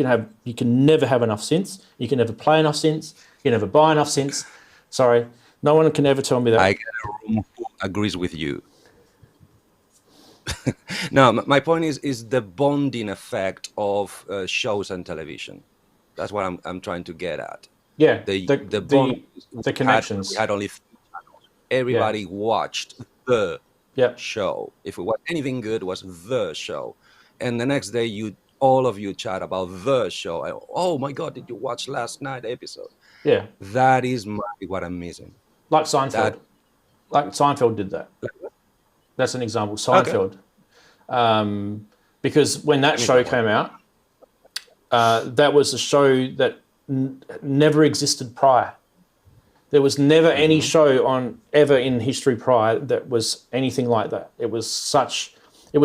can never have enough synths. You can never play enough synths. You can never buy enough synths. Sorry, no one can ever tell me that. I get a room who agrees with you. No, my point is the bonding effect of shows and television. That's what I'm trying to get at. Yeah, The bond, the connections. We had only 3 channels. Everybody watched the show. If it was anything good, it was the show. And the next day, all of you chat about the show. Oh my God, did you watch last night episode? Yeah, that is what I'm missing. Like Seinfeld. Like Seinfeld did that. That's an example. Seinfeld. Okay. Because when that show came out, that was a show that never existed prior. There was never any show on ever in history prior that was anything like that. It was such a,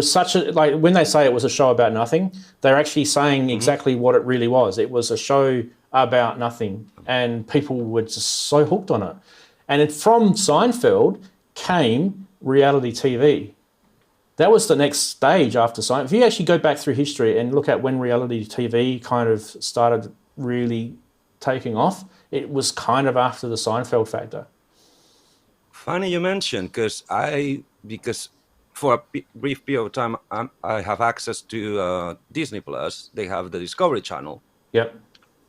like when they say it was a show about nothing, they're actually saying exactly what it really was. It was a show about nothing, and people were just so hooked on it. And from Seinfeld came reality TV. That was the next stage after Seinfeld. If you actually go back through history and look at when reality TV kind of started really taking off, it was kind of after the Seinfeld factor. Funny you mentioned, because for a brief period of time, I have access to Disney Plus. They have the Discovery Channel. Yep.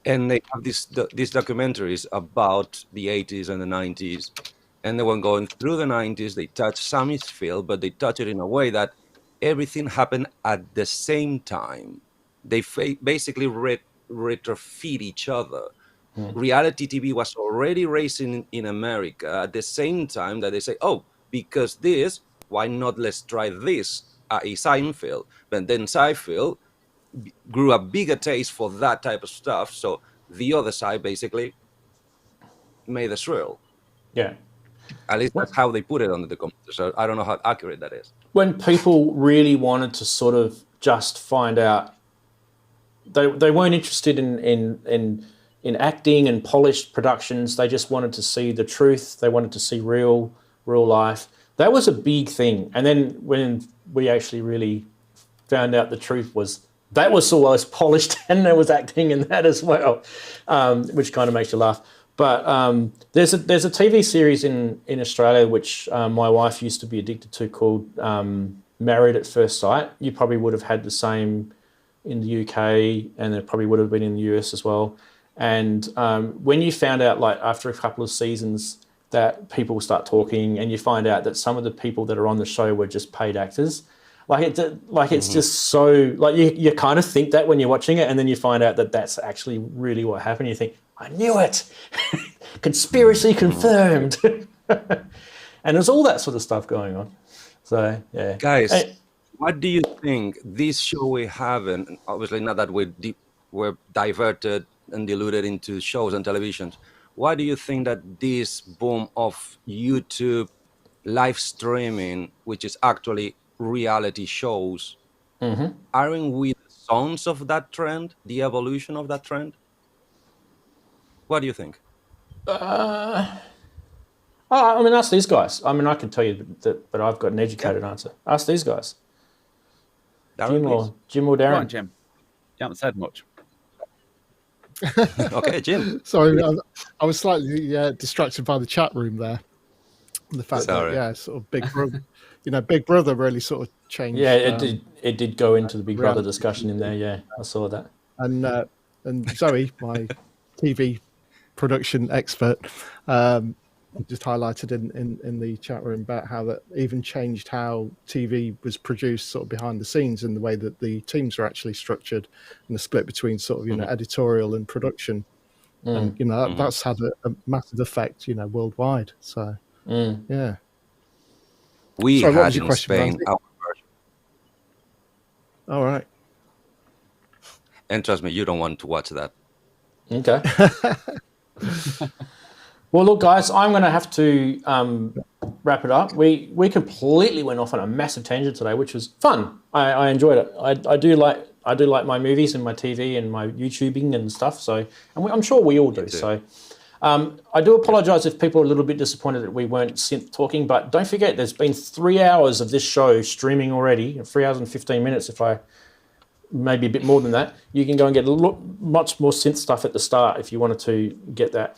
And they have these documentaries about the 80s and the 90s. And they were going through the 90s. They touch Sammy's field, but they touch it in a way that everything happened at the same time. They basically retrofeed each other. Reality TV was already racing in America at the same time that they say, oh, because this, why not let's try this at Seinfeld? But then Seinfeld grew a bigger taste for that type of stuff. So the other side basically made the thrill. Yeah. At least that's how they put it on the computer. So I don't know how accurate that is. When people really wanted to sort of just find out, they weren't interested in acting and polished productions. They just wanted to see the truth. They wanted to see real life. That was a big thing. And then when we actually really found out the truth was that was always polished and there was acting in that as well, which kind of makes you laugh. But there's a TV series in Australia which my wife used to be addicted to called Married at First Sight. You probably would have had the same in the UK, and it probably would have been in the US as well. And when you found out, like after a couple of seasons, that people start talking, and you find out that some of the people that are on the show were just paid actors, it's just so like you kind of think that when you're watching it, and then you find out that that's actually really what happened. You think, I knew it, conspiracy confirmed, and there's all that sort of stuff going on. So yeah, guys, what do you think this show we have, and obviously not that we're diverted and diluted into shows and televisions. Why do you think that this boom of YouTube live streaming, which is actually reality shows, aren't we the sons of that trend, the evolution of that trend? What do you think? I mean, ask these guys. I mean, I can tell you that, but I've got an educated answer. Ask these guys. Darren, Jim or Darren? Go on, Jim. You haven't said much. Okay, Jim. Sorry, I was slightly distracted by the chat room there. The fact that sort of Big Brother, Big Brother really sort of changed. Yeah, it did go into the Big Brother discussion in there. Yeah, I saw that. And Zoe, my TV production expert, just highlighted in the chat room about how that even changed how TV was produced sort of behind the scenes, and the way that the teams were actually structured, and the split between sort of editorial and production, and that's had a massive effect worldwide. So yeah, we had in Spain our version. All right, and trust me, you don't want to watch that. Okay. Well, look, guys, I'm going to have to wrap it up. We completely went off on a massive tangent today, which was fun. I enjoyed it. I do like my movies and my TV and my YouTubing and stuff. So, and I'm sure we all do. So, I do apologise if people are a little bit disappointed that we weren't synth talking, but don't forget there's been 3 hours of this show streaming already, 3 hours and 15 minutes maybe a bit more than that. You can go and get much more synth stuff at the start if you wanted to get that.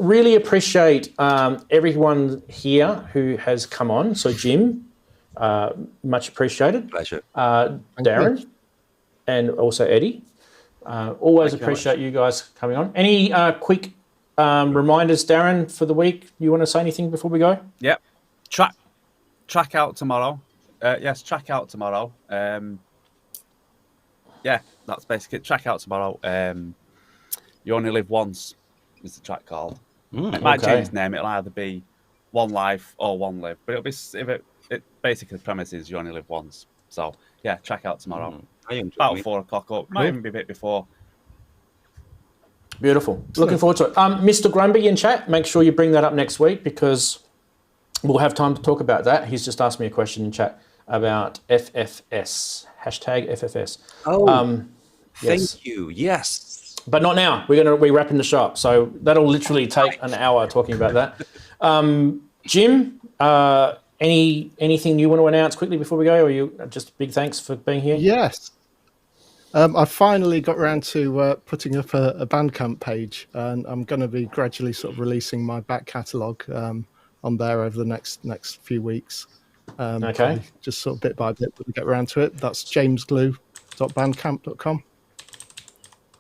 Really appreciate everyone here who has come on. So Jim, much appreciated. Pleasure. Darren, and also Eddie. Always appreciate you guys coming on. Any quick reminders, Darren, for the week? You want to say anything before we go? Yep. Track out tomorrow. Yes, track out tomorrow. Yeah, that's basically it. Track out tomorrow. You Only Live Once is the track called. It might change its name. It'll either be One Life or One Live, but it'll be basically the premise is you only live once. So yeah, track out tomorrow. About 4 o'clock up. Might even be a bit before. Beautiful. Looking forward to it. Mr. Grumby in chat, make sure you bring that up next week because we'll have time to talk about that. He's just asked me a question in chat about FFS. Hashtag FFS. Thank you. Yes. But not now. We're wrapping the show up. So that'll literally take an hour talking about that. Jim, anything you want to announce quickly before we go, or you just big thanks for being here? Yes. I finally got around to putting up a Bandcamp page, and I'm going to be gradually sort of releasing my back catalogue on there over the next few weeks. Just sort of bit by bit, but we get around to it. That's jamesglue.bandcamp.com.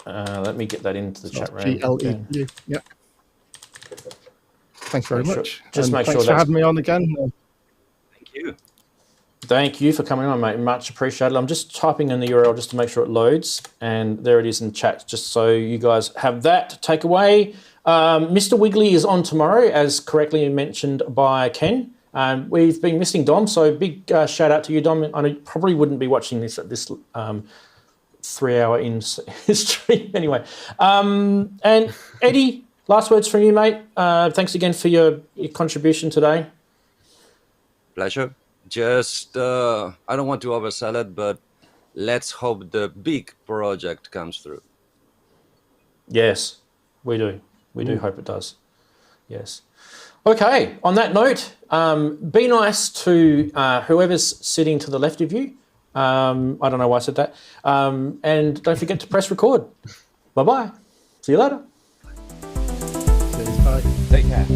Let me get that into the chat room. GLEU. Yeah. Thanks very much. Just make sure thanks for having me on again. Thank you. Thank you for coming on, mate. Much appreciated. I'm just typing in the URL just to make sure it loads, and there it is in chat, just so you guys have that to take away. Mr. Wiggly is on tomorrow, as correctly mentioned by Ken. We've been missing Dom, so big shout out to you, Dom. I know you probably wouldn't be watching this at this 3 hour in stream anyway. And Eddie, last words from you, mate. Thanks again for your contribution today. Pleasure. Just, I don't want to oversell it, but let's hope the big project comes through. Yes, we do. We do hope it does. Yes. Okay, on that note, be nice to whoever's sitting to the left of you. I don't know why I said that. And don't forget to press record. Bye-bye. See you later. Bye. Take care.